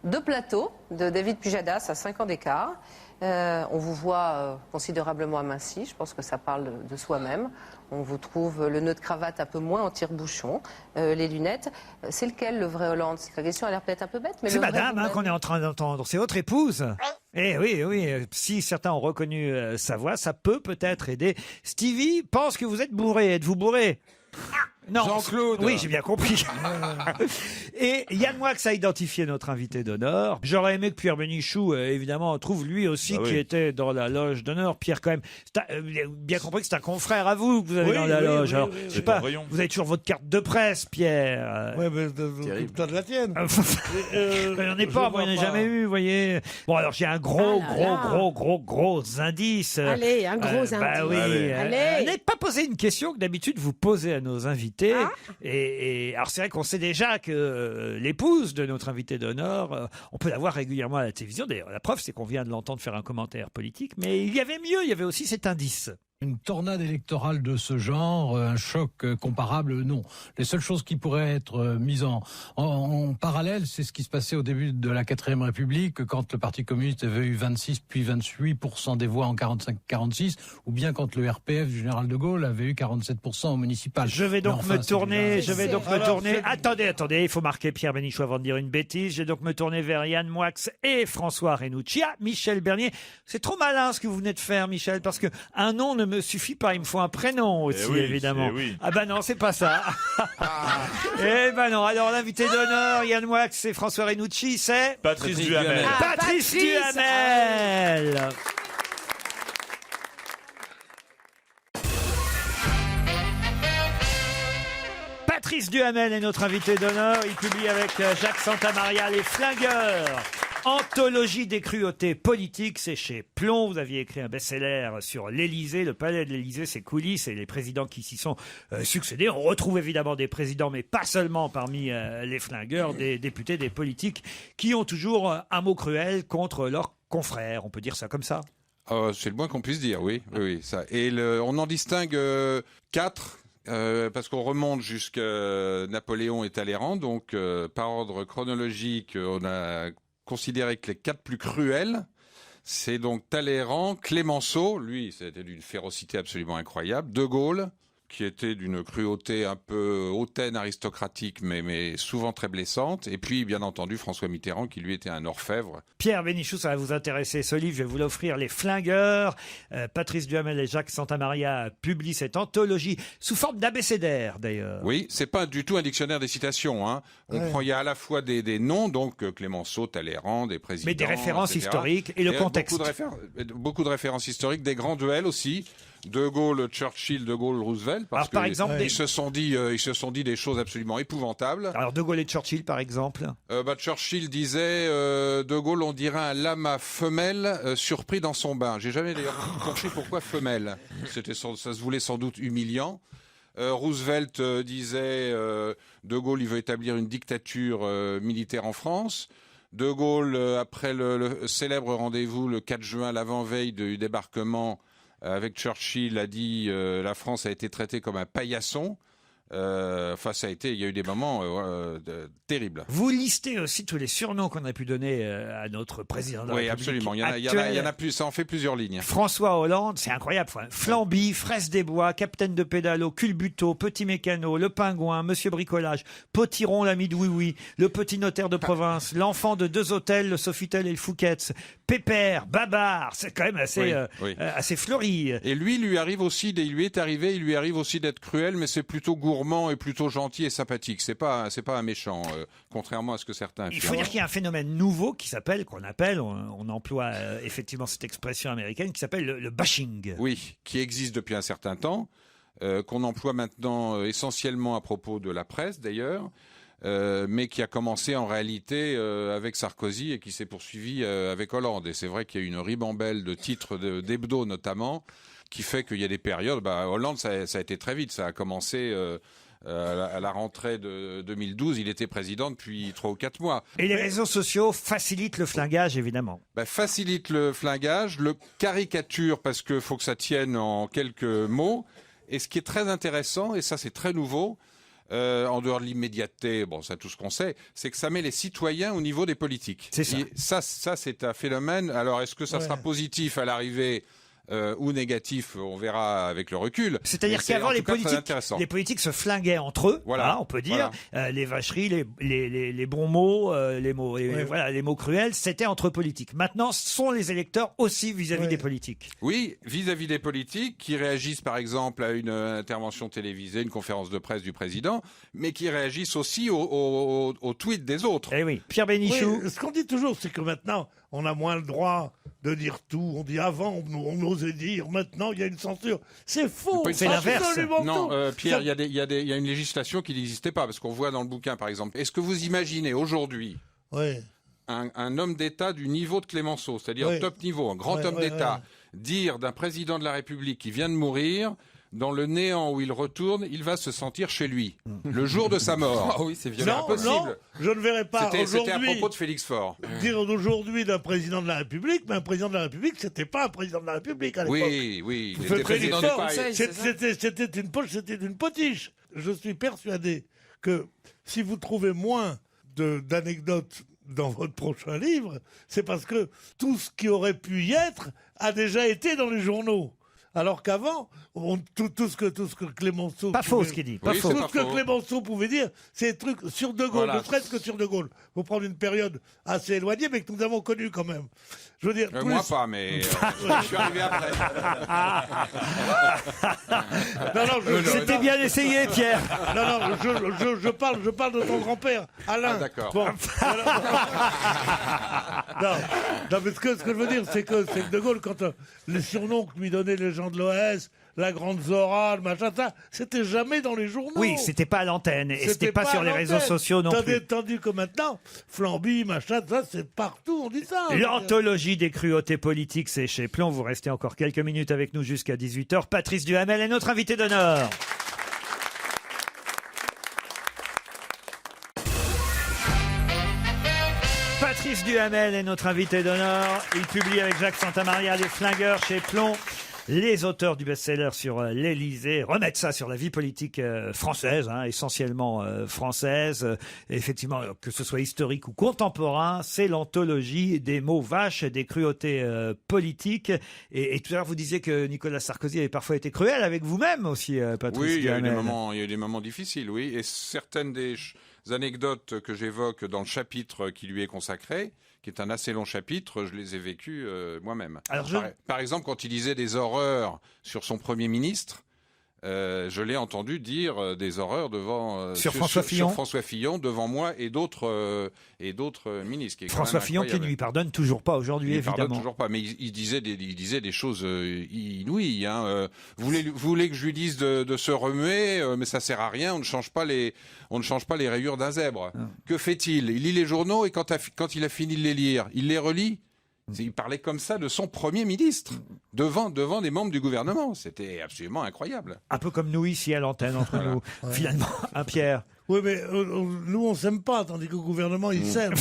deux plateaux de David Pujadas à 5 ans d'écart. On vous voit considérablement aminci, je pense que ça parle de soi-même. On vous trouve le nœud de cravate un peu moins en tire-bouchon, les lunettes. C'est lequel le vrai Hollande? La question a l'air peut-être un peu bête, mais C'est le vrai madame vous-même. qu'on est en train d'entendre. C'est votre épouse. Eh oui, oui. Si certains ont reconnu sa voix, ça peut-être aider. Stevie pense que vous êtes bourré. Êtes-vous bourré? Non. Jean-Claude. Oui, j'ai bien compris. Et Yann Moix a identifié notre invité d'honneur. J'aurais aimé que Pierre Bénichou, évidemment, trouve lui aussi Bah oui. qui était dans la loge d'honneur. Pierre, quand même, vous avez bien compris que c'est un confrère à vous que vous avez Oui, dans la oui, loge. oui, Alors, oui, je oui. sais pas, C'est Rayon. vous avez toujours votre carte de presse, Pierre. Ouais, mais occupe-toi de la tienne. J'en ai pas, moi, j'en ai jamais eu, vous voyez. Bon, alors j'ai un gros indice. Allez, un gros Bah indice. oui. Allez. N'avez pas posé une question que d'habitude vous posez à nos invités. Et alors c'est vrai qu'on sait déjà que l'épouse de notre invité d'honneur, on peut la voir régulièrement à la télévision. D'ailleurs, la preuve, c'est qu'on vient de l'entendre faire un commentaire politique. Mais il y avait mieux, il y avait aussi cet indice. Une tornade électorale de ce genre, un choc comparable, non. Les seules choses qui pourraient être mises en parallèle, c'est ce qui se passait au début de la 4ème République, quand le Parti communiste avait eu 26 puis 28% des voix en 45-46, ou bien quand le RPF du général de Gaulle avait eu 47% au municipal. Je vais donc Mais me tourner, Alors, Attendez, il faut marquer Pierre Bénichou avant de dire une bêtise. Je vais donc me tourner vers Yann Moix et François Renucci. Ah, Michel Bernier, c'est trop malin ce que vous venez de faire, Michel, parce que un nom ne me suffit pas. Il me faut un prénom aussi, oui, évidemment. oui. Ah bah non, c'est pas ça. Eh ben non. Alors l'invité d'honneur, Yann Moix et François Renucci, c'est Patrice Duhamel. Patrice Duhamel. Patrice Duhamel est notre invité d'honneur. Il publie avec Jacques Santamaria Les Flingueurs. Anthologie des cruautés politiques, c'est chez Plomb. Vous aviez écrit un best-seller sur l'Élysée, le palais de l'Élysée, ses coulisses et les présidents qui s'y sont succédés. On retrouve évidemment des présidents, mais pas seulement parmi les flingueurs, des députés, des politiques qui ont toujours un mot cruel contre leurs confrères. On peut dire ça comme ça? C'est le moins qu'on puisse dire, oui. Ça. Et on en distingue 4. Parce qu'on remonte jusqu'à Napoléon et Talleyrand, donc par ordre chronologique, on a considéré que les 4 plus cruels, c'est donc Talleyrand, Clémenceau, lui c'était d'une férocité absolument incroyable, De Gaulle, qui était d'une cruauté un peu hautaine, aristocratique, mais souvent très blessante. Et puis, bien entendu, François Mitterrand, qui lui était un orfèvre. Pierre Bénichou, ça va vous intéresser. Ce livre, je vais vous l'offrir, Les Flingueurs. Patrice Duhamel et Jacques Santamaria publient cette anthologie sous forme d'abécédaire, d'ailleurs. Oui, c'est pas du tout un dictionnaire des citations. Hein. Il y a à la fois des noms, donc Clémenceau, Talleyrand, des présidents, mais des références etc. historiques et le contexte. Beaucoup de références historiques, des grands duels aussi. De Gaulle, Churchill, De Gaulle, Roosevelt. Parce par exemple, ils se sont dit des choses absolument épouvantables. Alors De Gaulle et Churchill, par exemple. Churchill disait De Gaulle, on dirait un lama femelle surpris dans son bain. J'ai jamais d'ailleurs compris pourquoi femelle. Ça se voulait sans doute humiliant. Roosevelt disait De Gaulle, il veut établir une dictature militaire en France. De Gaulle, après le célèbre rendez-vous le 4 juin, l'avant-veille du débarquement, avec Churchill, a dit la France a été traitée comme un paillasson. Il y a eu des moments terribles. Vous listez aussi tous les surnoms qu'on a pu donner à notre président de la République. Oui, absolument. Il y en a plus. Ça en fait plusieurs lignes. François Hollande, c'est incroyable. Flamby, Fraisse des Bois, Capitaine de Pédalo, Culbuto, Petit Mécano, Le Pingouin, Monsieur Bricolage, Potiron, l'ami de Oui-Oui, le petit notaire de province, l'enfant de 2 hôtels, le Sofitel et le Fouquet's, Pépère, Babar. C'est quand même assez fleuri. Et lui il lui arrive aussi d'être cruel, mais c'est plutôt gourmand et plutôt gentil et sympathique. C'est pas un méchant, contrairement à ce que certains affirment. Il faut dire qu'il y a un phénomène nouveau on emploie effectivement cette expression américaine qui s'appelle le bashing. Oui, qui existe depuis un certain temps, qu'on emploie maintenant essentiellement à propos de la presse d'ailleurs. Mais qui a commencé en réalité avec Sarkozy et qui s'est poursuivi avec Hollande. Et c'est vrai qu'il y a une ribambelle de titres d'hebdo notamment, qui fait qu'il y a des périodes. Hollande, ça a été très vite. Ça a commencé à la rentrée de 2012. Il était président depuis 3 ou 4 mois. Et les réseaux sociaux facilitent le flingage, évidemment. Facilitent le flingage, le caricature, parce qu'il faut que ça tienne en quelques mots. Et ce qui est très intéressant, et ça c'est très nouveau, en dehors de l'immédiateté, ça tout ce qu'on sait, c'est que ça met les citoyens au niveau des politiques. C'est ça. Et ça c'est un phénomène. Alors est-ce que ça sera positif à l'arrivée ou négatif, on verra avec le recul. C'est-à-dire qu'avant, les politiques se flinguaient entre eux, on peut dire. Les vacheries, les bons mots, les mots cruels, c'était entre politiques. Maintenant, ce sont les électeurs aussi vis-à-vis des politiques. Oui, vis-à-vis des politiques qui réagissent par exemple à une intervention télévisée, une conférence de presse du président, mais qui réagissent aussi aux tweets des autres. Eh oui, Pierre Bénichou. Oui, ce qu'on dit toujours, c'est que maintenant, on a moins le droit de dire tout. On dit avant, on osait dire. Maintenant, il y a une censure. C'est faux. C'est l'inverse. Non, Pierre, il y a une législation qui n'existait pas, parce qu'on voit dans le bouquin, par exemple. Est-ce que vous imaginez aujourd'hui un homme d'État du niveau de Clémenceau, c'est-à-dire top niveau, un grand homme d'État, dire d'un président de la République qui vient de mourir, dans le néant où il retourne, il va se sentir chez lui, le jour de sa mort. Ah oui, c'est violent. Non, je ne verrai pas C'était à propos de Félix Faure. Dire d'aujourd'hui d'un président de la République, mais un président de la République, c'était pas un président de la République à l'époque. Oui, il était président du Conseil. C'était une potiche. Je suis persuadé que si vous trouvez moins d'anecdotes dans votre prochain livre, c'est parce que tout ce qui aurait pu y être a déjà été dans les journaux. Alors qu'avant, tout ce que Clémenceau... Pas faux ce qu'il dit, pas faux. Tout ce que Clémenceau pouvait dire, c'est des trucs sur De Gaulle, ne serait-ce que sur De Gaulle. Il faut prendre une période assez éloignée, mais que nous avons connue quand même. Je veux dire... Moi pas, mais je suis arrivé après. C'était bien essayé, Pierre. Non, je parle de ton grand-père, Alain. Ah, d'accord. Bon. Non, mais ce que je veux dire, c'est que De Gaulle, quand les surnoms que lui donnaient les gens de l'OS, la grande Zora, le machin, ça, c'était jamais dans les journaux. Oui, c'était pas à l'antenne et c'était pas sur les réseaux sociaux non plus. Tandis que maintenant, Flamby, machin, ça, c'est partout, on dit ça. L'anthologie des cruautés politiques, c'est chez Plon. Vous restez encore quelques minutes avec nous jusqu'à 18h. Patrice Duhamel est notre invité d'honneur. Patrice Duhamel est notre invité d'honneur. Il publie avec Jacques Santamaria Les Flingueurs chez Plon. Les auteurs du best-seller sur l'Élysée remettent ça sur la vie politique française, essentiellement française. Effectivement, que ce soit historique ou contemporain, c'est l'anthologie des mots vaches et des cruautés politiques. Et tout à l'heure, vous disiez que Nicolas Sarkozy avait parfois été cruel avec vous-même aussi, Patrice Oui, il y a Duhamel. eu des moments difficiles, oui. Et certaines des anecdotes que j'évoque dans le chapitre qui lui est consacré, qui est un assez long chapitre, je les ai vécues moi-même. Par exemple, quand il disait des horreurs sur son Premier ministre, je l'ai entendu dire des horreurs devant sur François Fillon devant moi et d'autres ministres. Qui est François Fillon qui ne lui pardonne toujours pas aujourd'hui, évidemment. Pardonne toujours pas, mais il disait des choses inouïes. Vous voulez que je lui dise de se remuer, mais ça sert à rien. On ne change pas les rayures d'un zèbre. Que fait-il? Il lit les journaux et quand il a fini de les lire, il les relit. Il parlait comme ça de son Premier ministre, devant des membres du gouvernement. C'était absolument incroyable. Un peu comme nous ici à l'antenne, entre nous, finalement, Pierre. Oui, mais nous, on s'aime pas, tandis que le gouvernement, il s'aime.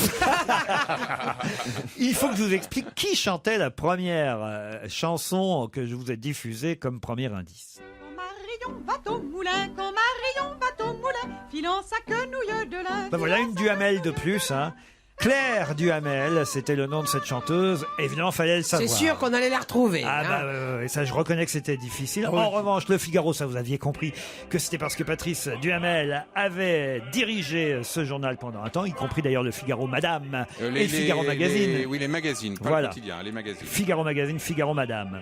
Il faut que je vous explique qui chantait la première chanson que je vous ai diffusée comme premier indice. Quand Marion va au moulin, quand Marion va au moulin, filant sa quenouille de lin. Voilà une Duhamel de plus, Claire Duhamel, c'était le nom de cette chanteuse. Évidemment, fallait le savoir. C'est sûr qu'on allait la retrouver. Et ça, je reconnais que c'était difficile. En revanche, le Figaro, ça, vous aviez compris que c'était parce que Patrice Duhamel avait dirigé ce journal pendant un temps, y compris d'ailleurs le Figaro Madame et le Figaro Magazine. Oui, les magazines, pas le quotidien, les magazines. Figaro Magazine, Figaro Madame.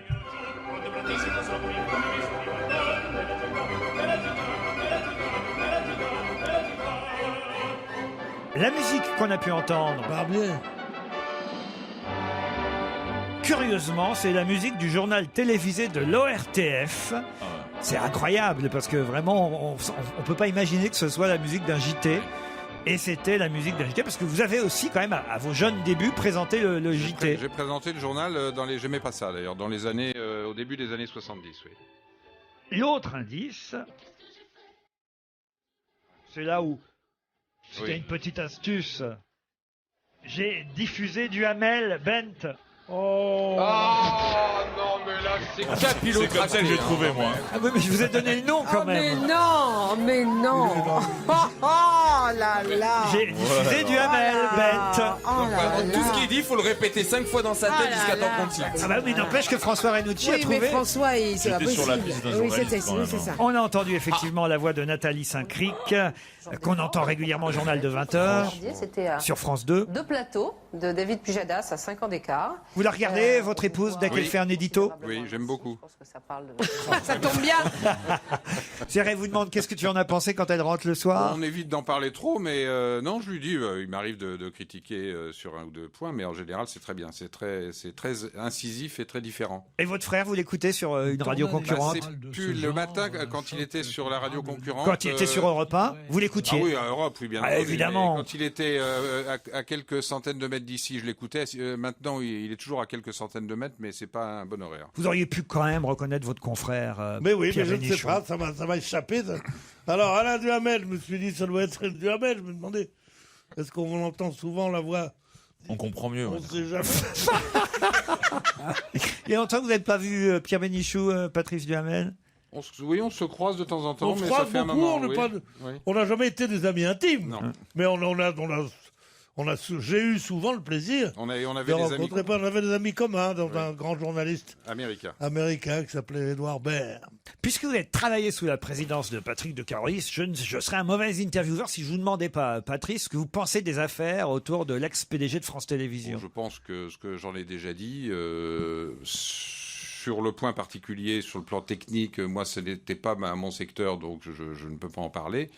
La musique qu'on a pu entendre, curieusement, c'est la musique du journal télévisé de l'ORTF. C'est incroyable parce que vraiment, on peut pas imaginer que ce soit la musique d'un JT. Et c'était la musique d'un JT parce que vous avez aussi quand même à vos jeunes débuts présenté le JT. J'ai présenté le journal j'aimais pas ça d'ailleurs, dans les années, au début des années 70, oui. L'autre indice, c'est là où c'était une petite astuce. J'ai diffusé Duhamel, Bent. Oh non, mais là, c'est capillotracté. C'est comme ça que j'ai trouvé, moi. Ah mais je vous ai donné le nom quand même. Mais non. Oh là là. J'ai diffusé Duhamel, Bent. Tout ce qu'il dit, il faut le répéter 5 fois dans sa tête jusqu'à temps qu'on tire. Ah bah oui, n'empêche que François Renucci a trouvé. Oui, mais François, c'est pas possible. Sur la piste d'un journaliste, c'est ça. On a entendu effectivement la voix de Nathalie Saint-Cric, qu'on entend régulièrement au journal de 20h, C'était sur France 2. Deux plateaux de David Pujadas à 5 ans d'écart. Vous la regardez, votre épouse, dès qu'elle fait un édito? Oui, j'aime beaucoup. Ça tombe bien. Thierry vous demande qu'est-ce que tu en as pensé quand elle rentre le soir? On évite d'en parler trop, mais non, je lui dis, il m'arrive de critiquer sur un ou deux points, mais en général, c'est très bien. C'est très incisif et très différent. Et votre frère, vous l'écoutez sur une radio concurrente? Plus le matin, quand il était sur la radio concurrente. Quand il était sur Europe 1, vous l'écoutiez? Ah oui, à Europe, oui, bien entendu. Évidemment. Quand il était à quelques centaines de mètres d'ici, je l'écoutais. Maintenant, il est toujours à quelques centaines de mètres, mais c'est pas un bon horaire. Vous auriez pu quand même reconnaître votre confrère. Mais oui, Pierre mais je ne sais Bénichou. pas, ça m'a échappé. Ça. Alors, Alain Duhamel, je me suis dit, ça doit être Duhamel. Je me demandais, est-ce qu'on entend souvent la voix? On comprend mieux. On ne sait jamais. Il y a longtemps que vous n'avez pas vu Pierre Bénichou, Patrice Duhamel? Oui, on se croise de temps en temps, On se mais croise ça fait un beaucoup, moment. on n'a jamais été des amis intimes. Non. Mais J'ai eu souvent le plaisir On avait de des amis rencontrer. On avait des amis communs dans un grand journaliste américain qui s'appelait Édouard Baird. Puisque vous avez travaillé sous la présidence de Patrick de Carolis, je serais un mauvais intervieweur si je vous demandais pas, Patrice, ce que vous pensez des affaires autour de l'ex-PDG de France Télévisions. Je pense que ce que j'en ai déjà dit, sur le point particulier, sur le plan technique, moi, ce n'était pas mon secteur, donc je ne peux pas en parler.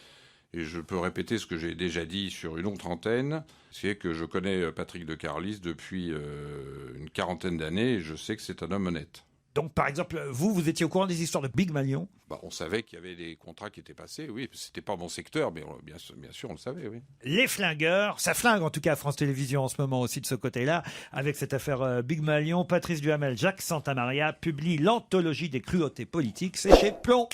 Et je peux répéter ce que j'ai déjà dit sur une autre antenne, c'est que je connais Patrick de Carolis depuis une quarantaine d'années et je sais que c'est un homme honnête. Donc, par exemple, vous étiez au courant des histoires de Big Malion? On savait qu'il y avait des contrats qui étaient passés, oui. C'était pas mon secteur, mais bien sûr, on le savait, oui. Les flingueurs, ça flingue en tout cas à France Télévisions en ce moment aussi de ce côté-là, avec cette affaire Big Malion. Patrice Duhamel, Jacques Santamaria publie l'anthologie des cruautés politiques. C'est chez Plomb.